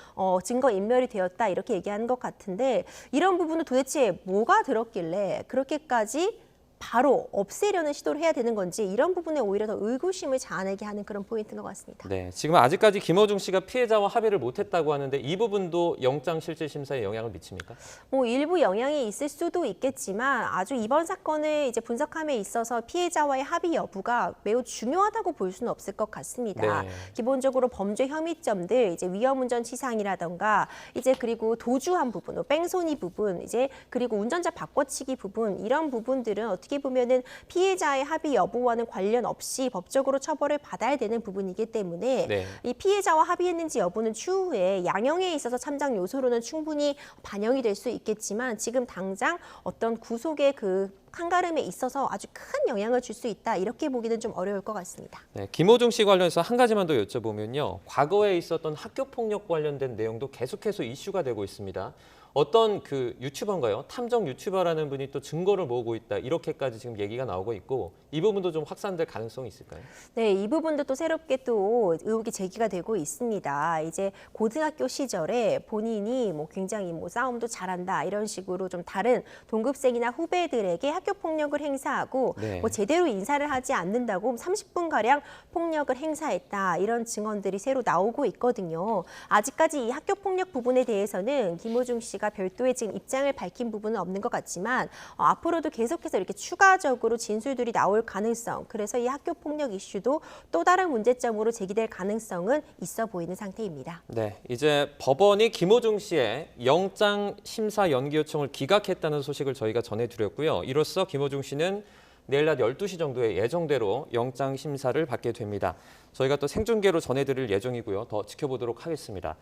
Speaker 15: 증거 인멸이 되었다 이렇게 얘기하는 것 같은데 이런 부분은 도대체 뭐가 들었길래 그렇게까지 바로 없애려는 시도를 해야 되는 건지 이런 부분에 오히려 더 의구심을 자아내게 하는 그런 포인트인 것 같습니다.
Speaker 10: 네, 지금 아직까지 김호중 씨가 피해자와 합의를 못했다고 하는데 이 부분도 영장 실질 심사에 영향을 미칩니까?
Speaker 15: 뭐 일부 영향이 있을 수도 있겠지만 아주 이번 사건을 이제 분석함에 있어서 피해자와의 합의 여부가 매우 중요하다고 볼 수는 없을 것 같습니다.
Speaker 10: 네.
Speaker 15: 기본적으로 범죄 혐의점들 이제 위험운전 치상이라던가 이제 그리고 도주한 부분, 뺑소니 부분 이제 그리고 운전자 바꿔치기 부분 이런 부분들은 어떻게 보면은 피해자의 합의 여부와는 관련 없이 법적으로 처벌을 받아야 되는 부분이기 때문에
Speaker 10: 네.
Speaker 15: 이 피해자와 합의했는지 여부는 추후에 양형에 있어서 참작 요소로는 충분히 반영이 될 수 있겠지만 지금 당장 어떤 구속의 그 한가름에 있어서 아주 큰 영향을 줄 수 있다 이렇게 보기는 좀 어려울 것 같습니다.
Speaker 10: 네, 김호중 씨 관련해서 한 가지만 더 여쭤보면요. 과거에 있었던 학교 폭력 관련된 내용도 계속해서 이슈가 되고 있습니다. 어떤 그 유튜버인가요? 탐정 유튜버라는 분이 또 증거를 모으고 있다. 이렇게까지 지금 얘기가 나오고 있고 이 부분도 좀 확산될 가능성이 있을까요?
Speaker 15: 네, 이 부분도 또 새롭게 또 의혹이 제기가 되고 있습니다. 이제 고등학교 시절에 본인이 뭐 굉장히 뭐 싸움도 잘한다 이런 식으로 좀 다른 동급생이나 후배들에게 학교 폭력을 행사하고
Speaker 10: 네.
Speaker 15: 뭐 제대로 인사를 하지 않는다고 30분 가량 폭력을 행사했다 이런 증언들이 새로 나오고 있거든요. 아직까지 이 학교 폭력 부분에 대해서는 김호중 씨가 별도의 지금 입장을 밝힌 부분은 없는 것 같지만 앞으로도 계속해서 이렇게 추가적으로 진술들이 나올 가능성, 그래서 이 학교 폭력 이슈도 또 다른 문제점으로 제기될 가능성은 있어 보이는 상태입니다.
Speaker 10: 네, 이제 법원이 김호중 씨의 영장 심사 연기 요청을 기각했다는 소식을 저희가 전해드렸고요. 이로써 김호중 씨는 내일 낮 12시 정도에 예정대로 영장 심사를 받게 됩니다. 저희가 또 생중계로 전해드릴 예정이고요. 더 지켜보도록 하겠습니다.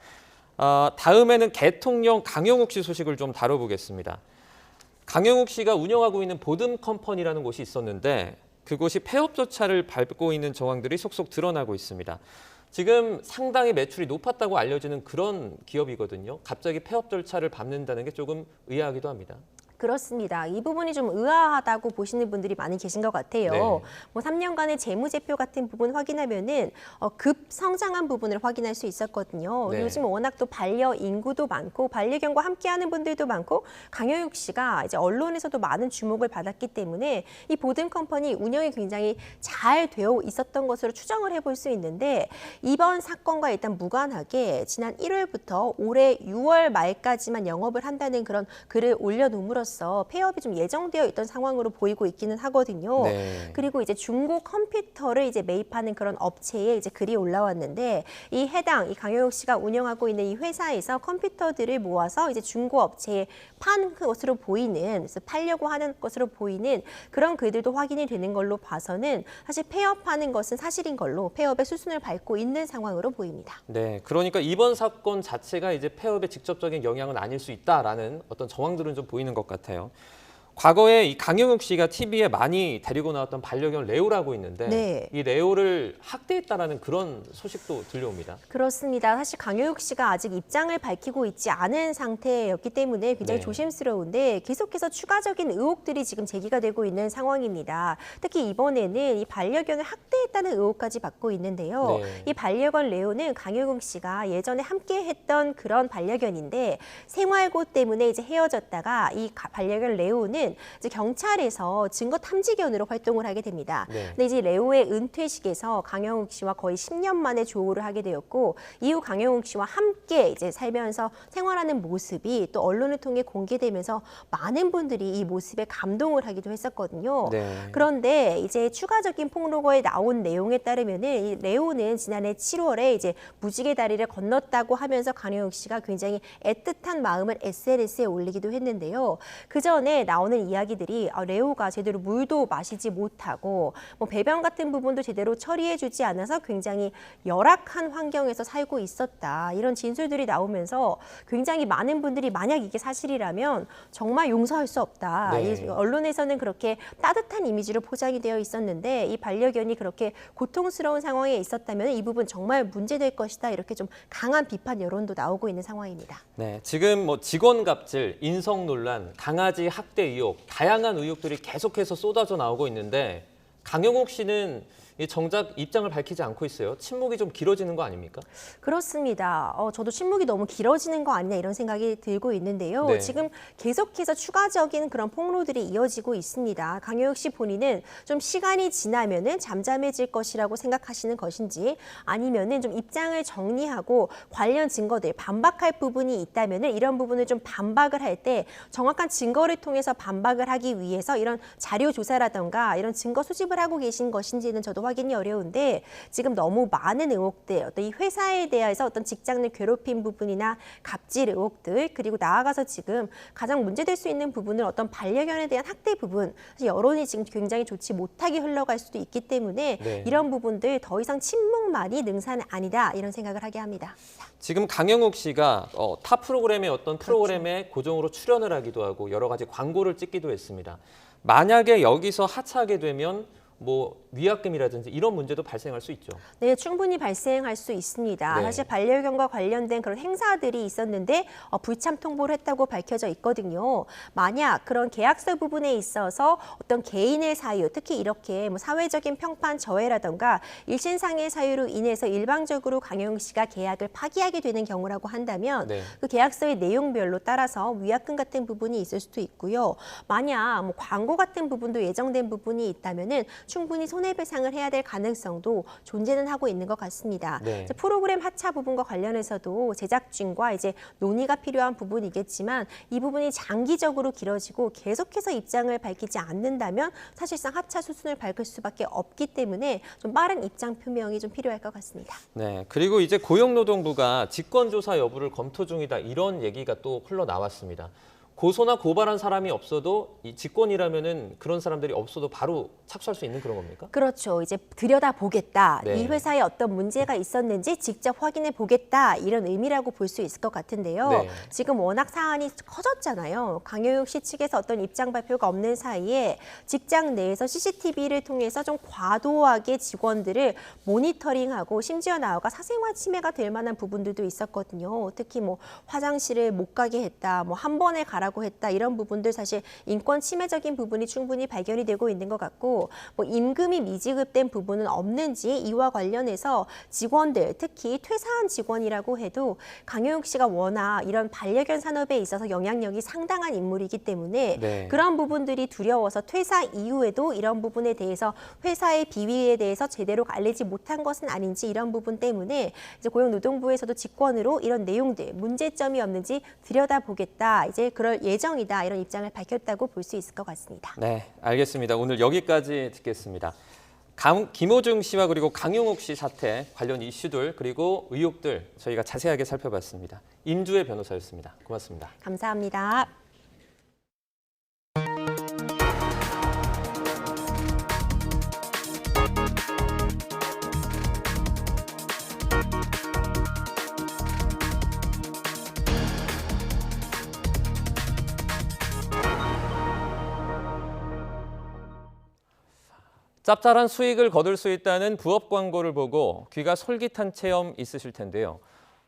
Speaker 10: 다음에는 개통령 강영욱 씨 소식을 좀 다뤄보겠습니다. 강영욱 씨가 운영하고 있는 보듬 컴퍼니라는 곳이 있었는데 그곳이 폐업 절차를 밟고 있는 정황들이 속속 드러나고 있습니다. 지금 상당히 매출이 높았다고 알려지는 그런 기업이거든요. 갑자기 폐업 절차를 밟는다는 게 조금 의아하기도 합니다.
Speaker 15: 그렇습니다. 이 부분이 좀 의아하다고 보시는 분들이 많이 계신 것 같아요.
Speaker 10: 네.
Speaker 15: 뭐 3년간의 재무제표 같은 부분 확인하면은 급 성장한 부분을 확인할 수 있었거든요.
Speaker 10: 네.
Speaker 15: 요즘 워낙 또 반려 인구도 많고 반려견과 함께하는 분들도 많고 강영욱 씨가 이제 언론에서도 많은 주목을 받았기 때문에 이 보듬 컴퍼니 운영이 굉장히 잘 되어 있었던 것으로 추정을 해볼 수 있는데 이번 사건과 일단 무관하게 지난 1월부터 올해 6월 말까지만 영업을 한다는 그런 글을 올려놓음으로써 폐업이 좀 예정되어 있던 상황으로 보이고 있기는 하거든요.
Speaker 10: 네.
Speaker 15: 그리고 이제 중고 컴퓨터를 이제 매입하는 그런 업체에 이제 글이 올라왔는데 이 해당 이 강영욱 씨가 운영하고 있는 이 회사에서 컴퓨터들을 모아서 이제 중고 업체에 파는 것으로 보이는, 그래서 팔려고 하는 것으로 보이는 그런 글들도 확인이 되는 걸로 봐서는 사실 폐업하는 것은 사실인 걸로 폐업의 수순을 밟고 있는 상황으로 보입니다.
Speaker 10: 네, 그러니까 이번 사건 자체가 이제 폐업에 직접적인 영향은 아닐 수 있다라는 어떤 정황들은 좀 보이는 것 같아요. 과거에 이 강영욱 씨가 TV에 많이 데리고 나왔던 반려견 레오라고 있는데
Speaker 15: 네.
Speaker 10: 이 레오를 학대했다라는 그런 소식도 들려옵니다.
Speaker 15: 그렇습니다. 사실 강효욱 씨가 아직 입장을 밝히고 있지 않은 상태였기 때문에 굉장히
Speaker 10: 네.
Speaker 15: 조심스러운데 계속해서 추가적인 의혹들이 지금 제기가 되고 있는 상황입니다. 특히 이번에는 이 반려견을 학대했다는 의혹까지 받고 있는데요.
Speaker 10: 네.
Speaker 15: 이 반려견 레오는 강효욱 씨가 예전에 함께 했던 그런 반려견인데 생활고 때문에 이제 헤어졌다가 이 반려견 레오는 이제 경찰에서 증거 탐지견으로 활동을 하게 됩니다.
Speaker 10: 네.
Speaker 15: 근데 이제 레오의 은퇴식에서 강영욱 씨와 거의 10년 만에 조우를 하게 되었고 이후 강영욱 씨와 함께 이제 살면서 생활하는 모습이 또 언론을 통해 공개되면서 많은 분들이 이 모습에 감동을 하기도 했었거든요.
Speaker 10: 네.
Speaker 15: 그런데 이제 추가적인 폭로거에 나온 내용에 따르면은 이 레오는 지난해 7월에 이제 무지개 다리를 건넜다고 하면서 강영욱 씨가 굉장히 애틋한 마음을 SNS에 올리기도 했는데요. 그 전에 나오는 이야기들이 레오가 제대로 물도 마시지 못하고 뭐 배변 같은 부분도 제대로 처리해주지 않아서 굉장히 열악한 환경에서 살고 있었다. 이런 진술들이 나오면서 굉장히 많은 분들이 만약 이게 사실이라면 정말 용서할 수 없다.
Speaker 10: 네.
Speaker 15: 이 언론에서는 그렇게 따뜻한 이미지로 포장이 되어 있었는데 이 반려견이 그렇게 고통스러운 상황에 있었다면 이 부분 정말 문제될 것이다. 이렇게 좀 강한 비판 여론도 나오고 있는 상황입니다.
Speaker 10: 네, 지금 뭐 직원 갑질, 인성 논란, 강아지 학대 의혹, 다양한 의혹들이 계속해서 쏟아져 나오고 있는데 강영욱 씨는 정작 입장을 밝히지 않고 있어요. 침묵이 좀 길어지는 거 아닙니까?
Speaker 15: 그렇습니다. 저도 침묵이 너무 길어지는 거 아니냐 이런 생각이 들고 있는데요.
Speaker 10: 네.
Speaker 15: 지금 계속해서 추가적인 그런 폭로들이 이어지고 있습니다. 강효욱 씨 본인은 좀 시간이 지나면은 잠잠해질 것이라고 생각하시는 것인지 아니면은 좀 입장을 정리하고 관련 증거들 반박할 부분이 있다면은 이런 부분을 좀 반박을 할 때 정확한 증거를 통해서 반박을 하기 위해서 이런 자료 조사라던가 이런 증거 수집을 하고 계신 것인지는 저도 확인이 어려운데 지금 너무 많은 의혹들, 어떤 이 회사에 대해서 어떤 직장 내 괴롭힘 부분이나 갑질 의혹들 그리고 나아가서 지금 가장 문제될 수 있는 부분은 어떤 반려견에 대한 학대 부분, 사실 여론이 지금 굉장히 좋지 못하게 흘러갈 수도 있기 때문에
Speaker 10: 네.
Speaker 15: 이런 부분들 더 이상 침묵만이 능사는 아니다 이런 생각을 하게 합니다.
Speaker 10: 지금 강영욱 씨가 타 프로그램의 어떤 프로그램에 고정으로 출연을 하기도 하고 여러 가지 광고를 찍기도 했습니다. 만약에 여기서 하차하게 되면 뭐 위약금이라든지 이런 문제도 발생할 수 있죠.
Speaker 15: 네, 충분히 발생할 수 있습니다.
Speaker 10: 네.
Speaker 15: 사실 반려견과 관련된 그런 행사들이 있었는데 불참 통보를 했다고 밝혀져 있거든요. 만약 그런 계약서 부분에 있어서 어떤 개인의 사유, 특히 이렇게 뭐 사회적인 평판 저해라던가 일신상의 사유로 인해서 일방적으로 강영욱 씨가 계약을 파기하게 되는 경우라고 한다면
Speaker 10: 네.
Speaker 15: 그 계약서의 내용별로 따라서 위약금 같은 부분이 있을 수도 있고요. 만약 뭐 광고 같은 부분도 예정된 부분이 있다면은 충분히 손해배상을 해야 될 가능성도 존재는 하고 있는 것 같습니다.
Speaker 10: 네.
Speaker 15: 프로그램 하차 부분과 관련해서도 제작진과 이제 논의가 필요한 부분이겠지만 이 부분이 장기적으로 길어지고 계속해서 입장을 밝히지 않는다면 사실상 하차 수순을 밟을 수밖에 없기 때문에 좀 빠른 입장 표명이 좀 필요할 것 같습니다.
Speaker 10: 네, 그리고 이제 고용노동부가 직권조사 여부를 검토 중이다 이런 얘기가 또 흘러나왔습니다. 고소나 고발한 사람이 없어도 이 직권이라면은 그런 사람들이 없어도 바로 착수할 수 있는 그런 겁니까?
Speaker 15: 그렇죠. 이제 들여다보겠다.
Speaker 10: 네.
Speaker 15: 이 회사에 어떤 문제가 있었는지 직접 확인해 보겠다. 이런 의미라고 볼 수 있을 것 같은데요.
Speaker 10: 네.
Speaker 15: 지금 워낙 사안이 커졌잖아요. 강효욱 씨 측에서 어떤 입장 발표가 없는 사이에 직장 내에서 CCTV를 통해서 좀 과도하게 직원들을 모니터링하고 심지어 나아가 사생활 침해가 될 만한 부분들도 있었거든요. 특히 뭐 화장실을 못 가게 했다. 뭐 한 번에 가라고 했다. 이런 부분들 사실 인권 침해적인 부분이 충분히 발견이 되고 있는 것 같고 뭐 임금이 미지급된 부분은 없는지 이와 관련해서 직원들 특히 퇴사한 직원이라고 해도 강효욱 씨가 워낙 이런 반려견 산업에 있어서 영향력이 상당한 인물이기 때문에
Speaker 10: 네.
Speaker 15: 그런 부분들이 두려워서 퇴사 이후에도 이런 부분에 대해서 회사의 비위에 대해서 제대로 알리지 못한 것은 아닌지 이런 부분 때문에 이제 고용노동부에서도 직권으로 이런 내용들 문제점이 없는지 들여다보겠다. 이제 그럴 예정이다. 이런 입장을 밝혔다고 볼 수 있을 것 같습니다.
Speaker 10: 네, 알겠습니다. 오늘 여기까지 듣겠습니다. 김호중 씨와 그리고 강용욱 씨 사태 관련 이슈들 그리고 의혹들 저희가 자세하게 살펴봤습니다. 임주혜 변호사였습니다. 고맙습니다.
Speaker 15: 감사합니다.
Speaker 10: 짭짤한 수익을 거둘 수 있다는 부업 광고를 보고 귀가 솔깃한 체험 있으실 텐데요.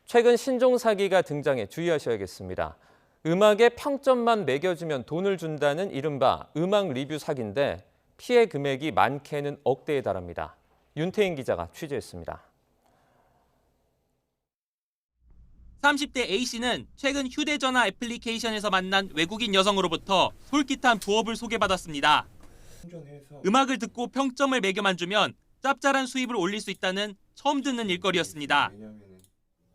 Speaker 10: 최근 신종 사기가 등장해 주의하셔야겠습니다. 음악에 평점만 매겨주면 돈을 준다는 이른바 음악 리뷰 사기인데 피해 금액이 많게는 억대에 달합니다. 윤태인 기자가 취재했습니다.
Speaker 8: 30대 A씨는 최근 휴대전화 애플리케이션에서 만난 외국인 여성으로부터 솔깃한 부업을 소개받았습니다. 음악을 듣고 평점을 매겨만 주면 짭짤한 수입을 올릴 수 있다는 처음 듣는 일거리였습니다.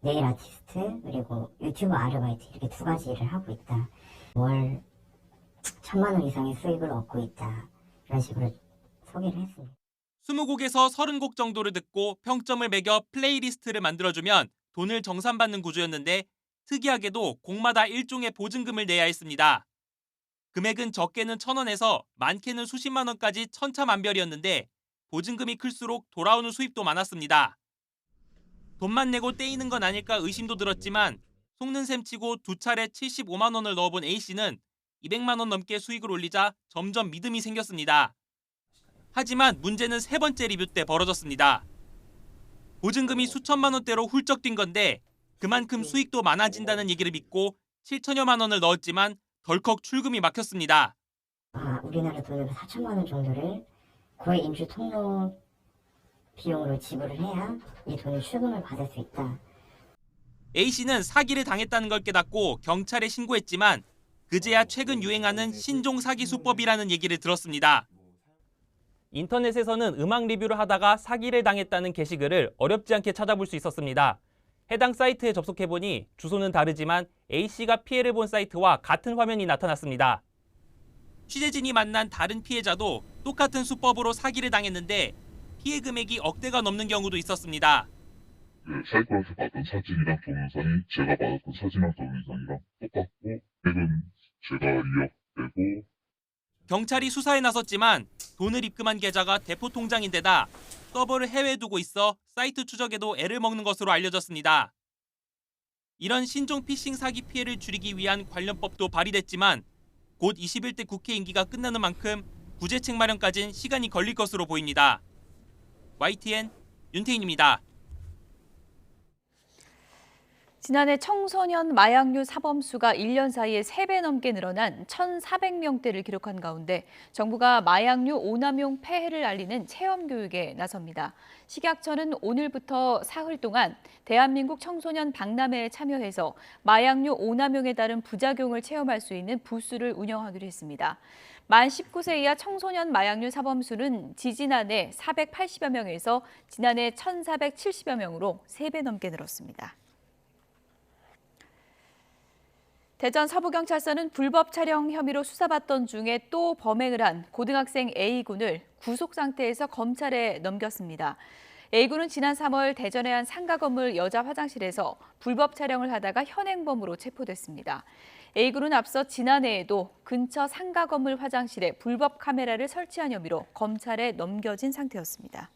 Speaker 12: 네일 아티스트 그리고 유튜브 아르바이트 이렇게 두 가지 일을 하고 있다. 월 1,000만 원 이상의 수익을 얻고 있다. 이런 식으로 소개를 했습니다.
Speaker 8: 20곡에서 30곡 정도를 듣고 평점을 매겨 플레이리스트를 만들어주면 돈을 정산받는 구조였는데 특이하게도 곡마다 일종의 보증금을 내야 했습니다. 금액은 적게는 1,000원에서 많게는 수십만 원까지 천차만별이었는데 보증금이 클수록 돌아오는 수입도 많았습니다. 돈만 내고 떼이는 건 아닐까 의심도 들었지만 속는 셈 치고 두 차례 75만 원을 넣어본 A씨는 200만 원 넘게 수익을 올리자 점점 믿음이 생겼습니다. 하지만 문제는 세 번째 리뷰 때 벌어졌습니다. 보증금이 수천만 원대로 훌쩍 뛴 건데 그만큼 수익도 많아진다는 얘기를 믿고 7천여만 원을 넣었지만 덜컥 출금이 막혔습니다.
Speaker 12: 우리나라 돈으로 4천만 원 정도를 고액 인출 통로 비용으로 지불을 해야 이 돈을 출금을 받을 수 있다.
Speaker 8: A씨는 사기를 당했다는 걸 깨닫고 경찰에 신고했지만 그제야 최근 유행하는 신종 사기 수법이라는 얘기를 들었습니다. 인터넷에서는 음악 리뷰를 하다가 사기를 당했다는 게시글을 어렵지 않게 찾아볼 수 있었습니다. 해당 사이트에 접속해보니 주소는 다르지만 A씨가 피해를 본 사이트와 같은 화면이 나타났습니다. 취재진이 만난 다른 피해자도 똑같은 수법으로 사기를 당했는데 피해 금액이 억대가 넘는 경우도 있었습니다.
Speaker 16: 사이트에서 봤던 사진이랑 동영상이 제가 받았던 사진이랑 동영상이랑 똑같고 금액은 제가 2억대고
Speaker 8: 경찰이 수사에 나섰지만 돈을 입금한 계좌가 대포 통장인데다 서버를 해외에 두고 있어 사이트 추적에도 애를 먹는 것으로 알려졌습니다. 이런 신종 피싱 사기 피해를 줄이기 위한 관련법도 발의됐지만 곧 21대 국회 임기가 끝나는 만큼 구제책 마련까지는 시간이 걸릴 것으로 보입니다. YTN 윤태인입니다.
Speaker 1: 지난해 청소년 마약류 사범수가 1년 사이에 3배 넘게 늘어난 1,400명대를 기록한 가운데 정부가 마약류 오남용 폐해를 알리는 체험교육에 나섭니다. 식약처는 오늘부터 사흘 동안 대한민국 청소년 박람회에 참여해서 마약류 오남용에 따른 부작용을 체험할 수 있는 부스를 운영하기로 했습니다. 만 19세 이하 청소년 마약류 사범수는 지지난해 480여 명에서 지난해 1,470여 명으로 3배 넘게 늘었습니다. 대전 서부경찰서는 불법 촬영 혐의로 수사받던 중에 또 범행을 한 고등학생 A군을 구속 상태에서 검찰에 넘겼습니다. A군은 지난 3월 대전의 한 상가 건물 여자 화장실에서 불법 촬영을 하다가 현행범으로 체포됐습니다. A군은 앞서 지난해에도 근처 상가 건물 화장실에 불법 카메라를 설치한 혐의로 검찰에 넘겨진 상태였습니다.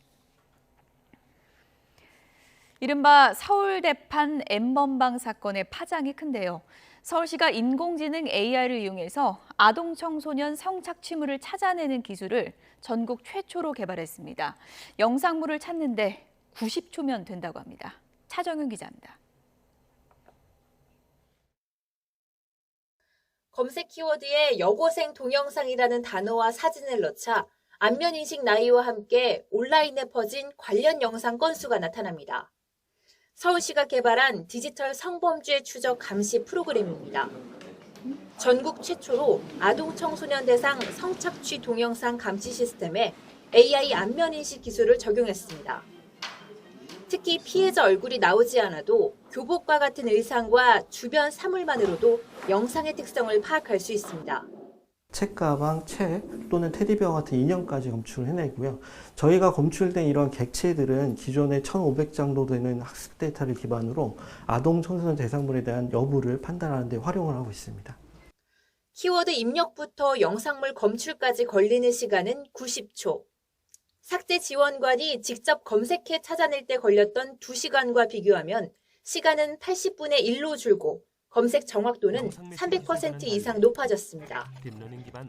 Speaker 1: 이른바 서울대판 N번방 사건의 파장이 큰데요. 서울시가 인공지능 AI를 이용해서 아동 청소년 성착취물을 찾아내는 기술을 전국 최초로 개발했습니다. 영상물을 찾는데 90초면 된다고 합니다. 차정윤 기자입니다.
Speaker 19: 검색 키워드에 여고생 동영상이라는 단어와 사진을 넣자 안면인식 나이와 함께 온라인에 퍼진 관련 영상 건수가 나타납니다. 서울시가 개발한 디지털 성범죄 추적 감시 프로그램입니다. 전국 최초로 아동 청소년 대상 성착취 동영상 감시 시스템에 AI 안면인식 기술을 적용했습니다. 특히 피해자 얼굴이 나오지 않아도 교복과 같은 의상과 주변 사물만으로도 영상의 특성을 파악할 수 있습니다.
Speaker 25: 책가방, 책 또는 테디베어 같은 인형까지 검출을 해내고요. 저희가 검출된 이러한 객체들은 기존에 1,500장 정도 되는 학습 데이터를 기반으로 아동 청소년 대상물에 대한 여부를 판단하는 데 활용을 하고 있습니다.
Speaker 19: 키워드 입력부터 영상물 검출까지 걸리는 시간은 90초. 삭제 지원관이 직접 검색해 찾아낼 때 걸렸던 2시간과 비교하면 시간은 80분의 1로 줄고 검색 정확도는 300% 이상 높아졌습니다.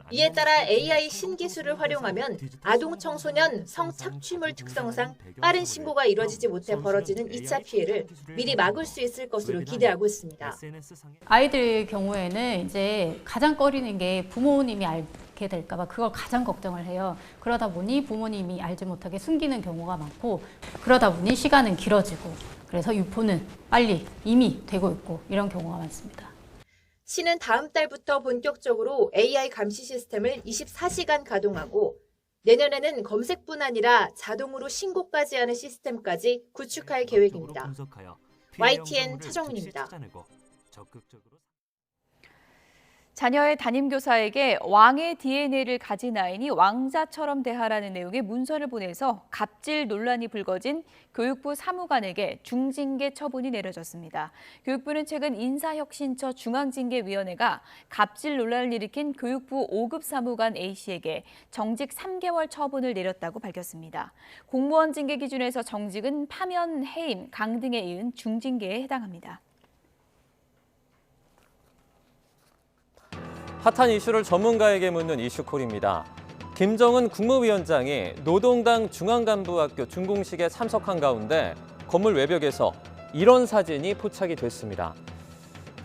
Speaker 19: 이에 따라 AI 신기술을 활용하면 아동 청소년 성착취물 특성상 빠른 신고가 이루어지지 못해 벌어지는 2차 피해를 미리 막을 수 있을 것으로 기대하고 있습니다.
Speaker 17: 아이들 경우에는 이제 가장 꺼리는 게 부모님이 알게 될까 봐 그걸 가장 걱정을 해요. 그러다 보니 부모님이 알지 못하게 숨기는 경우가 많고 그러다 보니 시간은 길어지고 그래서 유포는 빨리 이미 되고 있고 이런 경우가 많습니다.
Speaker 19: 시는 다음 달부터 본격적으로 AI 감시 시스템을 24시간 가동하고 내년에는 검색뿐 아니라 자동으로 신고까지 하는 시스템까지 구축할 계획입니다. YTN 차정민입니다.
Speaker 1: 자녀의 담임교사에게 왕의 DNA를 가진 아이니 왕자처럼 대하라는 내용의 문서를 보내서 갑질 논란이 불거진 교육부 사무관에게 중징계 처분이 내려졌습니다. 교육부는 최근 인사혁신처 중앙징계위원회가 갑질 논란을 일으킨 교육부 5급 사무관 A씨에게 정직 3개월 처분을 내렸다고 밝혔습니다. 공무원 징계 기준에서 정직은 파면, 해임, 강 등에 이은 중징계에 해당합니다.
Speaker 10: 핫한 이슈를 전문가에게 묻는 이슈콜입니다. 김정은 국무위원장이 노동당 중앙간부학교 준공식에 참석한 가운데 건물 외벽에서 이런 사진이 포착이 됐습니다.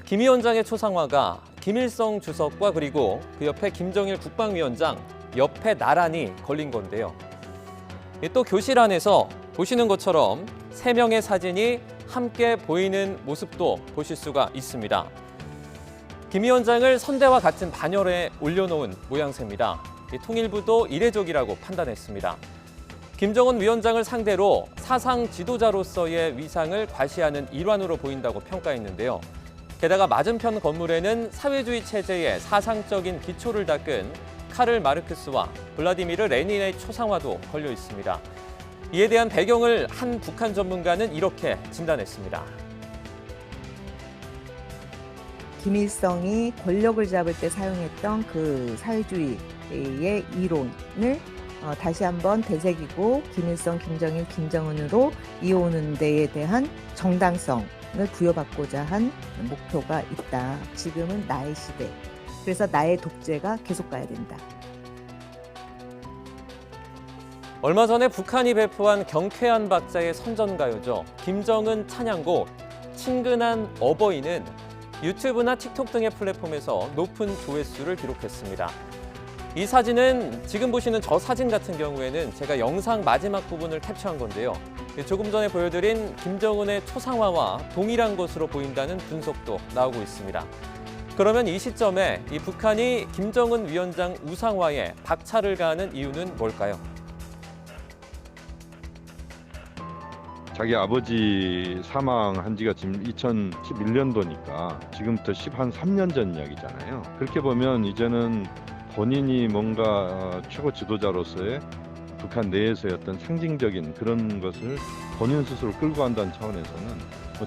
Speaker 10: 김 위원장의 초상화가 김일성 주석과 그리고 그 옆에 김정일 국방위원장 옆에 나란히 걸린 건데요. 또 교실 안에서 보시는 것처럼 3명의 사진이 함께 보이는 모습도 보실 수가 있습니다. 김 위원장을 선대와 같은 반열에 올려놓은 모양새입니다. 통일부도 이례적이라고 판단했습니다. 김정은 위원장을 상대로 사상 지도자로서의 위상을 과시하는 일환으로 보인다고 평가했는데요. 게다가 맞은편 건물에는 사회주의 체제의 사상적인 기초를 닦은 카를 마르크스와 블라디미르 레닌의 초상화도 걸려 있습니다. 이에 대한 배경을 한 북한 전문가는 이렇게 진단했습니다.
Speaker 20: 김일성이 권력을 잡을 때 사용했던 그 사회주의의 이론을 다시 한번 되새기고 김일성, 김정일, 김정은으로 이어오는 데에 대한 정당성을 부여받고자 한 목표가 있다. 지금은 나의 시대. 그래서 나의 독재가 계속 가야 된다.
Speaker 10: 얼마 전에 북한이 배포한 경쾌한 박자의 선전가요죠. 김정은 찬양곡 친근한 어버이는 유튜브나 틱톡 등의 플랫폼에서 높은 조회수를 기록했습니다. 이 사진은 지금 보시는 저 사진 같은 경우에는 제가 영상 마지막 부분을 캡처한 건데요. 조금 전에 보여드린 김정은의 초상화와 동일한 것으로 보인다는 분석도 나오고 있습니다. 그러면 이 시점에 이 북한이 김정은 위원장 우상화에 박차를 가하는 이유는 뭘까요?
Speaker 21: 자기 아버지 사망한 지가 지금 2011년도니까 지금부터 한 3년 전 이야기잖아요. 그렇게 보면 이제는 본인이 뭔가 최고 지도자로서의 북한 내에서의 어떤 상징적인 그런 것을 본인 스스로 끌고 간다는 차원에서는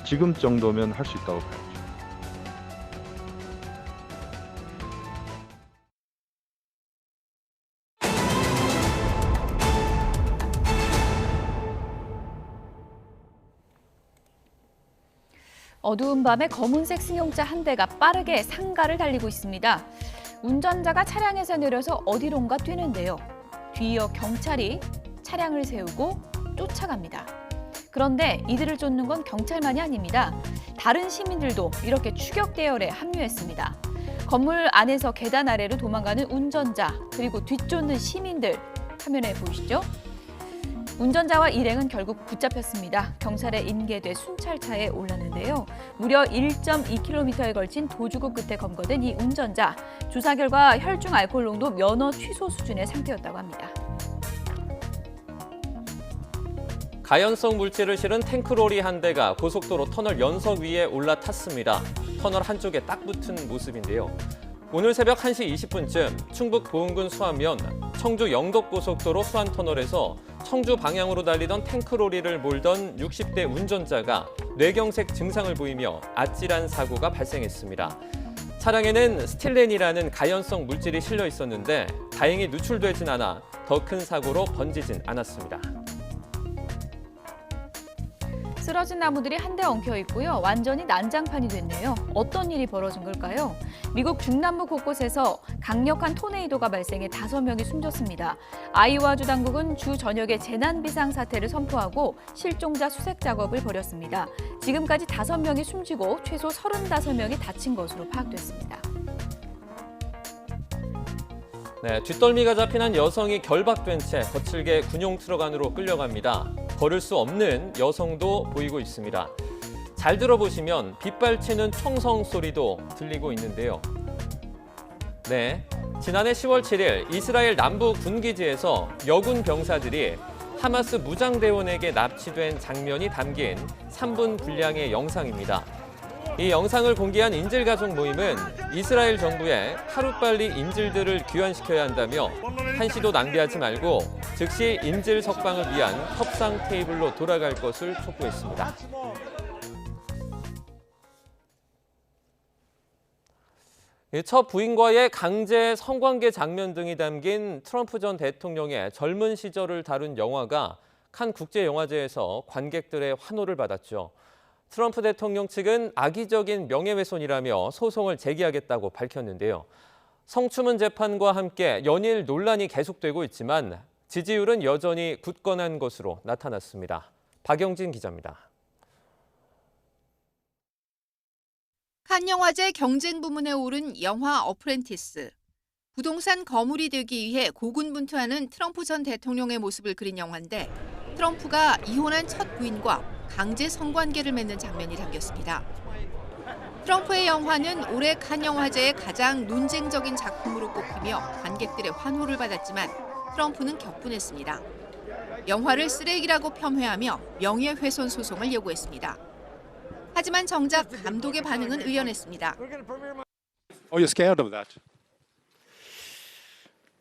Speaker 21: 지금 정도면 할 수 있다고 봐야죠.
Speaker 1: 어두운 밤에 검은색 승용차 한 대가 빠르게 상가를 달리고 있습니다. 운전자가 차량에서 내려서 어디론가 뛰는데요. 뒤이어 경찰이 차량을 세우고 쫓아갑니다. 그런데 이들을 쫓는 건 경찰만이 아닙니다. 다른 시민들도 이렇게 추격 대열에 합류했습니다. 건물 안에서 계단 아래로 도망가는 운전자, 그리고 뒤쫓는 시민들, 화면에 보이시죠? 운전자와 일행은 결국 붙잡혔습니다. 경찰에 인계돼 순찰차에 올랐는데요. 무려 1.2km에 걸친 도주구 끝에 검거된 이 운전자. 조사 결과 혈중 알코올 농도 면허 취소 수준의 상태였다고 합니다.
Speaker 10: 가연성 물질을 실은 탱크로리 한 대가 고속도로 터널 연석 위에 올라탔습니다. 터널 한쪽에 딱 붙은 모습인데요. 오늘 새벽 1시 20분쯤 충북 보은군 수안면 청주 영덕고속도로 수안터널에서 청주 방향으로 달리던 탱크로리를 몰던 60대 운전자가 뇌경색 증상을 보이며 아찔한 사고가 발생했습니다. 차량에는 스틸렌이라는 가연성 물질이 실려 있었는데 다행히 누출되진 않아 더 큰 사고로 번지진 않았습니다.
Speaker 1: 쓰러진 나무들이 한데 엉켜 있고요. 완전히 난장판이 됐네요. 어떤 일이 벌어진 걸까요? 미국 중남부 곳곳에서 강력한 토네이도가 발생해 5명이 숨졌습니다. 아이오와주 당국은 주 전역에 재난 비상 사태를 선포하고 실종자 수색 작업을 벌였습니다. 지금까지 5명이 숨지고 최소 35명이 다친 것으로 파악됐습니다.
Speaker 10: 네, 뒷덜미가 잡힌 한 여성이 결박된 채 거칠게 군용 트럭 안으로 끌려갑니다. 걸을 수 없는 여성도 보이고 있습니다. 잘 들어보시면 빗발치는 총성 소리도 들리고 있는데요. 네, 지난해 10월 7일 이스라엘 남부 군기지에서 여군 병사들이 하마스 무장대원에게 납치된 장면이 담긴 3분 분량의 영상입니다. 이 영상을 공개한 인질가족 모임은 이스라엘 정부에 하루빨리 인질들을 귀환시켜야 한다며 한시도 낭비하지 말고 즉시 인질 석방을 위한 협상 테이블로 돌아갈 것을 촉구했습니다. 첫 부인과의 강제 성관계 장면 등이 담긴 트럼프 전 대통령의 젊은 시절을 다룬 영화가 칸 국제영화제에서 관객들의 환호를 받았죠. 트럼프 대통령 측은 악의적인 명예훼손이라며 소송을 제기하겠다고 밝혔는데요. 성추문 재판과 함께 연일 논란이 계속되고 있지만 지지율은 여전히 굳건한 것으로 나타났습니다. 박영진 기자입니다.
Speaker 3: 칸 영화제 경쟁 부문에 오른 영화 어프렌티스. 부동산 거물이 되기 위해 고군분투하는 트럼프 전 대통령의 모습을 그린 영화인데 트럼프가 이혼한 첫 부인과 강제 성관계를 맺는 장면이 담겼습니다. 트럼프의 영화는 올해 칸 영화제의 가장 논쟁적인 작품으로 꼽히며 관객들의 환호를 받았지만 트럼프는 격분했습니다. 영화를 쓰레기라고 폄훼하며 명예훼손 소송을 예고했습니다. 하지만 정작 감독의 반응은 의연했습니다.
Speaker 4: Oh, you're scared of that?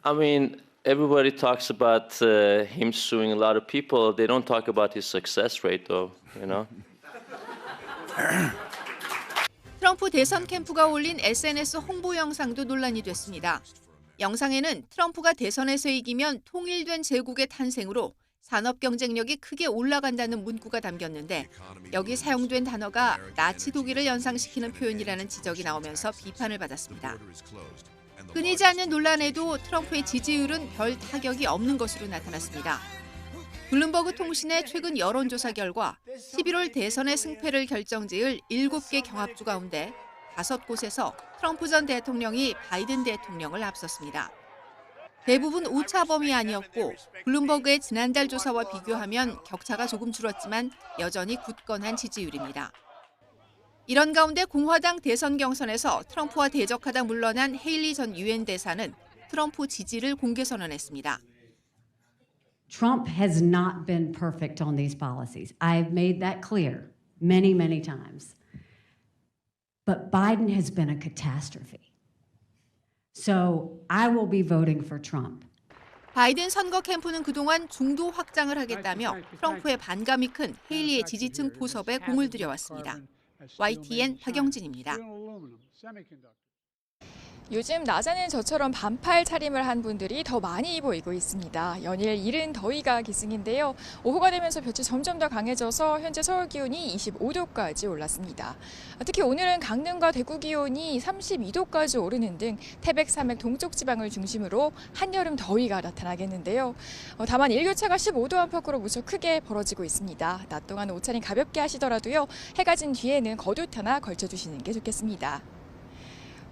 Speaker 22: I mean, everybody talks about him suing a lot of people. They don't talk about his success rate, though, you know?
Speaker 3: 트럼프 대선 캠프가 올린 SNS 홍보 영상도 논란이 됐습니다. 영상에는 트럼프가 대선에서 이기면 통일된 제국의 탄생으로 산업 경쟁력이 크게 올라간다는 문구가 담겼는데 여기 사용된 단어가 나치 독일을 연상시키는 표현이라는 지적이 나오면서 비판을 받았습니다. 끊이지 않는 논란에도 트럼프의 지지율은 별 타격이 없는 것으로 나타났습니다. 블룸버그 통신의 최근 여론조사 결과 11월 대선의 승패를 결정지을 7개 경합주 가운데 5곳에서 트럼프 전 대통령이 바이든 대통령을 앞섰습니다. 대부분 오차 범위 아니었고 블룸버그의 지난달 조사와 비교하면 격차가 조금 줄었지만 여전히 굳건한 지지율입니다. 이런 가운데 공화당 대선 경선에서 트럼프와 대적하다 물러난 헤일리 전 유엔 대사는 트럼프 지지를 공개 선언했습니다.
Speaker 23: Trump has not been perfect on these policies. I've made that clear many, many times. But Biden has been a catastrophe. So I will be voting for Trump.
Speaker 3: 바이든 선거 캠프는 그동안 중도 확장을 하겠다며 트럼프의 반감이 큰 헤일리의 지지층 포섭에 공을 들여왔습니다. YTN 박영진입니다.
Speaker 7: 요즘 낮에는 저처럼 반팔 차림을 한 분들이 더 많이 보이고 있습니다. 연일 이른 더위가 기승인데요. 오후가 되면서 볕이 점점 더 강해져서 현재 서울 기온이 25도까지 올랐습니다. 특히 오늘은 강릉과 대구 기온이 32도까지 오르는 등 태백 산맥 동쪽 지방을 중심으로 한여름 더위가 나타나겠는데요. 다만 일교차가 15도 안팎으로 무척 크게 벌어지고 있습니다. 낮 동안 옷차림 가볍게 하시더라도요. 해가 진 뒤에는 겉옷 하나 걸쳐주시는 게 좋겠습니다.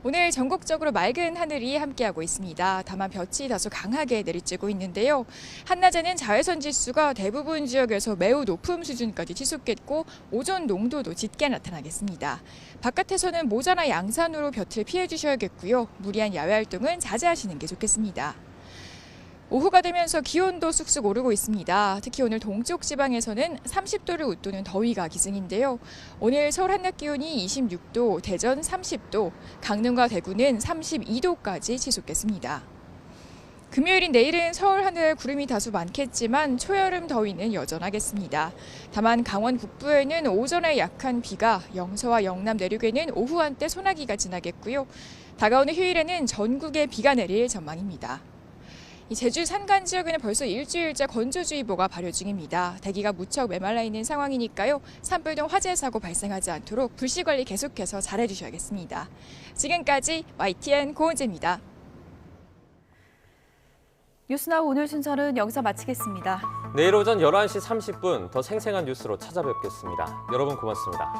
Speaker 7: 오늘 전국적으로 맑은 하늘이 함께하고 있습니다. 다만 볕이 다소 강하게 내리쬐고 있는데요. 한낮에는 자외선 지수가 대부분 지역에서 매우 높은 수준까지 치솟겠고 오존 농도도 짙게 나타나겠습니다. 바깥에서는 모자나 양산으로 볕을 피해 주셔야겠고요. 무리한 야외 활동은 자제하시는 게 좋겠습니다. 오후가 되면서 기온도 쑥쑥 오르고 있습니다. 특히 오늘 동쪽 지방에서는 30도를 웃도는 더위가 기승인데요. 오늘 서울 한낮 기온이 26도, 대전 30도, 강릉과 대구는 32도까지 치솟겠습니다. 금요일인 내일은 서울 하늘 구름이 다소 많겠지만 초여름 더위는 여전하겠습니다. 다만 강원 북부에는 오전에 약한 비가, 영서와 영남 내륙에는 오후 한때 소나기가 지나겠고요. 다가오는 휴일에는 전국에 비가 내릴 전망입니다. 이 제주 산간 지역에는 벌써 일주일째 건조주의보가 발효 중입니다. 대기가 무척 메말라 있는 상황이니까요. 산불 등 화재 사고 발생하지 않도록 불씨 관리 계속해서 잘해주셔야겠습니다. 지금까지 YTN 고은재입니다.
Speaker 1: 뉴스나우 오늘 순서는 여기서 마치겠습니다.
Speaker 10: 내일 오전 11시 30분 더 생생한 뉴스로 찾아뵙겠습니다. 여러분 고맙습니다.